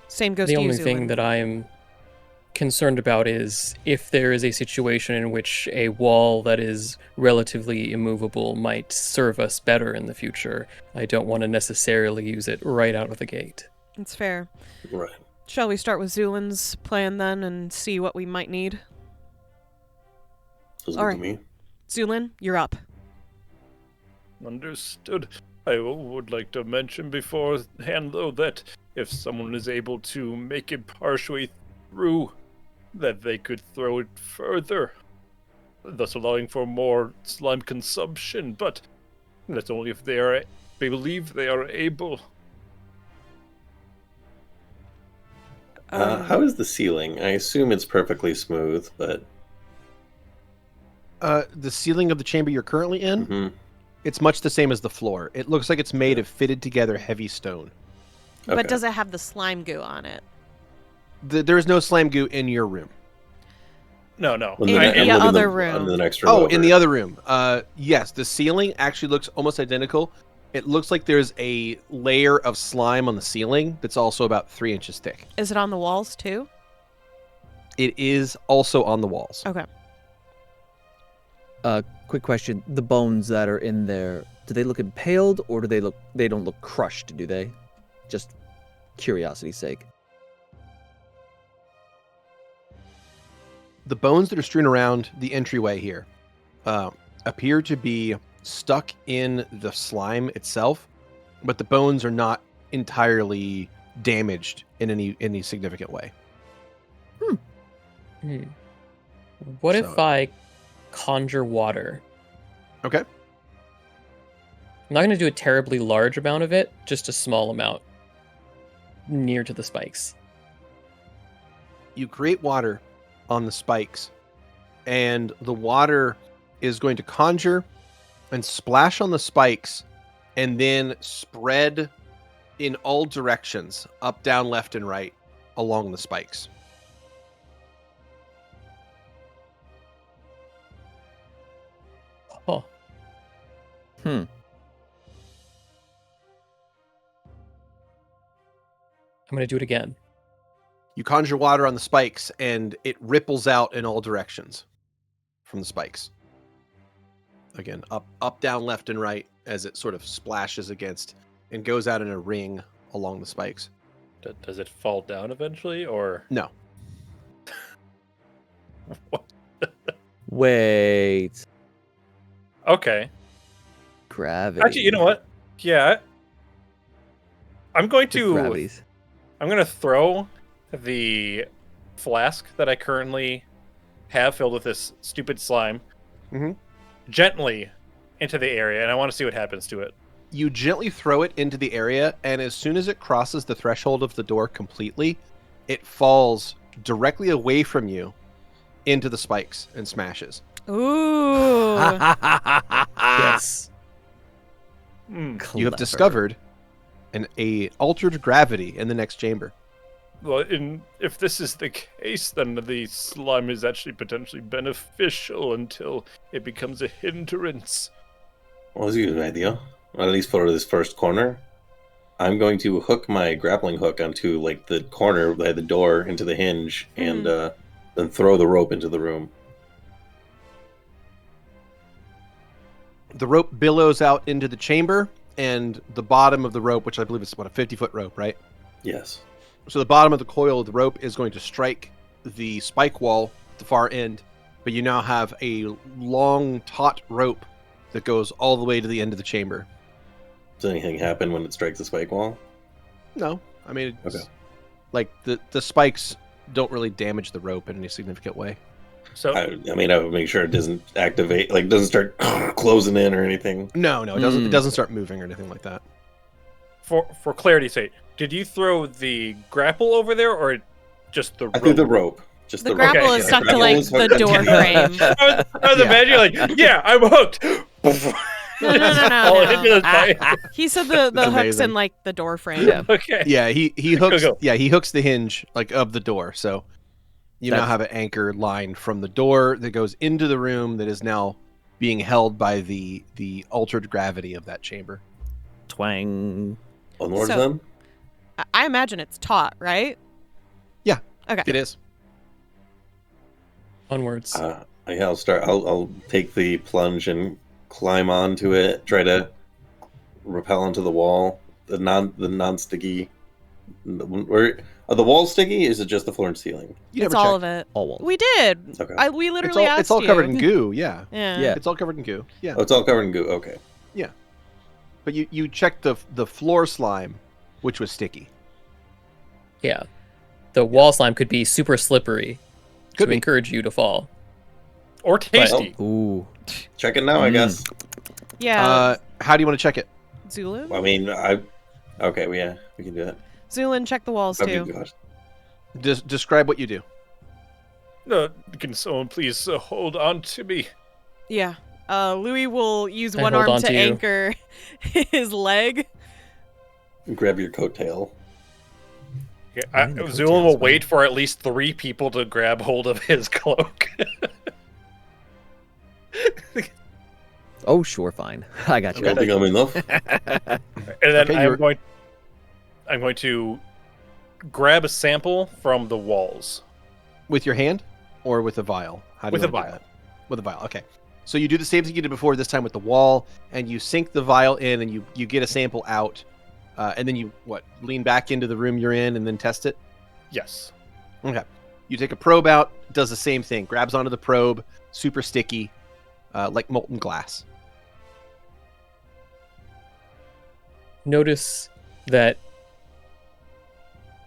Same goes The to you, only thing Zu'lin. that I am concerned about is if there is a situation in which a wall that is relatively immovable might serve us better in the future. I don't want to necessarily use it right out of the gate. It's fair. right. Shall we start with Zu'lin's plan then and see what we might need? Sounds All good right. to me. Zu'lin, you're up. Understood. I would like to mention beforehand, though, that if someone is able to make it partially through, that they could throw it further, thus allowing for more slime consumption, but that's only if they believe they are able. How is the ceiling? I assume it's perfectly smooth, but The ceiling of the chamber you're currently in, Mhm. it's much the same as the floor. It looks like it's made of fitted together heavy stone. But Okay. does it have the slime goo on it? There is no slime goo in your room. No. On In ne- the I'm looking other the- room. on the next room Oh, over. in the other room. Yes, the ceiling actually looks almost identical. It looks like there's a layer of slime on the ceiling that's also about 3 inches thick. Is it on the walls too? It is also on the walls. Okay. Quick question: the bones that are in there, do they look impaled or do they look? They don't look crushed, do they? Just curiosity's sake. The bones that are strewn around the entryway here appear to be stuck in the slime itself, but the bones are not entirely damaged in any significant way. What So- if I conjure water? Okay. I'm not going to do a terribly large amount of it, just a small amount near to the spikes. You create water on the spikes, and the water is going to conjure and splash on the spikes and then spread in all directions, up, down, left, and right along the spikes. Huh. Hmm. I'm going to do it again. You conjure water on the spikes, and it ripples out in all directions from the spikes. Again, up, down, left, and right as it sort of splashes against and goes out in a ring along the spikes. Does it fall down eventually, or No. what? Wait. Okay. Gravity. Actually, you know what? Yeah. I'm going to Gravities. I'm going to throw the flask that I currently have filled with this stupid slime Mhm. gently into the area, and I want to see what happens to it. You gently throw it into the area, and as soon as it crosses the threshold of the door completely, it falls directly away from you into the spikes and smashes. Ooh. Yes. Hmm. You have Clever. discovered a altered gravity in the next chamber. Well, if this is the case, then the slime is actually potentially beneficial until it becomes a hindrance. Well, this is an idea. At least for this first corner. I'm going to hook my grappling hook onto like the corner by the door into the hinge, and then throw the rope into the room. The rope billows out into the chamber, and the bottom of the rope, which I believe is about a 50-foot rope, right? Yes. So the bottom of the coil of the rope is going to strike the spike wall at the far end, but you now have a long, taut rope that goes all the way to the end of the chamber. Does anything happen when it strikes the spike wall? No, I mean, it's, Okay. like the spikes don't really damage the rope in any significant way. So I mean, I would make sure it doesn't activate, like doesn't start closing in or anything. No, it doesn't. It doesn't start moving or anything like that. for clarity's sake, did you throw the grapple over there, or just the rope? I threw the rope. Just The the grapple rope. is yeah, stuck to grapple like is the hooked door into- frame. I was imagining like, yeah, I'm hooked. No. Fall into the pipe. He said the That's hook's amazing. in like the door frame. Yeah. Okay. Yeah, he hooks. Go. Yeah, he hooks the hinge like of the door. So you now That's- have an anchor line from the door that goes into the room that is now being held by the altered gravity of that chamber. Twang. Onwards So- then? I imagine it's taut, right? Yeah. Okay. It is. Onwards. Yeah, I'll start. I'll take the plunge and climb onto it. Try to rappel onto the wall. The non-sticky. Where are the walls sticky? Or is it just the floor and ceiling? You It's never all checked. of it. All walls. We did. Okay. We It's literally all, asked it's all you. covered in goo. Yeah. Yeah. It's all covered in goo. Yeah. Oh, it's all covered in goo. Okay. But you checked the floor slime, which was sticky. Yeah. The wall slime could be super slippery Could to be. encourage you to fall. Or tasty. Ooh. Check it now, I guess. Yeah, How do you want to check it? Zu'lin? I mean, okay, well, yeah, we can do that. Zu'lin, check the walls That'd be too. good. Describe what you do. Can someone please hold on to me? Yeah. Louie will use I one hold arm on to to you. anchor his leg. Grab your coattail. Okay, Zu'lin will wait for at least 3 people to grab hold of his cloak. Oh, sure, fine. I got I you. don't think I'm enough. And then Okay, I'm going to grab a sample from the walls. With your hand or with a vial? How do you With a wanna do vial. that? With a vial, okay. So you do the same thing you did before, this time with the wall, and you sink the vial in and you get a sample out, and then you, lean back into the room you're in and then test it? Yes. Okay. You take a probe out, does the same thing, grabs onto the probe, super sticky, like molten glass. Notice that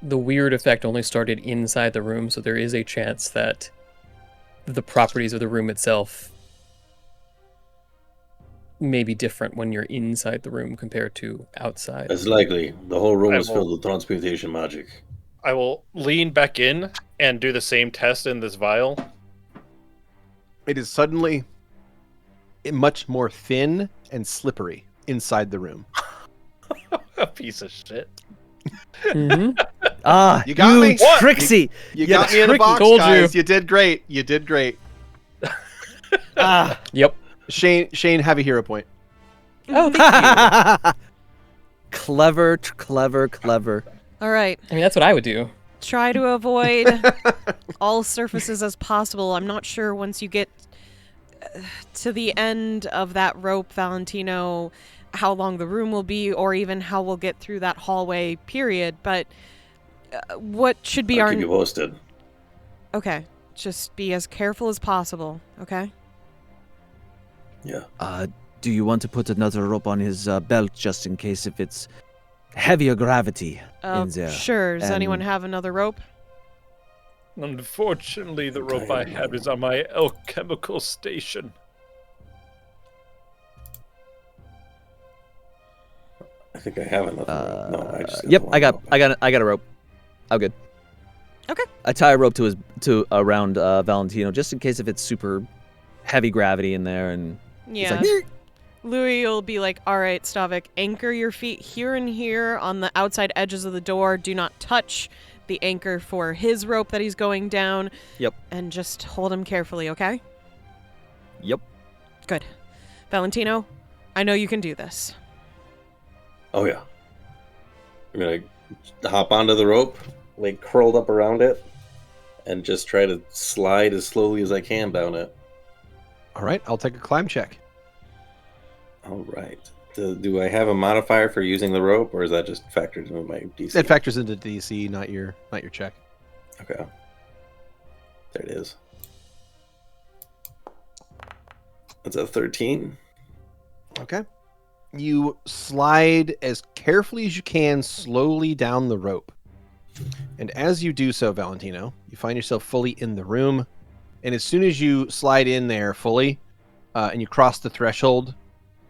the weird effect only started inside the room, so there is a chance that the properties of the room itself may be different when you're inside the room compared to outside. It's likely. The whole room I is will- filled with transmutation magic. I will lean back in and do the same test in this vial. It is suddenly much more thin and slippery inside the room. A piece of shit. Mhm. Ah, You got me? What? Trixie! You Yeah, got me in a tricky. box, Told guys. you. You did great. You did great. Ah. Yep. Shane, have a hero point. Oh, thank you. Clever, clever. All right. I mean, that's what I would do. Try to avoid all surfaces as possible. I'm not sure once you get to the end of that rope, Valentino, how long the room will be or even how we'll get through that hallway period. But what should be I'll our... keep you posted. Okay. Just be as careful as possible, okay? Yeah. Do you want to put another rope on his belt just in case if it's heavier gravity in there? Sure. Does anyone And- have another rope? Unfortunately, the rope I have is on my alchemical station. I think I have enough. No, I just. Yep, I got a rope. I'm good. Okay. I tie a rope to around Valentino just in case if it's super heavy gravity in there, and Yeah. it's like, Louie will be like, all right, Stavik, anchor your feet here and here on the outside edges of the door. Do not touch the anchor for his rope that he's going down. Yep. And just hold him carefully, okay? Yep. Good. Valentino, I know you can do this. Oh yeah. I'm gonna hop onto the rope, like curled up around it, and just try to slide as slowly as I can down it. All right, I'll take a climb check. All right. Do I have a modifier for using the rope, or is that just factored into my DC? It factors into DC, not your check. Okay. There it is. That's a 13. Okay. You slide as carefully as you can, slowly down the rope. And as you do so, Valentino, you find yourself fully in the room. And as soon as you slide in there fully, and you cross the threshold,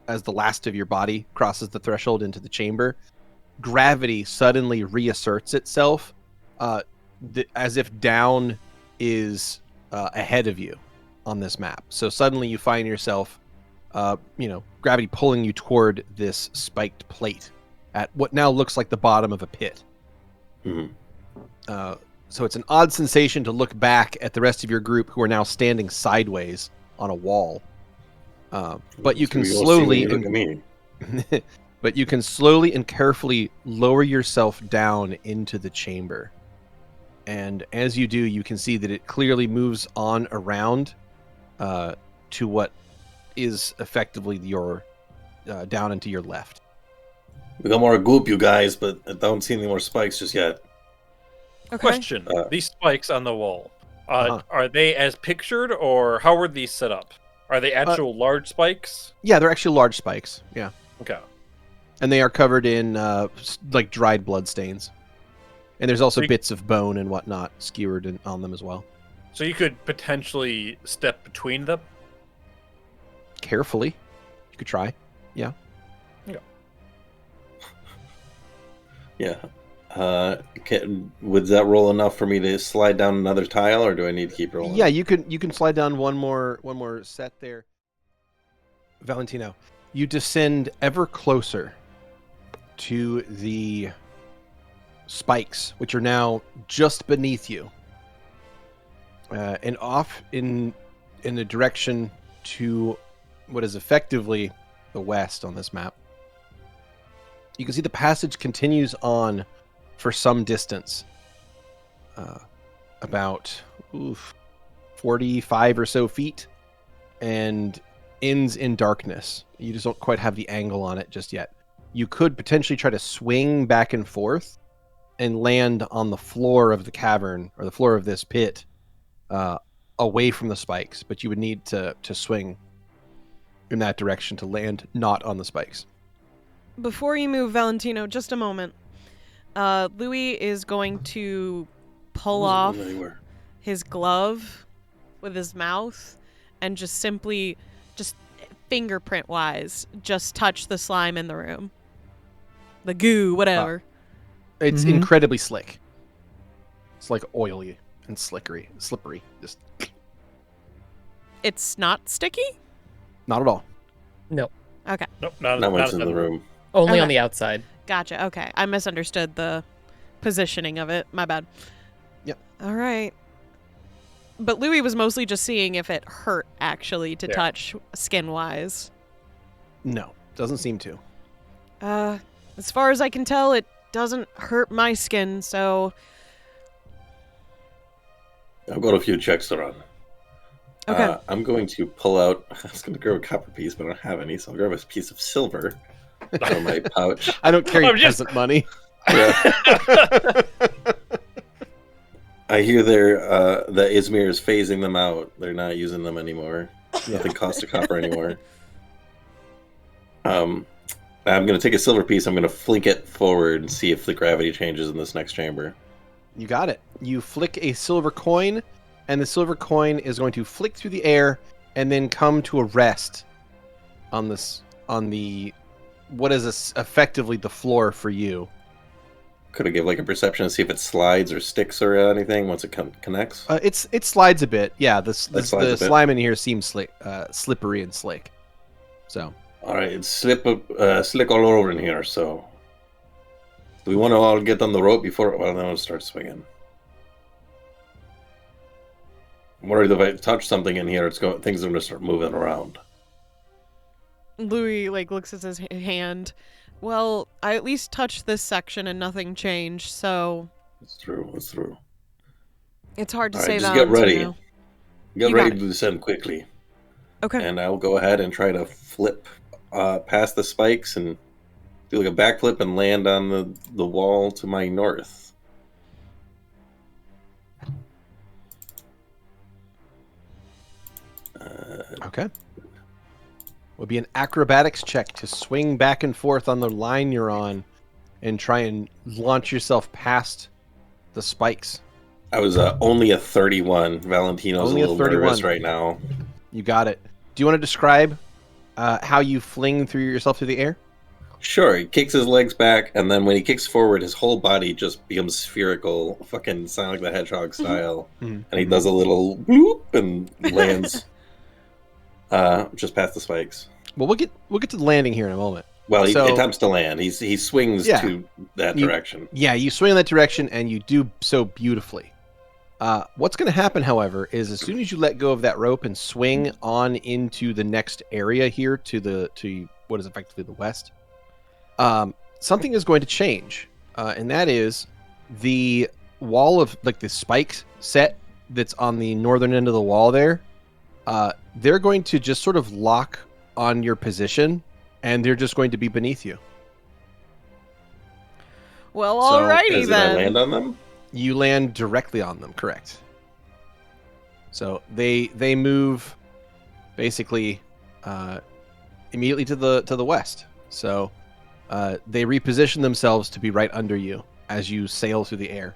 as the last of your body crosses the threshold into the chamber, gravity suddenly reasserts itself, as if down is ahead of you on this map. So suddenly you find yourself, gravity pulling you toward this spiked plate at what now looks like the bottom of a pit. Mhm. So it's an odd sensation to look back at the rest of your group who are now standing sideways on a wall. But you So can we all see slowly, when you look at me. but you can slowly and carefully lower yourself down into the chamber. And as you do, you can see that it clearly moves on around to what is effectively your down and to your left. We got more goop, you guys, but I don't see any more spikes just yet. Okay. Question: these spikes on the wall, Uh-huh. are they as pictured, or how were these set up? Are they actual large spikes? Yeah, they're actually large spikes. Yeah, Okay. and they are covered in like dried blood stains. And there's also So you- bits of bone and whatnot skewered on them as well. So you could potentially step between them. Carefully. You could try. Yeah. Would that roll enough for me to slide down another tile, or do I need to keep rolling? Yeah, you can slide down one more set there. Valentino, you descend ever closer to the spikes, which are now just beneath you, and off in the direction to what is effectively the west on this map. You can see the passage continues on for some distance, about 45 or so feet, and ends in darkness. You just don't quite have the angle on it just yet. You could potentially try to swing back and forth and land on the floor of the cavern or the floor of this pit, away from the spikes, but you would need to swing in that direction to land not on the spikes. Before you move, Valentino, just a moment. Louie is going to pull off Anywhere. his glove with his mouth and just simply, just fingerprint-wise, just touch the slime in the room. The goo, whatever. It's incredibly slick. It's like oily and slippery. Just It's not sticky? not at all. No, Okay, Nope, not Not once not in the room. only on Okay. the outside. gotcha. Okay, I misunderstood the positioning of it. My bad. Yep. All right. But Louie was mostly just seeing if it hurt, actually, to Yeah. touch skin-wise. No, doesn't seem to. As far as I can tell, it doesn't hurt my skin, so... I've got a few checks to run. Okay. I'm going to pull out. I was going to grab a copper piece, but I don't have any, so I'll grab a piece of silver from my pouch. I don't carry I'm just- peasant money. Yeah. I hear that Izmir is phasing them out. They're not using them anymore. Nothing costs a copper anymore. I'm going to take a silver piece. I'm going to flink it forward and see if the gravity changes in this next chamber. You got it. You flick a silver coin, and the silver coin is going to flick through the air and then come to a rest on what is effectively the floor for you. Could I give like a perception to see if it slides or sticks or anything once it connects? It slides a bit. Yeah, the slides a bit. slime in here seems slippery and slick. So All right, it's slick all over in here. So, do we want to all get on the rope before? Well, then we'll start swinging. I'm worried if I touch something in here, things are going to start moving around. Louis looks at his hand. Well, I at least touched this section and nothing changed, so It's true. It's true. it's hard to All say right, that. just get ready. Valentino. Get You ready got to descend quickly, Okay. and I'll go ahead and try to flip past the spikes and do like a backflip and land on the wall to my north. okay. Would be an acrobatics check to swing back and forth on the line you're on and try and launch yourself past the spikes. I was only a 31. Valentino's Only a a little 31. nervous right now. You got it. Do you want to describe how you fling yourself through the air? Sure, he kicks his legs back, and then when he kicks forward, his whole body just becomes spherical, fucking Sonic the Hedgehog style. Mhm. And he does a little bloop and lands just past the spikes. Well, we'll get to the landing here in a moment. Well, he So- attempts to land. He swings Yeah. to that You- direction. Yeah, you swing in that direction, and you do so beautifully. What's going to happen, however, is as soon as you let go of that rope and swing on into the next area here to what is effectively the west, something is going to change, and that is the wall of the spike set that's on the northern end of the wall there. They're going to just sort of lock on your position, and they're just going to be beneath you. Well, So, alrighty Did I then. land on them? You land directly on them, correct? So they move basically immediately to the west. So they reposition themselves to be right under you, as you sail through the air.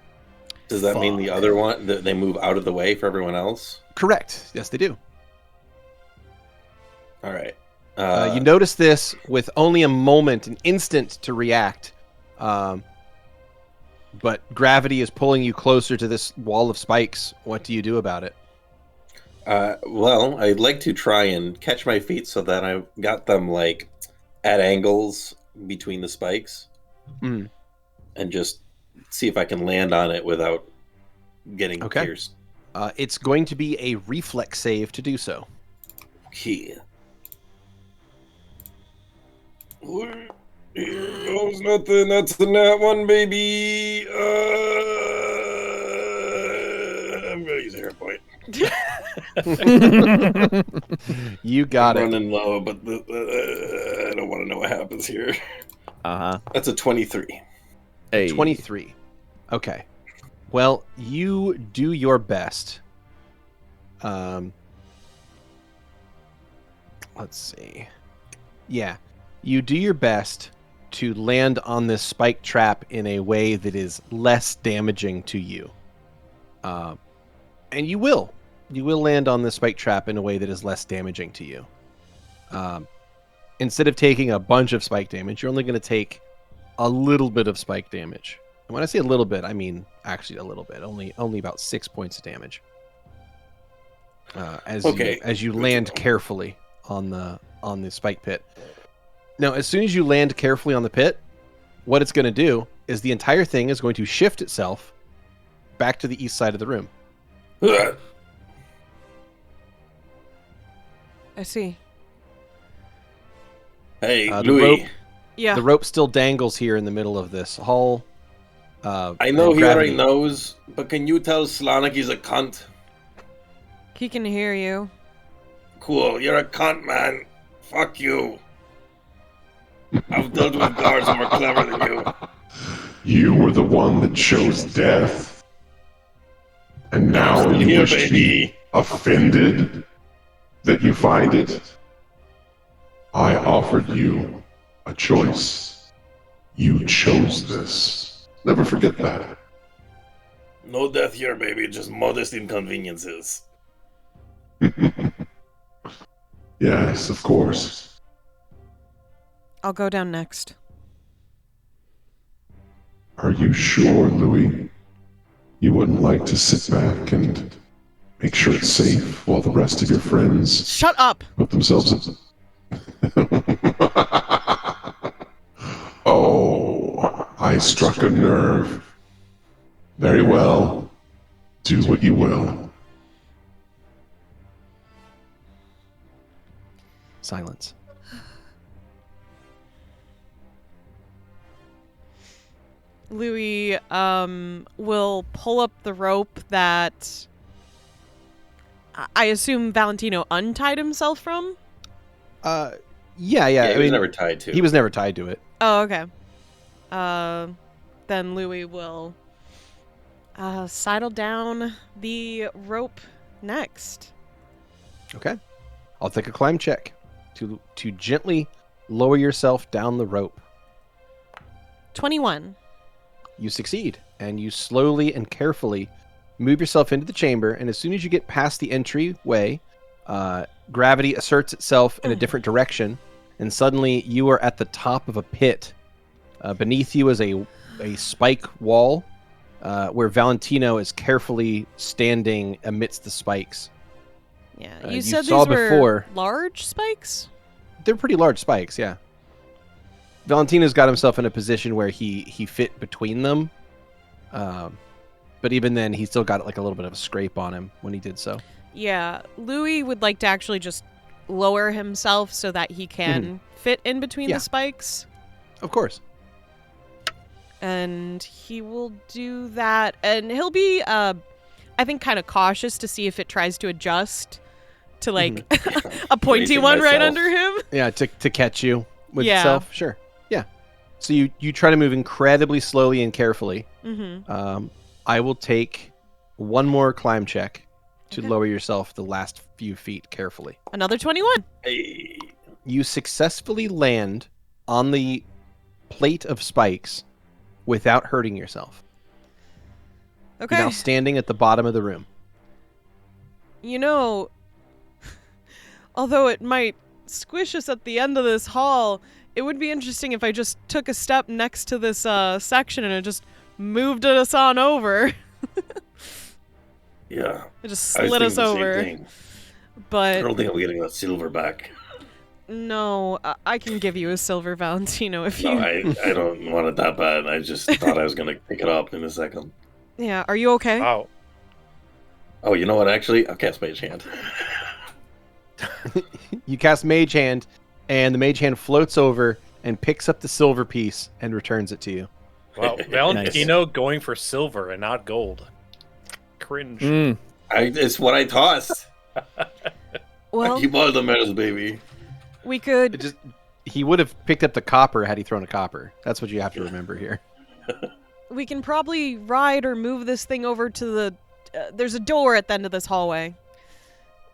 Does that mean the other one, they move out of the way for everyone else? Correct. Yes, they do. All right. You notice this with only a moment, an instant to react. But gravity is pulling you closer to this wall of spikes. What do you do about it? Well, I'd like to try and catch my feet so that I got them like at angles between the spikes, and just see if I can land on it without getting pierced. It's going to be a reflex save to do so. Okay. Here goes nothing. That's the nat one, baby. I'm gonna use a hair point. You got I'm it. running low, but I don't want to know what happens here. Uh-huh. That's a 23. Hey. 23. Okay. Well, you do your best. Let's see. Yeah. You do your best to land on this spike trap in a way that is less damaging to you. And you will. You will land on this spike trap in a way that is less damaging to you. Instead of taking a bunch of spike damage, you're only going to take a little bit of spike damage. And when I say a little bit, I mean actually a little bit. Only about 6 points of damage. As you land carefully on the spike pit. Now, as soon as you land carefully on the pit, what it's going to do is the entire thing is going to shift itself back to the east side of the room. I see. Hey, The Louie. rope, Yeah. the rope still dangles here in the middle of this hall. I know he already knows, but can you tell Slanik he's a cunt? He can hear you. Cool, you're a cunt, man. Fuck you. I've dealt with guards more clever than you. You were the one that chose death. And now you Here, wish to be offended that you find it? I offered you a choice. You chose this. Never forget that. No death here, baby. Just modest inconveniences. Yes, of course. I'll go down next. Are you sure, Louie? You wouldn't like to sit back and make sure it's safe while the rest of your friends Shut up! put themselves in... Oh, I struck a nerve. Very well. Do what you will. Silence. Louie will pull up the rope that I assume Valentino untied himself from. Yeah. Yeah, I he was mean, never tied to. he was never tied to it. Oh, okay. Then Louie will sidle down the rope next. Okay. I'll take a climb check to gently lower yourself down the rope. 21. You succeed, and you slowly and carefully move yourself into the chamber, and as soon as you get past the entryway, gravity asserts itself in a different direction, and suddenly you are at the top of a pit. Beneath you is a spike wall, where Valentino is carefully standing amidst the spikes. Yeah, you you said saw these were before- large spikes? They're pretty large spikes, yeah. Valentino's got himself in a position where he fit between them. But even then, he still got like a little bit of a scrape on him when he did so. Yeah, Louie would like to actually just lower himself so that he can fit in between Yeah. the spikes. Of course. And he will do that. And he'll be, I think, kind of cautious to see if it tries to adjust to like a pointy Bracing one right myself. under him. Yeah, to catch you with Yeah. itself. Sure. Yeah. So you try to move incredibly slowly and carefully. Mm-hmm. I will take one more climb check to Okay. lower yourself the last few feet carefully. Another 21. Hey. You successfully land on the plate of spikes without hurting yourself. Okay. You're now standing at the bottom of the room. You know, although it might squish us at the end of this hall, it would be interesting if I just took a step next to this section and it just moved us on over. Yeah. It just I was slid us thinking the same over. thing. I But don't think I'm getting that silver back. no, I can give you a silver Valentino if you... No, I don't want it that bad. I just thought I was going to pick it up in a second. Yeah, are you okay? Wow. Oh, you know what? Actually, I'll cast Mage Hand. You cast Mage Hand, and the Mage Hand floats over and picks up the silver piece and returns it to you. Wow. Valentino going for silver and not gold. Cringe. It's what I tossed. Well, I keep all the medals, baby. we could... He would have picked up the copper had he thrown a copper. That's what you have to remember here. We can probably ride or move this thing over to the... there's a door at the end of this hallway.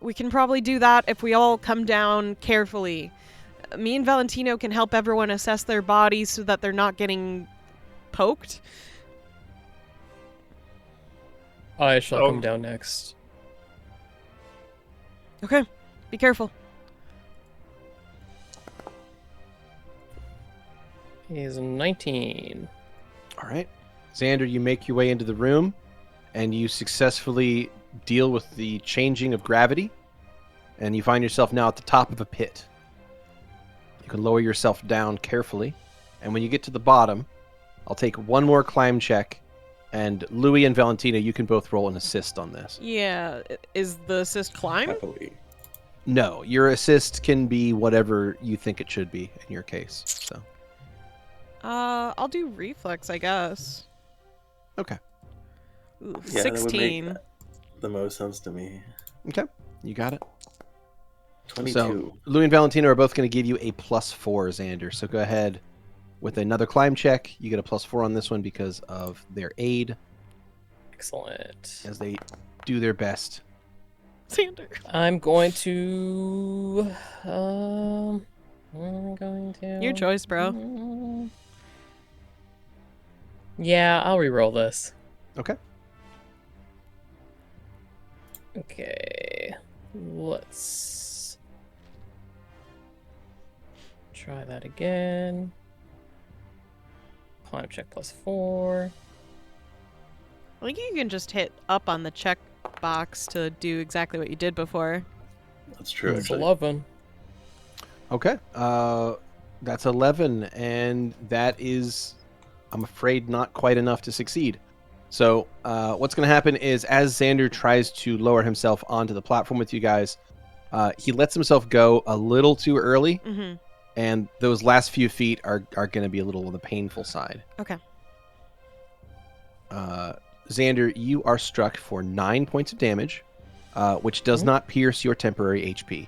We can probably do that if we all come down carefully. Me and Valentino can help everyone assess their bodies so that they're not getting poked. I shall Oh. come down next. Okay, be careful. He's 19. All right. Xander, you make your way into the room, and you successfully deal with the changing of gravity, and you find yourself now at the top of a pit. You can lower yourself down carefully, and when you get to the bottom, I'll take one more climb check, and Louie and Valentino, you can both roll an assist on this. Yeah, is the assist climb? Happily. No, your assist can be whatever you think it should be in your case. So, I'll do reflex, I guess. okay. Ooh, Yeah, that would make 16. the most sense to me. Okay, you got it. 22. So, Louie and Valentino are both going to give you a +4, Xander. So go ahead with another climb check. You get a +4 on this one because of their aid Excellent. as they do their best. Xander. I'm going to. I'm going to. Your choice, bro. Yeah, I'll re-roll this. Okay. Okay. Let's try that again. Climb check +4. I think you can just hit up on the check box to do exactly what you did before. That's true, It's actually. 11. Okay. That's 11, and that is, I'm afraid, not quite enough to succeed. So what's going to happen is as Xander tries to lower himself onto the platform with you guys, he lets himself go a little too early, Mm-hmm. and those last few feet are going to be a little on the painful side. Okay. Xander, you are struck for 9 points of damage, which does not pierce your temporary HP.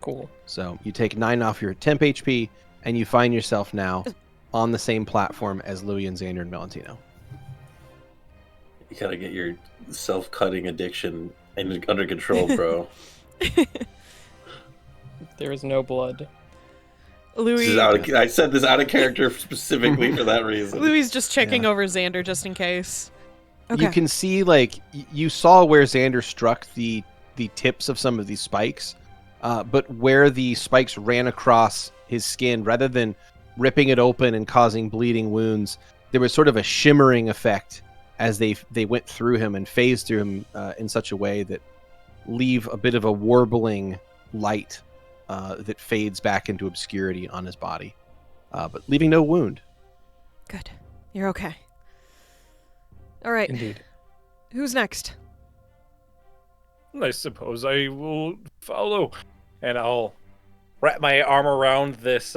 Cool. So you take 9 off your temp HP, and you find yourself now on the same platform as Louie and Xander and Valentino. You gotta get your self-cutting addiction under control, bro. There is no blood. Louis. I said this out of character specifically for that reason. Louis just checking over Xander just in case. Okay. You can see, like, you saw where Xander struck the tips of some of these spikes, but where the spikes ran across his skin, rather than ripping it open and causing bleeding wounds, there was sort of a shimmering effect as they went through him and phased through him in such a way that leave a bit of a warbling light that fades back into obscurity on his body, but leaving no wound. Good. You're okay. All right. Indeed. Who's next? I suppose I will follow. And I'll wrap my arm around this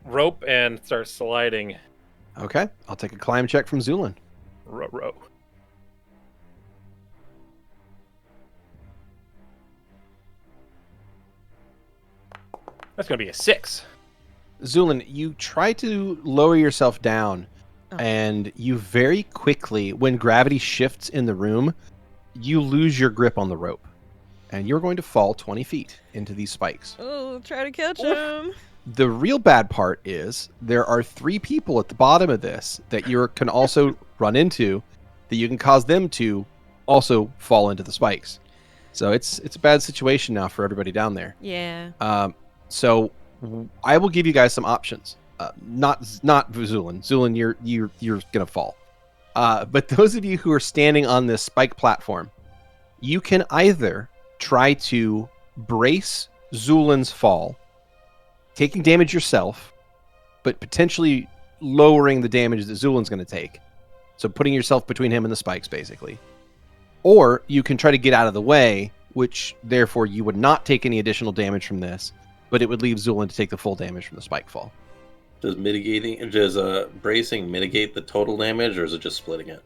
rope and start sliding. Okay, I'll take a climb check from Zu'lin. Row. That's going to be a 6. Zu'lin, you try to lower yourself down, Oh. and you very quickly, when gravity shifts in the room, you lose your grip on the rope, and you're going to fall 20 feet into these spikes. Oh, try to catch him. The real bad part is there are 3 people at the bottom of this that you can also run into, that you can cause them to also fall into the spikes. So it's a bad situation now for everybody down there. Yeah. So I will give you guys some options. Not Zu'lin. Zu'lin, you're gonna fall. But those of you who are standing on this spike platform, you can either try to brace Zu'lin's fall, taking damage yourself, but potentially lowering the damage that Zu'lin's going to take. So putting yourself between him and the spikes, basically. Or you can try to get out of the way, which therefore you would not take any additional damage from this, but it would leave Zu'lin to take the full damage from the spike fall. Does bracing mitigate the total damage, or is it just splitting it?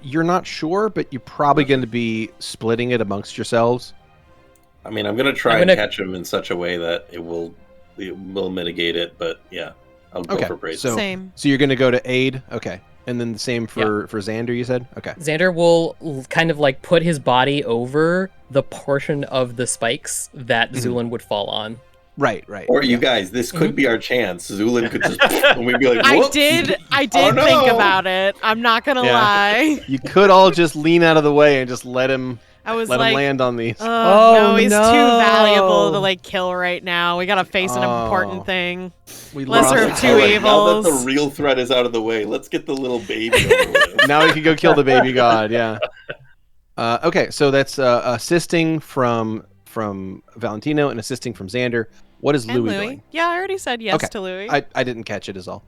You're not sure, but you're probably going to be splitting it amongst yourselves. I mean, I'm gonna try and catch him in such a way that it will mitigate it. But yeah, I'll go for bracing. Same. So you're going to go to aid, okay, and then the same for Xander. You said, okay. Xander will kind of like put his body over the portion of the spikes that Zu'lin would fall on. Right. Or you guys, this could be our chance. Zu'lin could just, and we'd be like, I whoops. did Oh, no. think about it. I'm not gonna lie. You could all just lean out of the way and just let him I was him like, land on these. no, he's too valuable to like kill right now. We gotta face an important thing. We Lesser lost of two it. All right, now evils. that the real threat is out of the way, let's get the little baby over with. Now we can go kill the baby god. Yeah. Okay, so that's assisting from Valentino and assisting from Xander. What is And Louie Louie. doing? Yeah, I already said yes Okay. to Louie. I didn't catch it, is all.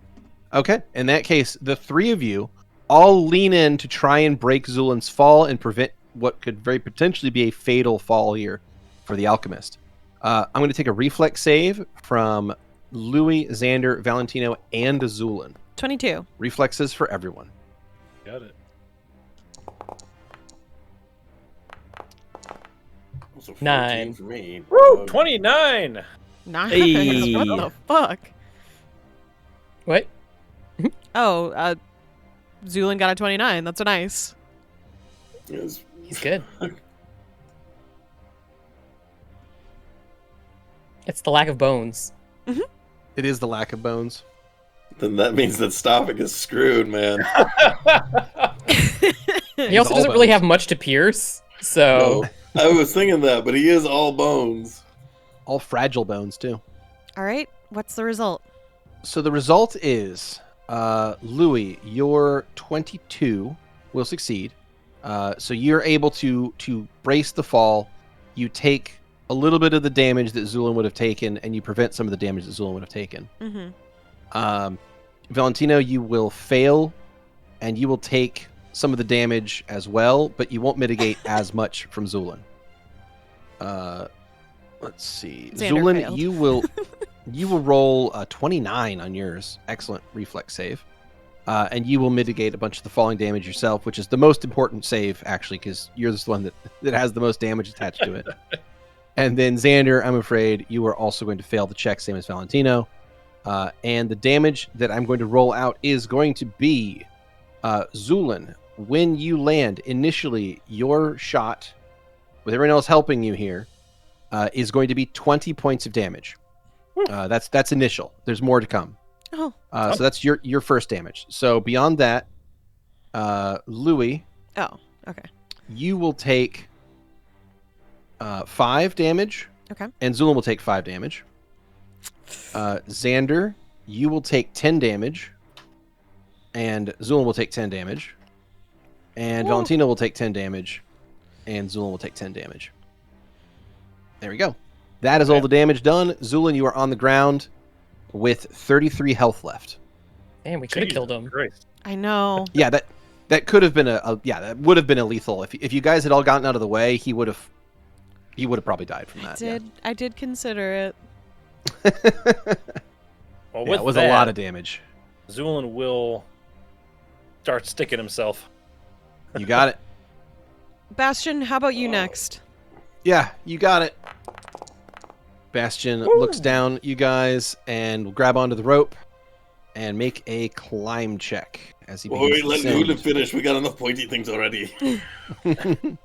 Okay, in that case, the 3 of you all lean in to try and break Zu'lin's fall and prevent what could very potentially be a fatal fall here for the Alchemist. I'm going to take a reflex save from Louie, Xander, Valentino, and Zu'lin. 22. Reflexes for everyone. Got it. Also 14 9. for me. Woo! 29! Nice. Hey. What the fuck? What? Oh, Zu'lin got a 29. That's nice. Yes. He's good. It's the lack of bones. It is the lack of bones. Then that means that Stavik is screwed, man. He also all doesn't really bones. have much to pierce, so No, I was thinking that, but he is all bones. All fragile bones, too. All right. What's the result? So the result is, Louie, your 22 will succeed. So you're able to brace the fall. You take a little bit of the damage that Zu'lin would have taken, and you prevent some of the damage that Zu'lin would have taken. Mm-hmm. Valentino, you will fail, and you will take some of the damage as well, but you won't mitigate as much from Zu'lin. Let's see. Xander Zu'lin, failed. you will roll a 29 on yours. Excellent reflex save. And you will mitigate a bunch of the falling damage yourself, which is the most important save, actually, because you're the one that has the most damage attached to it. And then Xander, I'm afraid you are also going to fail the check, same as Valentino. And the damage that I'm going to roll out is going to be Zu'lin. When you land, initially, your shot, with everyone else helping you here, is going to be 20 points of damage. That's initial. There's more to come. Oh. So that's your first damage. So beyond that, Louie, Oh. Okay. you will take 5 damage. Okay. And Zu'lin will take 5 damage. Xander, you will take 10 damage. And Zu'lin will take 10 damage. And Valentino will take 10 damage. And Zu'lin will take 10 damage. There we go. That is all the damage done. Zu'lin, you are on the ground with 33 health left. man, we could have killed him. Christ. I know. Yeah, that could have been that would have been a lethal. If you guys had all gotten out of the way, he would have probably died from that. I did consider it. Well, Yeah, with it was that, a lot of damage. Zu'lin will start sticking himself. You got it. Bastion, how about you next? Yeah, you got it. Bastion looks down at you guys and will grab onto the rope and make a climb check as he begins Wait, to let descend. Zu'lin finish. We got enough pointy things already. All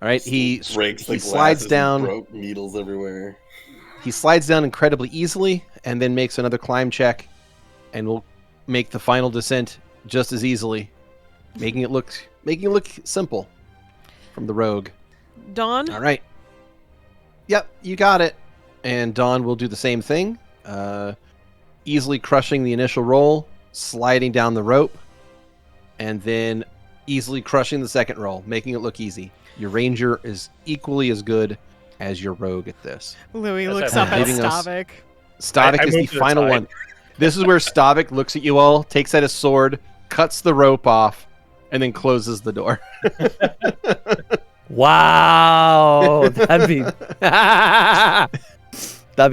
right, he Breaks the slides glasses down. and broke needles everywhere. He slides down incredibly easily and then makes another climb check and will make the final descent just as easily, making it look simple from the rogue. Dawn? All right. Yep, you got it. And Dawn will do the same thing, easily crushing the initial roll, sliding down the rope, and then easily crushing the second roll, making it look easy. Your ranger is equally as good as your rogue at this. Louie Yes, looks I'm up at leaving us- Stavik. Stavik I is the moved to the final side. one. This is where Stavik looks at you all, takes out his sword, cuts the rope off, and then closes the door. Wow, that'd be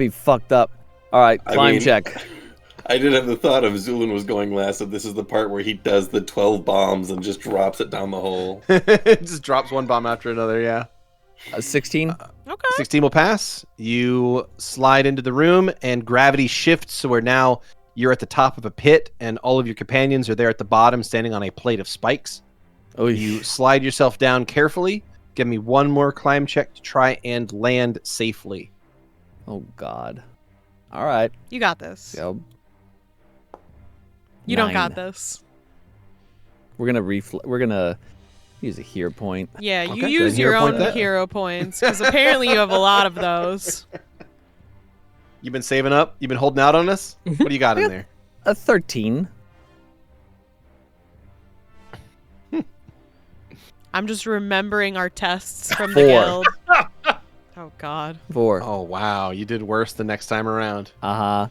fucked up. All right, I climb mean- check. I did have the thought of Zu'lin was going last, and this is the part where he does the 12 bombs and just drops it down the hole. Just drops one bomb after another, yeah. 16. Okay. 16 will pass. You slide into the room, and gravity shifts, so where now you're at the top of a pit, and all of your companions are there at the bottom, standing on a plate of spikes. Oh, You slide yourself down carefully. Give me one more climb check to try and land safely. Oh God. All right. You got this. Go. You don't 9. got this. We're gonna use a hero point. Yeah, you Okay, go use ahead and your hero point own that. hero points, because apparently you have a lot of those. You've been saving up? You've been holding out on us? What do you got in there? A 13. I'm just remembering our tests from the 4. guild. Oh, God. 4. Oh, wow. You did worse the next time around. Uh-huh.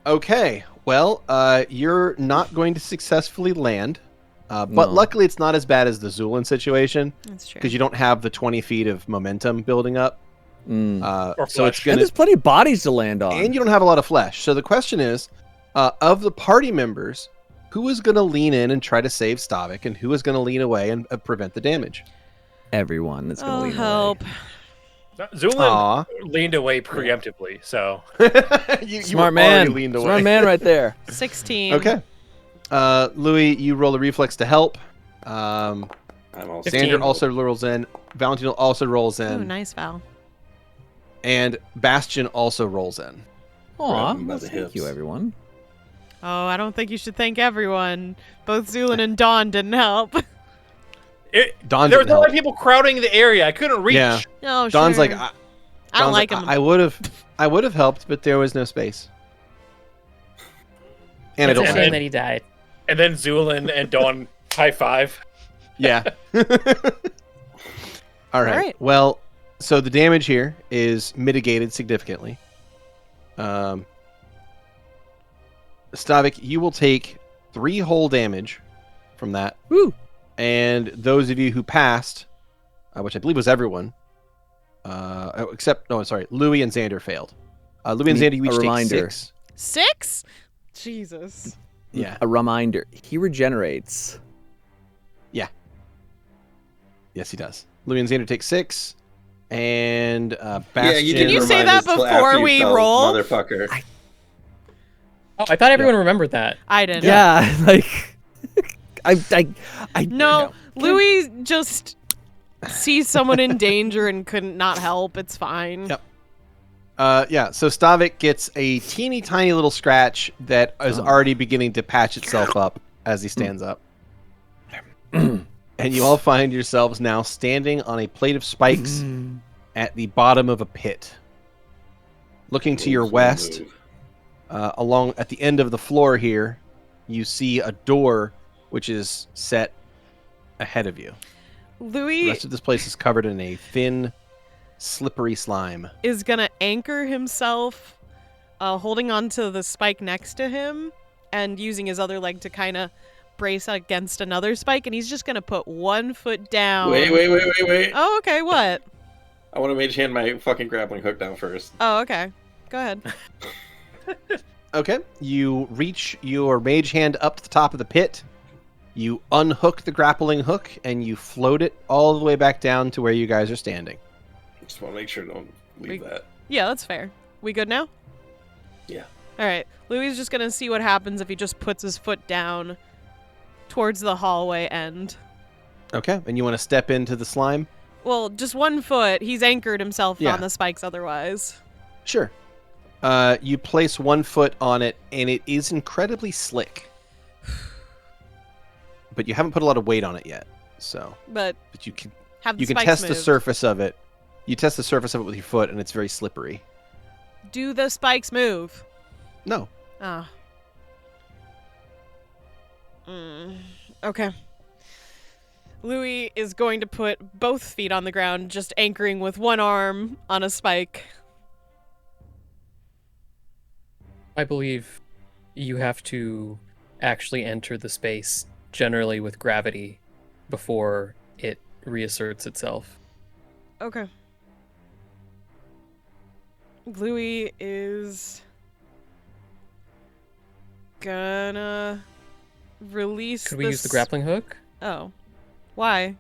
Okay. Well, you're not going to successfully land. But No. luckily, it's not as bad as the Zu'lin situation, That's true. because you don't have the 20 feet of momentum building up. Mm. Or So it's flesh. going And to... there's plenty of bodies to land on. And you don't have a lot of flesh. So the question is, of the party members, who is going to lean in and try to save Stavik, and who is going to lean away and prevent the damage? Everyone is gonna Oh, lean help. Zu'lin Aw. leaned away preemptively, so you Smart were already man. leaned away. Smart man right there. 16. Okay. Louie, you roll a reflex to help. I'm also 15. Xander also rolls in. Valentino also rolls Ooh, in. nice, Val. And Bastion also rolls in. Aw, Grabbing by well, the thank you, hips. everyone. Oh, I don't think you should thank everyone. Both Zu'lin and Dawn didn't help. Dawn there was didn't a lot help. of people crowding the area. I couldn't reach. Yeah. Oh, Dawn's sure. like, I don't Dawn's like him. I would have helped, but there was no space. And I It's don't a like shame him. that he died. And then Zu'lin and Dawn high five. Yeah. All right. right. Well, so the damage here is mitigated significantly. Stavik, you will take 3 whole damage from that. Woo! And those of you who passed, which I believe was everyone, except, no, sorry, Louie and Xander failed. Louie and Need Xander, you a each take reminder. 6. 6? Jesus. Yeah. A reminder. He regenerates. Yes, he does. Louie and Xander take 6. And Yeah, Bastion... you didn't you say remind that us till before after you we fell, roll? motherfucker. Oh, I thought everyone remembered that. I didn't. Yeah, like I No, Louis just sees someone in danger and couldn't not help. It's fine. Yep. Yeah, so Stavik gets a teeny tiny little scratch that is already beginning to patch itself up as he stands up. And you all find yourselves now standing on a plate of spikes at the bottom of a pit. Looking to your Move, west, move. along at the end of the floor here, you see a door which is set ahead of you. The Louis rest of this place is covered in a thin, slippery slime. is gonna anchor himself, holding onto the spike next to him, and using his other leg to kind of brace against another spike, and he's just gonna put one foot down. Wait. Oh, okay. What? I want to mage hand my fucking grappling hook down first. Oh, okay. Go ahead. Okay, you reach your mage hand up to the top of the pit. You unhook the grappling hook and you float it all the way back down to where you guys are standing. Just want to make sure don't leave that. Yeah, that's fair. We good now? Yeah. All right. Louis is just gonna see what happens if he just puts his foot down towards the hallway end. Okay, and you want to step into the slime? Well, just one foot. He's anchored himself Yeah. on the spikes otherwise. Sure. You place 1 foot on it, and it is incredibly slick. But you haven't put a lot of weight on it yet, so. But you can have the you can spikes test the moved. surface of it. You test the surface of it with your foot, and it's very slippery. Do the spikes move? No. Ah. Okay. Louie is going to put both feet on the ground, just anchoring with one arm on a spike. I believe you have to actually enter the space, generally with gravity, before it reasserts itself. Okay. Louie is gonna release Could we use the grappling hook? Oh. Why?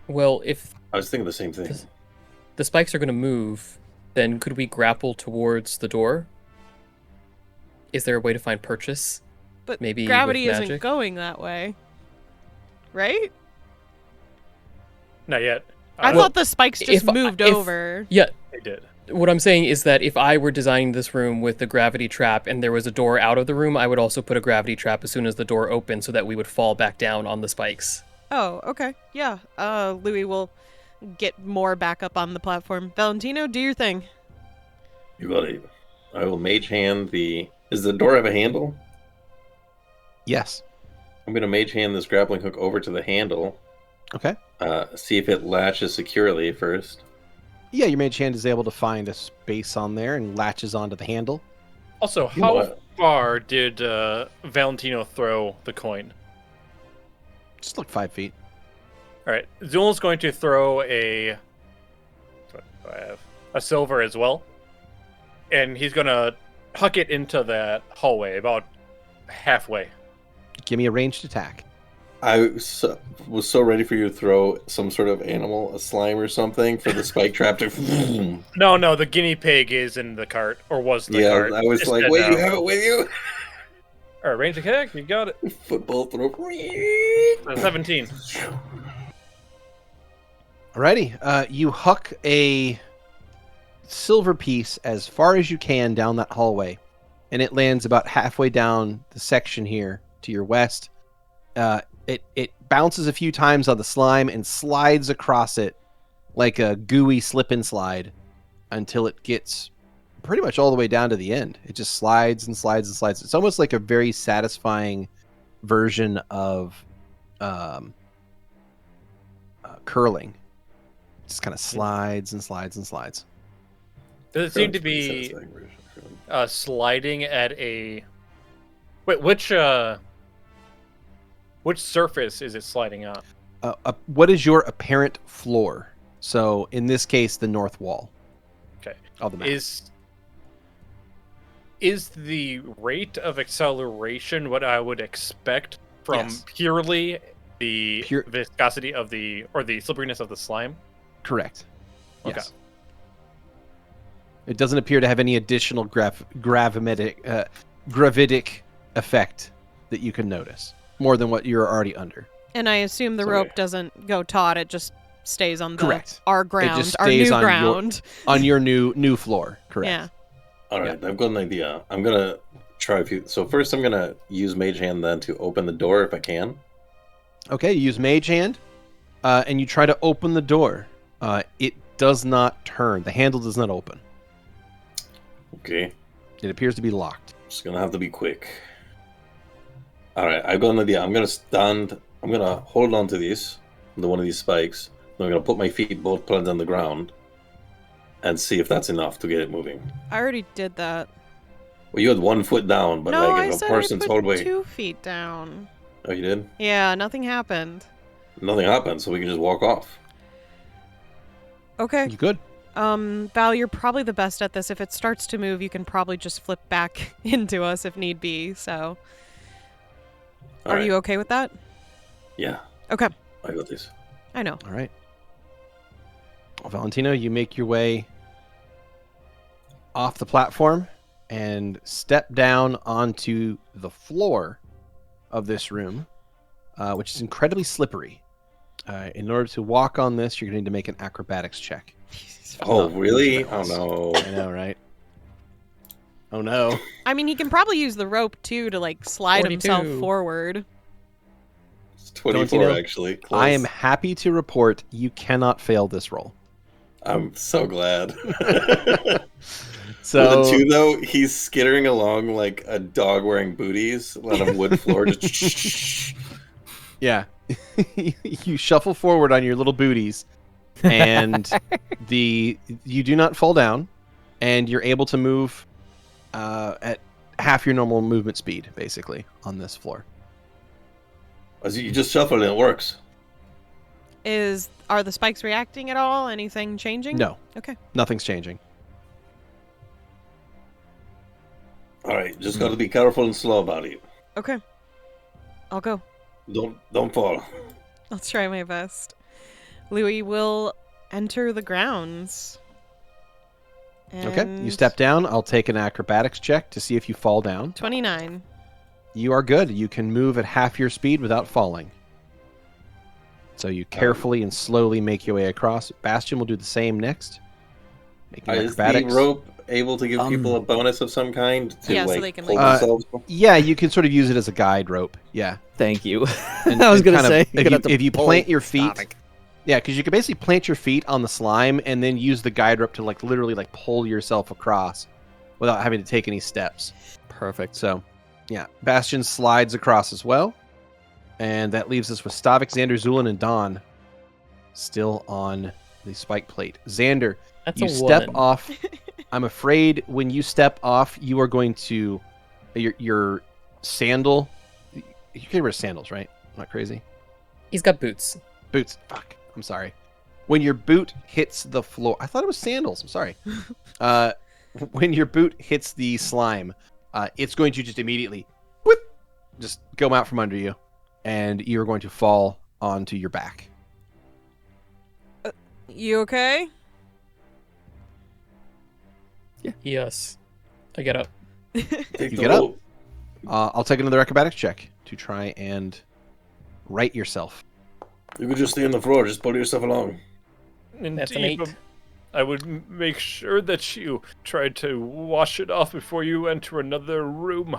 Well, if I was thinking the same thing. the spikes are going to move, then could we grapple towards the door? Is there a way to find purchase? But Maybe with gravity isn't magic? going that way. Right? Not yet. I Well, thought the spikes just if- moved if- over. Yeah, They did. what I'm saying is that if I were designing this room with the gravity trap and there was a door out of the room, I would also put a gravity trap as soon as the door opened so that we would fall back down on the spikes. Oh, okay. Yeah. Louie will get more back up on the platform. Valentino, do your thing. You got it. I will mage hand the. Does the door have a handle? Yes. I'm gonna mage hand this grappling hook over to the handle. Okay. See if it latches securely first. Yeah, your mage hand is able to find a space on there and latches onto the handle. Also, You know how what? far did Valentino throw the coin? Just like 5 feet. All right, Zu'lin's going to throw a. What do I have? A silver as well, and he's gonna huck it into that hallway about halfway. Give me a ranged attack. I was so ready for you to throw some sort of animal, a slime or something, for the spike trap to. No, the guinea pig is in the cart, or was the Yeah, cart. I was It's like, dead wait, now. you have it with you? All right, range attack, you got it. Football throw. 17. Alrighty. You huck a silver piece as far as you can down that hallway, and it lands about halfway down the section here to your west. It bounces a few times on the slime and slides across it like a gooey slip and slide until it gets pretty much all the way down to the end. It just slides and slides and slides. It's almost like a very satisfying version of curling. Just kind of slides and slides and slides. Does it seem to be sliding at a? Wait, which surface is it sliding on? What is your apparent floor? So in this case, the north wall. Okay. Of the map. Is the rate of acceleration what I would expect from Yes. purely the Pure- viscosity of the slipperiness of the slime? Correct. Okay. Yes. It doesn't appear to have any additional gravitic effect that you can notice, more than what you're already under. And I assume the Sorry. rope doesn't go taut, it just stays on Correct. our ground, just our stays new on your- ground. On your new floor. Correct. Yeah. All right, I've got an idea. I'm gonna try a few. So first, I'm gonna use mage hand then to open the door if I can. Okay, you use mage hand, and you try to open the door. It does not turn. The handle does not open. Okay, It appears to be locked. just gonna have to be quick. All right, I've got an idea. I'm gonna stand. I'm gonna hold on to these, one of these spikes. Then I'm gonna put my feet both planted on the ground, and see if that's enough to get it moving. I already did that. Well, you had 1 foot down, but no, like I if a said person's I whole put way. 2 feet down. Oh, you did? Yeah, nothing happened. Nothing happened, so we can just walk off. Okay. You good? Val, you're probably the best at this. If it starts to move, you can probably just flip back into us if need be. So, All are right. you okay with that? Yeah, Okay. I got this. I know. All right. Well, Valentino, you make your way off the platform and step down onto the floor of this room, which is incredibly slippery. In order to walk on this, you're going to need to make an acrobatics check. Oh, really? Not Oh, much no. I know, right? Oh, no. I mean, he can probably use the rope too to like slide 42. himself forward. It's 24, Valentino, actually. Close. I am happy to report you cannot fail this roll. I'm so glad. So, For the 2, though, he's skittering along like a dog wearing booties on a wood floor. Just yeah. You shuffle forward on your little booties, and you do not fall down, and you're able to move at half your normal movement speed, basically, on this floor. You just shuffle and it works. Are the spikes reacting at all? Anything changing? No, Okay. nothing's changing. All right, just got to be careful and slow about it. Okay. I'll go. Don't fall. I'll try my best. Louie will enter the grounds. Okay, you And step down. I'll take an acrobatics check to see if you fall down. 29. You are good. You can move at half your speed without falling. So you carefully and slowly make your way across. Bastion will do the same next. Making Is the acrobatics. rope able to give people a bonus of some kind to Yeah, so like they can, hold like- themselves? Yeah, you can sort of use it as a guide rope. Yeah. Thank you. And- I was and gonna kind of- say if you plant your feet, Stavik. yeah, because you can basically plant your feet on the slime and then use the guide rope to like literally like pull yourself across without having to take any steps. Perfect. So, yeah, Bastion slides across as well, and that leaves us with Stavik, Xander, Zu'lin, and Dawn still on the spike plate. Xander, That's you a step 1. off. I'm afraid when you step off, you are going to your sandal. You can wear sandals, right? I'm not crazy. He's got boots. Boots. Fuck. I'm sorry. When your boot hits the floor, I thought it was sandals. I'm sorry. When your boot hits the slime, it's going to just immediately, whoop, just go out from under you, and you're going to fall onto your back. You okay? Yes. I get up. Take You the get up. rope. I'll take another acrobatics check to try and right yourself. You could just stay on the floor. Just pull yourself along. That's an Indeed, 8. but I would make sure that you try to wash it off before you enter another room.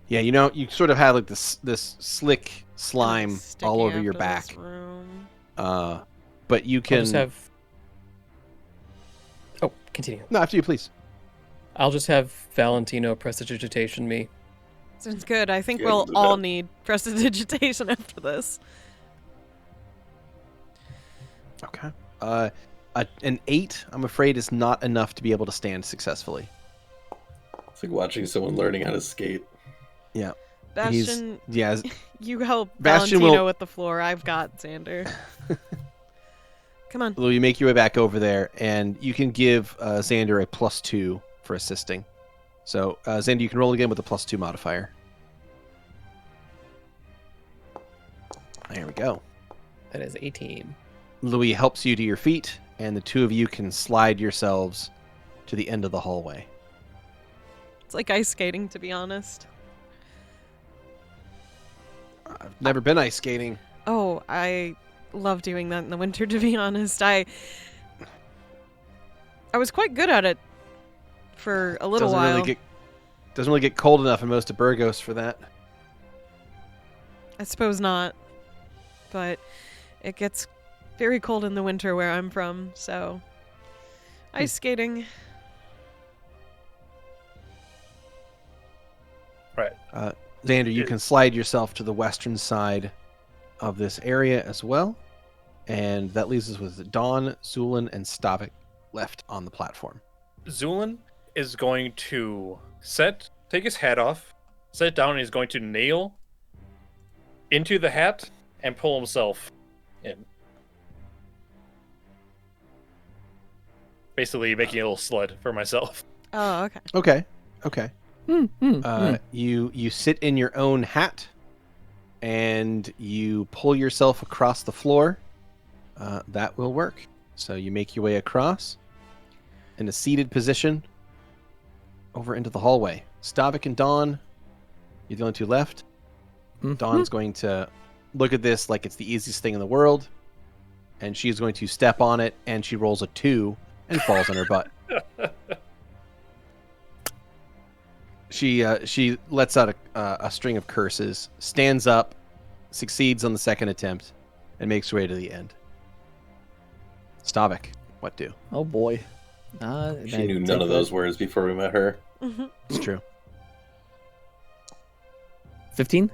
Yeah, you know, you sort of had like this slick slime Sticking all over your after back. this room. But you I'll can. just have... Oh, continue. No, after you, please. I'll just have Valentino prestidigitation me. Sounds good. I think Yeah, we'll do all that. need prestidigitation after this. Okay. An 8, I'm afraid, is not enough to be able to stand successfully. It's like watching someone learning how to skate. Yeah. Bastion, Yeah. you help Bastion Valentino will- with the floor. I've got Xander. Come on. Lou, you make your way back over there, and you can give Xander a +2 for assisting. So, Xander, you can roll again with a +2 modifier. There we go. That is 18. Louis helps you to your feet, and the two of you can slide yourselves to the end of the hallway. It's like ice skating, to be honest. I've never been ice skating. Oh, I love doing that in the winter, to be honest. I was quite good at it for a little while. Doesn't really get cold enough in most of Burgos for that. I suppose not. But it gets very cold in the winter where I'm from, so ice skating. Right. Xander, you can slide yourself to the western side of this area as well. And that leaves us with Dawn, Zu'lin, and Stavik left on the platform. Zu'lin is going to take his hat off, sit down, and he's going to nail into the hat and pull himself in. Basically making a little sled for myself. Oh, okay. Okay. You sit in your own hat, and you pull yourself across the floor. That will work. So you make your way across in a seated position over into the hallway. Stavik and Dawn, you're the only two left. Dawn's going to look at this like it's the easiest thing in the world. and she's going to step on it, and she rolls a 2 and falls on her butt. She lets out a string of curses, stands up, succeeds on the second attempt, and makes her way to the end. Stavik, what do? Oh boy. She knew none of those words before we met her. It's true. 15?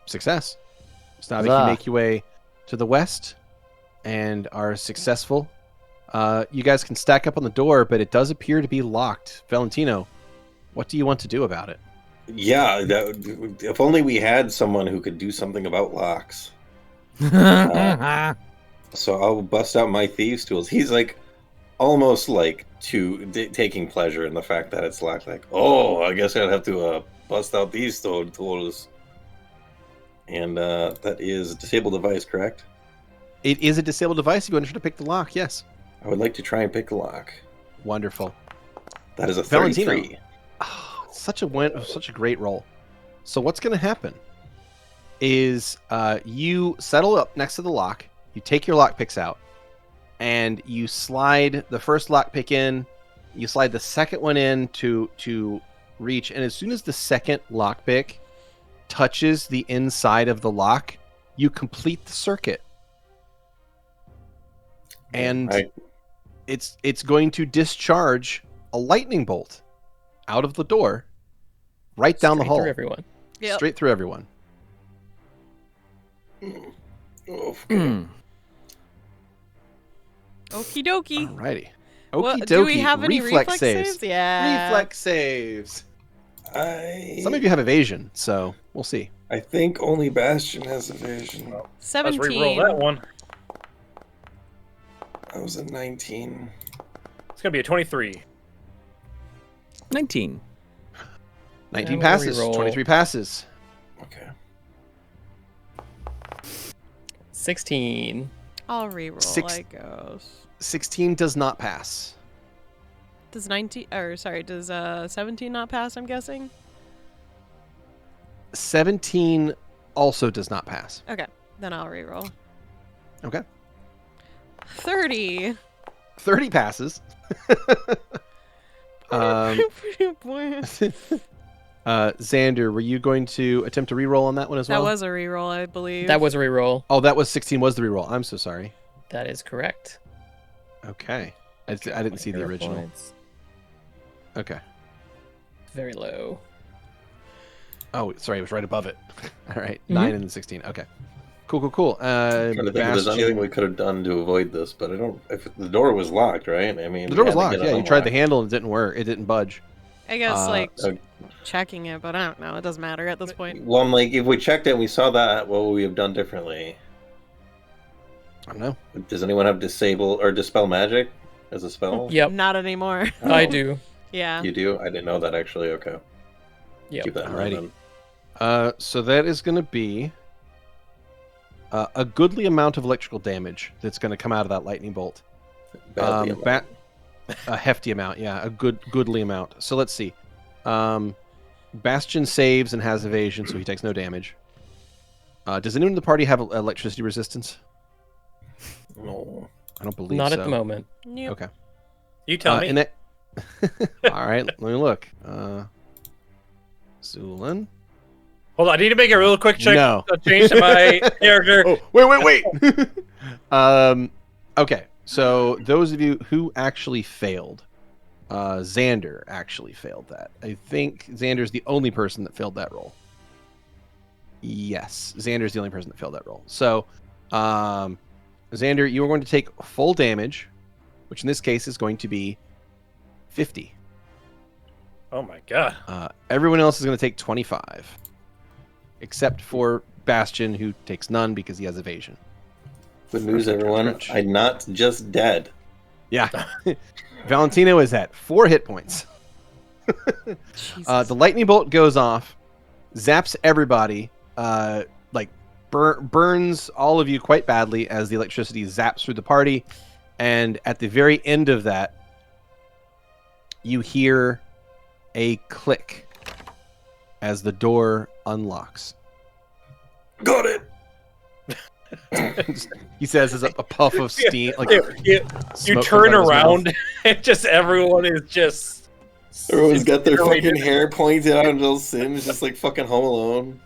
Success. Stavik, Huzzah. you make your way to the west and are successful. You guys can stack up on the door, but it does appear to be locked. Valentino, what do you want to do about it? Yeah, if only we had someone who could do something about locks. So I'll bust out my thieves' tools. He's like almost like taking pleasure in the fact that it's locked. Like, oh, I guess I'd have to bust out these tools. And that is a disabled device, correct? It is a disabled device. You want to pick the lock, yes. I would like to try and pick the lock. Wonderful. That is a Valentino. 33. Oh, such a great roll. So what's going to happen is you settle up next to the lock, you take your lock picks out, and you slide the first lock pick in, you slide the second one in to reach, and as soon as the second lock pick touches the inside of the lock, you complete the circuit. And Right. it's going to discharge a lightning bolt out of the door right down the Straight hall. through everyone. Yep. Straight through everyone. Okay. Okie dokie. Alrighty. Well, Okie do we dokie. have any reflex saves? saves? Yeah. Reflex saves. I Some of you have evasion, so we'll see. think only Bastion has evasion. Let's 17. re-roll that one. That was a 19. It's gonna be a 23. 19. 19 Now we'll passes. reroll. 23 passes. Okay. 16. I'll reroll, Six- I guess. 16 does not pass. Does 17 not pass, I'm guessing? 17 also does not pass. Okay, then I'll reroll. Okay. 30. 30 passes. Xander, were you going to attempt to reroll on that one as That well? was a reroll, I believe. That was a reroll. Oh, that was 16 was the reroll. I'm so sorry. That is correct. Okay. I didn't see the Hero original. points. Okay. Very low. Oh, sorry, it was right above it. All right, Mhm. 9 and 16. Okay. Cool. I'm trying to think if there's anything we could have done to avoid this, but I don't. If the door was locked, right? I mean, The door we was had to locked. get it Yeah, you tried the unlocked. handle and it didn't work. It didn't budge. I guess, Uh, checking it, but I don't know. It doesn't matter at this point. Well, I'm like, if we checked it and we saw that, what would we have done differently? I don't know. Does anyone have disable or dispel magic as a spell? Yep, Not anymore. I Oh, do. Yeah. You do? I didn't know that actually. Okay. Yep. Keep that in mind Alrighty. then. So that is going to be a goodly amount of electrical damage that's going to come out of that lightning bolt. Badly amount. A hefty amount, yeah, a goodly amount. So let's see. Bastion saves and has evasion, so he takes no damage. Does anyone in the party have electricity resistance? No. I don't believe Not so. at the moment. Nope. Okay. You tell me. And that... All right, let me look. Zu'lin? Hold on, I need to make a real quick check. No. Change to my character. Oh, wait. Okay, so those of you who actually failed, Xander actually failed that. I think Xander's the only person that failed that roll. Yes, Xander's the only person that failed that roll. So, Xander, you are going to take full damage, which in this case is going to be 50. Oh my god. Everyone else is going to take 25, except for Bastion, who takes none because he has evasion. Good news, everyone. Crunch. I'm not just dead. Yeah. Valentino is at 4 hit points. Jesus. The lightning bolt goes off, zaps everybody, burns all of you quite badly as the electricity zaps through the party. And at the very end of that, you hear a click as the door unlocks. Got it. He says as a puff of steam, like You smoke turn comes out of his around, and just everyone is just. Everyone's got their incinerated. fucking hair pointed out until singed, just like fucking Home Alone.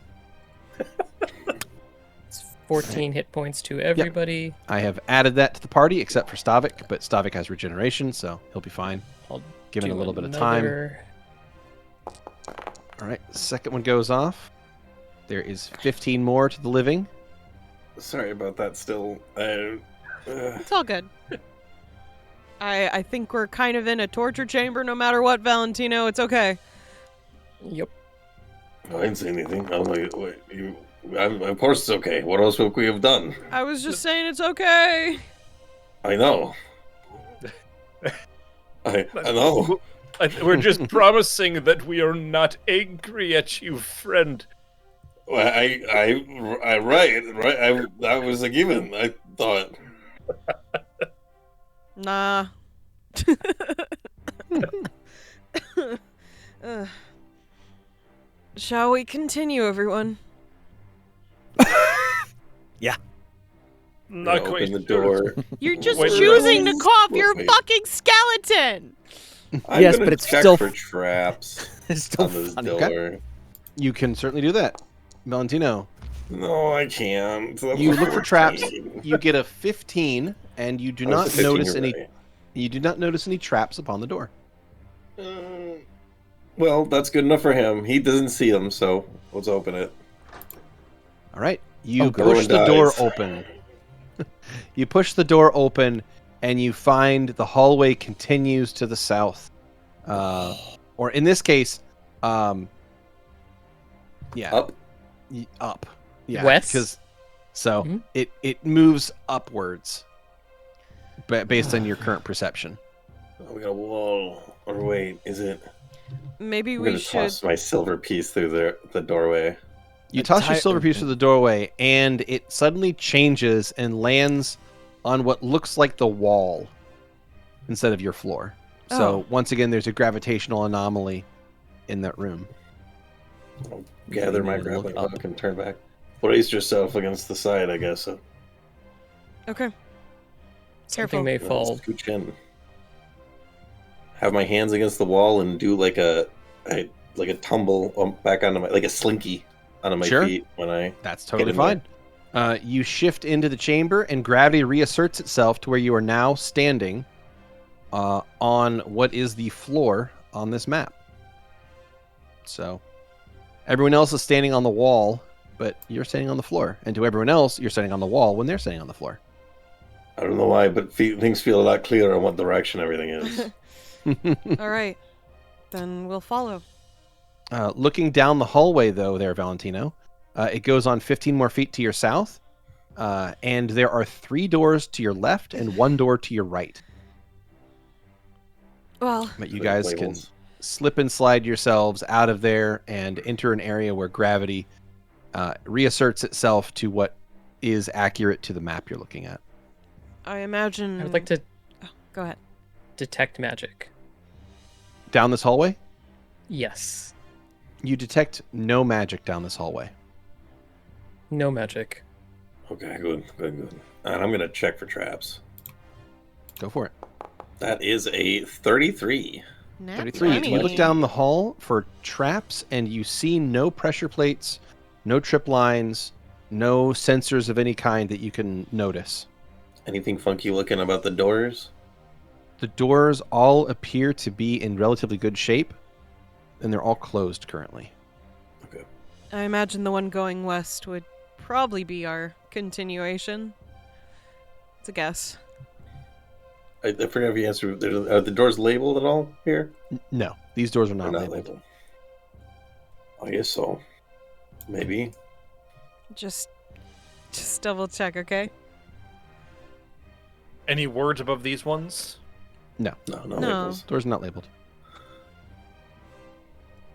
14 hit points to everybody. I have added that to the party, except for Stavik, but Stavik has regeneration, so he'll be fine. I'll Give it a do little bit of time. another- All right, second one goes off. There is 15 more to the living. Sorry about that. Still, It's all good. I think we're kind of in a torture chamber no matter what, Valentino. It's okay. Yep. I didn't say anything. I was like, wait, of course it's okay. What else would we have done? I was just saying it's okay. I know. I know. We're just promising that we are not angry at you, friend. Well, right. That was a given. I thought. Nah. Shall we continue, everyone? Not Open quite the sure. door. You're just Wait, choosing to cough. You're a wait. fucking skeleton. I'm Yes, gonna but it's check still- for traps It's still on this fun. door. You can certainly do that. Valentino, No, I can't. you look for traps. You get a 15, and you do I was not a 15, notice you're any. right. You do not notice any traps upon the door. Well, that's good enough for him. He doesn't see them, so let's open it. All right, you Oh, good. push the Everyone door dies. open. You push the door open, and you find the hallway continues to the south, or in this case, yeah, Up. up, yeah, West? because so Mhm. it moves upwards, based on your current perception. Oh, we got a wall. Or wait, is it? Maybe I'm we gonna should. toss my silver piece through the doorway. You A toss your ti- silver piece through the doorway, and it suddenly changes and lands on what looks like the wall instead of your floor. So Oh. once again, there's a gravitational anomaly in that room. I'll gather my need to look grappling up. hook and turn back. Brace yourself against the side, I guess. Okay. Something Careful. may Let's fall. scooch in. Have my hands against the wall and do like a tumble back onto my, like a slinky onto my Sure. feet when I. That's totally in there. fine. You shift into the chamber, and gravity reasserts itself to where you are now standing on what is the floor on this map. So everyone else is standing on the wall, but you're standing on the floor. And to everyone else, you're standing on the wall when they're standing on the floor. I don't know why, but things feel a lot clearer on what direction everything is. All right. Then we'll follow. Looking down the hallway, though, there, Valentino, it goes on 15 more feet to your south, and there are 3 doors to your left and 1 door to your right. Well, But you Like guys can labels. slip and slide yourselves out of there and enter an area where gravity reasserts itself to what is accurate to the map you're looking at. I imagine. I would like to Go ahead. detect magic. Down this hallway, Yes. you detect no magic down this hallway. No magic. Okay, good. And I'm gonna check for traps. Go for it. That is a 33. Nat 33. You 20. look down the hall for traps, and you see no pressure plates, no trip lines, no sensors of any kind that you can notice. Anything funky looking about the doors? The doors all appear to be in relatively good shape, and they're all closed currently. I imagine the one going west would probably be our continuation. It's a guess. I forget if you answered. Are the doors labeled at all here? No, these doors are They're not labeled. I guess so. Maybe. Just double check, okay? Any words above these ones? No No. labels. Doors are not labeled.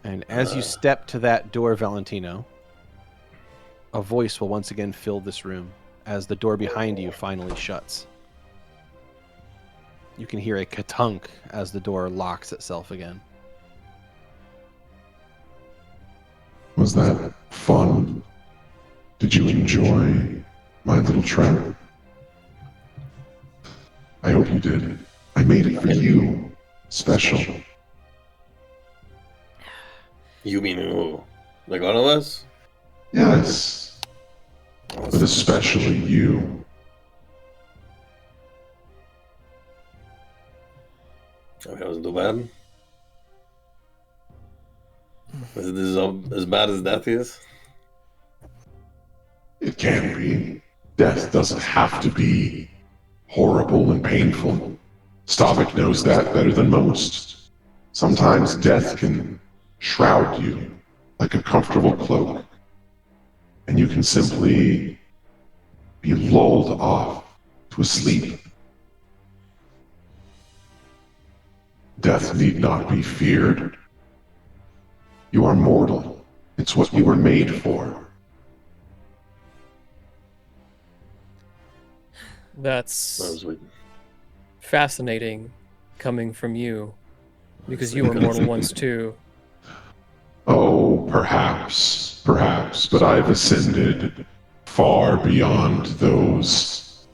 And as you step to that door, Valentino, a voice will once again fill this room as the door behind you finally shuts. You can hear a katunk as the door locks itself again. Was that fun? Did you enjoy my little trap. I hope you did. I made it for you. Special. You mean who? Like all of us? Yes, but especially you. I mean, it wasn't too bad. Was it as bad as death is? It can be. Death doesn't have to be horrible and painful. Stavik knows that better than most. Sometimes death can shroud you like a comfortable cloak, and you can simply be lulled off to a sleep. Death need not be feared. You are mortal. It's what you were made for. That's I was waiting. fascinating coming from you. Because you were mortal once too. Oh, perhaps, but I've ascended far beyond those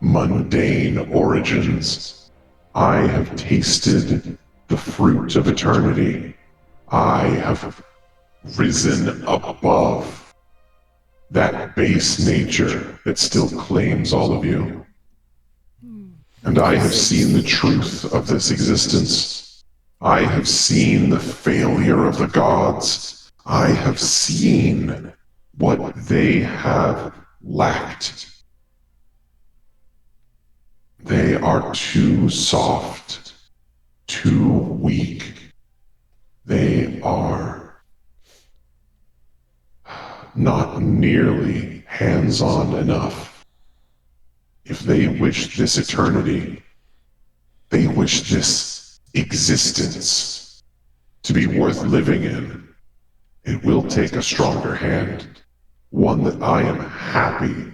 mundane origins. I have tasted the fruit of eternity. I have risen above that base nature that still claims all of you. And I have seen the truth of this existence. I have seen the failure of the gods. I have seen what they have lacked. They are too soft, too weak. They are not nearly hands-on enough. If they wish this eternity, they wish this existence to be worth living in, it will take a stronger hand, one that I am happy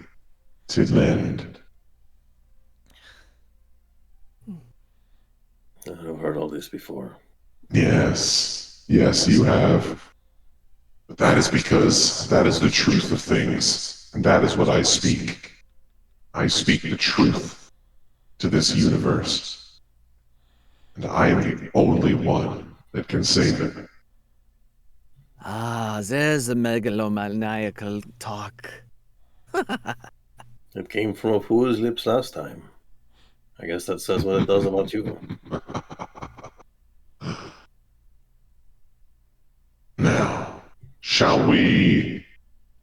to lend. I've heard all this before. Yes, you have. But that is because that is the truth of things, and that is what I speak. I speak the truth to this universe, and I am the only one that can save it. Ah, there's the megalomaniacal talk. It came from a fool's lips last time. I guess that says what it does about you. Now, shall we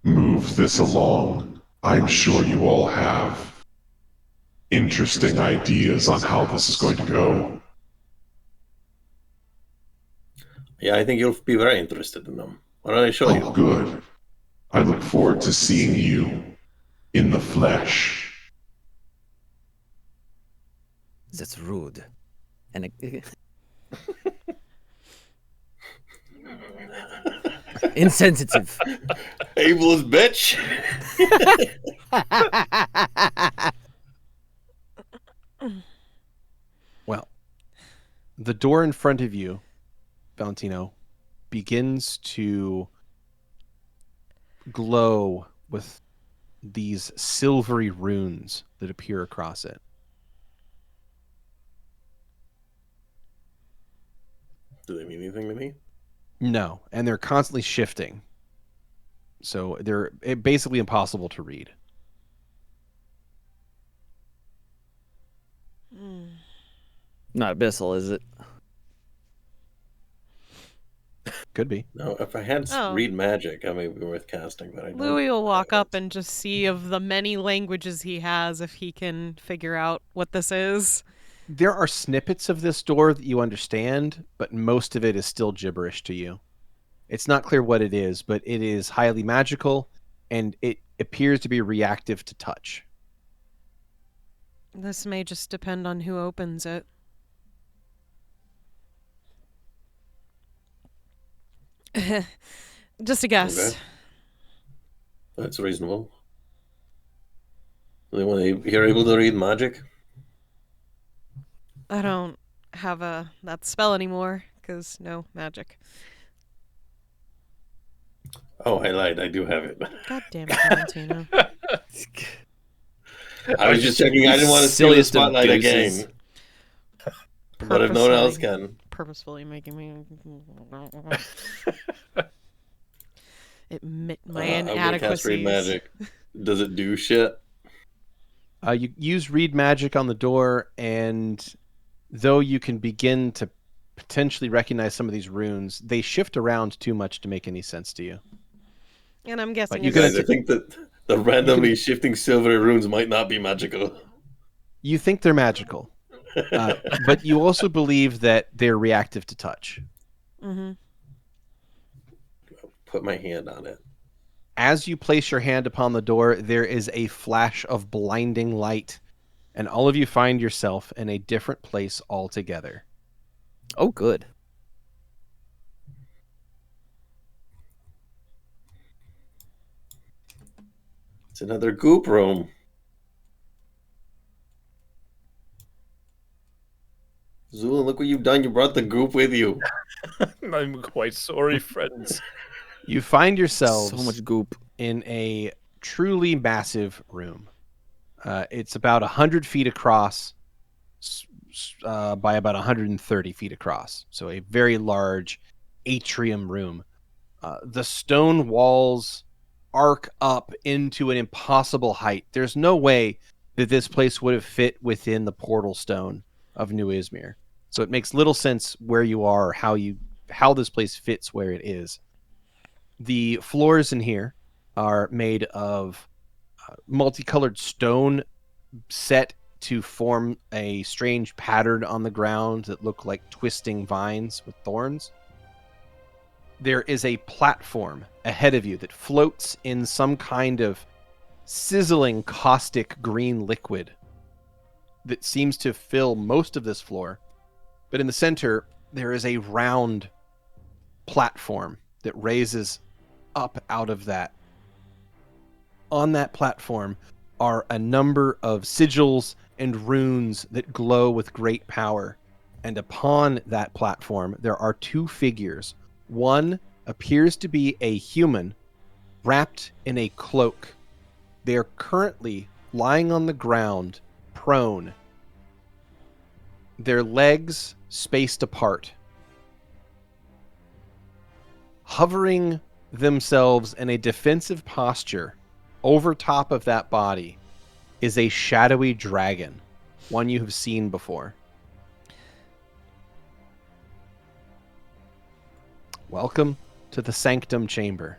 move this along? I'm sure you all have interesting ideas on how this is going to go. Yeah, I think you'll be very interested in them. Why don't I show Oh, you? good. I look forward to seeing you in the flesh. That's rude. And insensitive. Ableist bitch! Well, the door in front of you, Valentino, begins to glow with these silvery runes that appear across it. Do they mean anything to me? No, and they're constantly shifting. So they're basically impossible to read. Not abyssal, is it? Could be. No, if I had Oh. read magic, I may be worth casting, but I don't. Louie will walk up and just see of the many languages he has if he can figure out what this is. There are snippets of this door that you understand, but most of it is still gibberish to you. It's not clear what it is, but it is highly magical, and it appears to be reactive to touch. This may just depend on who opens it. Just a guess. Okay. That's reasonable. Anyone here able to read magic? I don't have that spell anymore, because no magic. Oh, I lied. I do have it. God damn it, Valentino. I was just checking. I didn't want to steal the Silliest of spotlight gooses. again. But if no one else Purposely- can, Purposefully making me. Admit my I'm gonna cast read inadequacies. magic. Does it do shit? You use read magic on the door, and though you can begin to potentially recognize some of these runes, they shift around too much to make any sense to you. And I'm guessing But you it's gonna Guys, I think that the randomly shifting silver runes might not be magical. You think they're magical, but you also believe that they're reactive to touch. Mhm. Put my hand on it. As you place your hand upon the door, there is a flash of blinding light, and all of you find yourself in a different place altogether. Oh, good. It's another goop room. Zu'lin, look what you've done. You brought the goop with you. I'm quite sorry, friends. You find yourselves So much goop. in a truly massive room. It's about 100 feet across by about 130 feet across. So a very large atrium room. The stone walls arc up into an impossible height. There's no way that this place would have fit within the portal stone of New Izmir. So it makes little sense where you are, or how this place fits where it is. The floors in here are made of multicolored stone set to form a strange pattern on the ground that look like twisting vines with thorns. There is a platform ahead of you that floats in some kind of sizzling caustic green liquid that seems to fill most of this floor. But in the center, there is a round platform that raises up out of that. On that platform are a number of sigils and runes that glow with great power. And upon that platform, there are two figures. One appears to be a human wrapped in a cloak. They are currently lying on the ground, prone, their legs spaced apart, hovering themselves in a defensive posture. Over top of that body is a shadowy dragon, one you have seen before. Welcome to the Sanctum Chamber.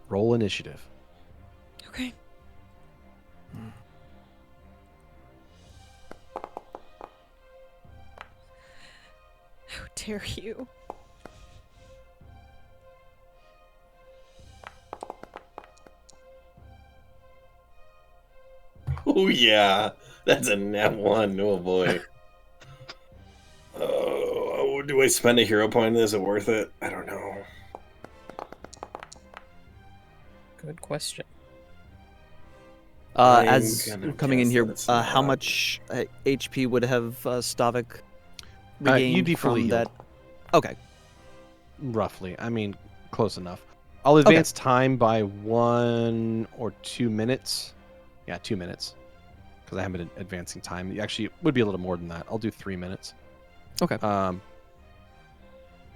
Roll initiative. Okay. How dare you? Oh yeah, that's a nat one. Oh boy. Oh, do I spend a hero point? Is it worth it? I don't know. Good question. I'm As gonna coming in guess here, that it's how not. much HP would have Stavik regained you'd be fully from healed. that? Okay. Roughly. I mean, close enough. I'll advance time by 1 or 2 minutes. Yeah, 2 minutes. Because I haven't been advancing time. Actually, it would be a little more than that. I'll do 3 minutes. Okay.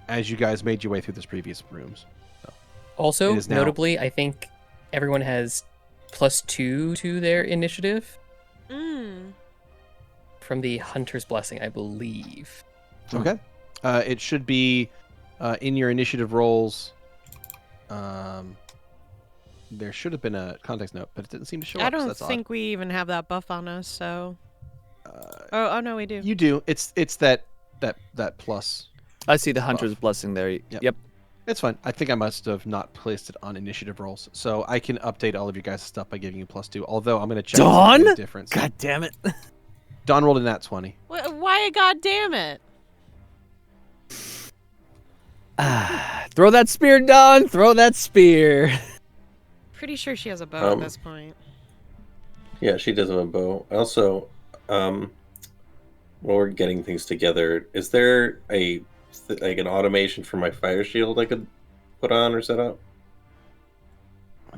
As you guys made your way through this previous rooms. Also, It is now- notably, I think everyone has +2 to their initiative Mm. from the Hunter's Blessing, I believe. Okay. It should be in your initiative rolls. There should have been a context note, but it didn't seem to show I up. So don't that's think we even have that buff on us, so. odd. Oh no, we do. You do. It's that plus. I see the Hunter's Blessing there. Yep. Yep. It's fine. I think I must have not placed it on initiative rolls, so I can update all of you guys' stuff by giving you +2. Although I'm going to check Dawn? the difference. God damn it. Don rolled a nat 20. Why? God damn it! Throw that spear, Dawn. Throw that spear. Pretty sure she has a bow at Um, this point. Yeah, she does have a bow. Also, while we're getting things together, is there like an automation for my fire shield I could put on or set up?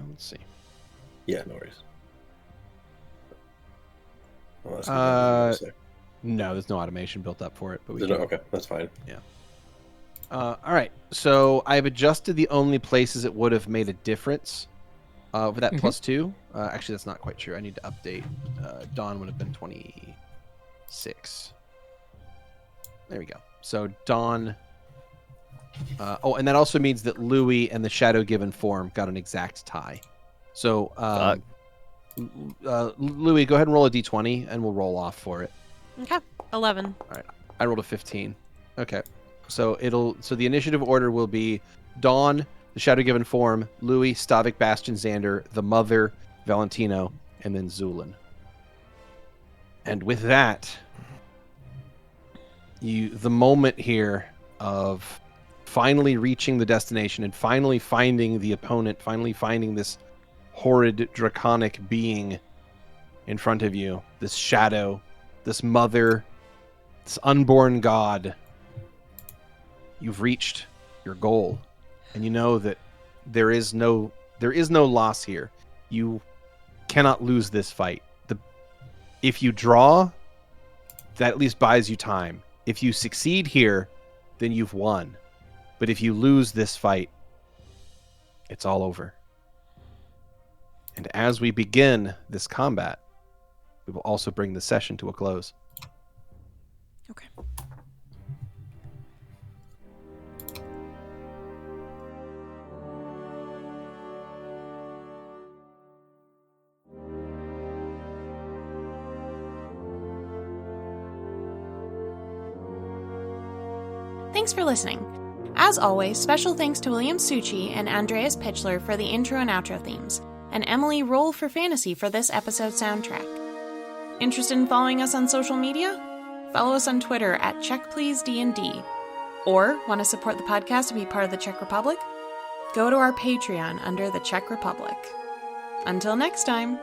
let's see. Yeah, no worries. Unless we No, there's no automation built up for it. But we can... Okay, that's fine. Yeah. All right, so I've adjusted the only places it would have made a difference for that +2. Actually, that's not quite true. I need to update. Dawn would have been 26. There we go. So Dawn... and that also means that Louie and the Shadow Given Form got an exact tie. So, Louie, go ahead and roll a d20, and we'll roll off for it. Okay. 11. All right. I rolled a 15. Okay. So the initiative order will be Dawn, the Shadow Given Form, Louie, Stavik, Bastion, Xander, the Mother, Valentino, and then Zu'lin. And with that, the moment here of finally reaching the destination and finally finding the opponent, finally finding this horrid draconic being in front of you, this shadow, this mother, this unborn god. You've reached your goal, and you know that there is no loss here. You cannot lose this fight. If you draw, that at least buys you time. If you succeed here, then you've won. But if you lose this fight, it's all over. And as we begin this combat, we will also bring the session to a close. Okay. Thanks for listening. As always, special thanks to William Succi and Andreas Pichler for the intro and outro themes, and Emily Roll for Fantasy for this episode soundtrack. Interested in following us on social media? Follow us on Twitter at CheckPleaseDND. Or want to support the podcast and be part of the Czech Republic? Go to our Patreon under the Czech Republic. Until next time.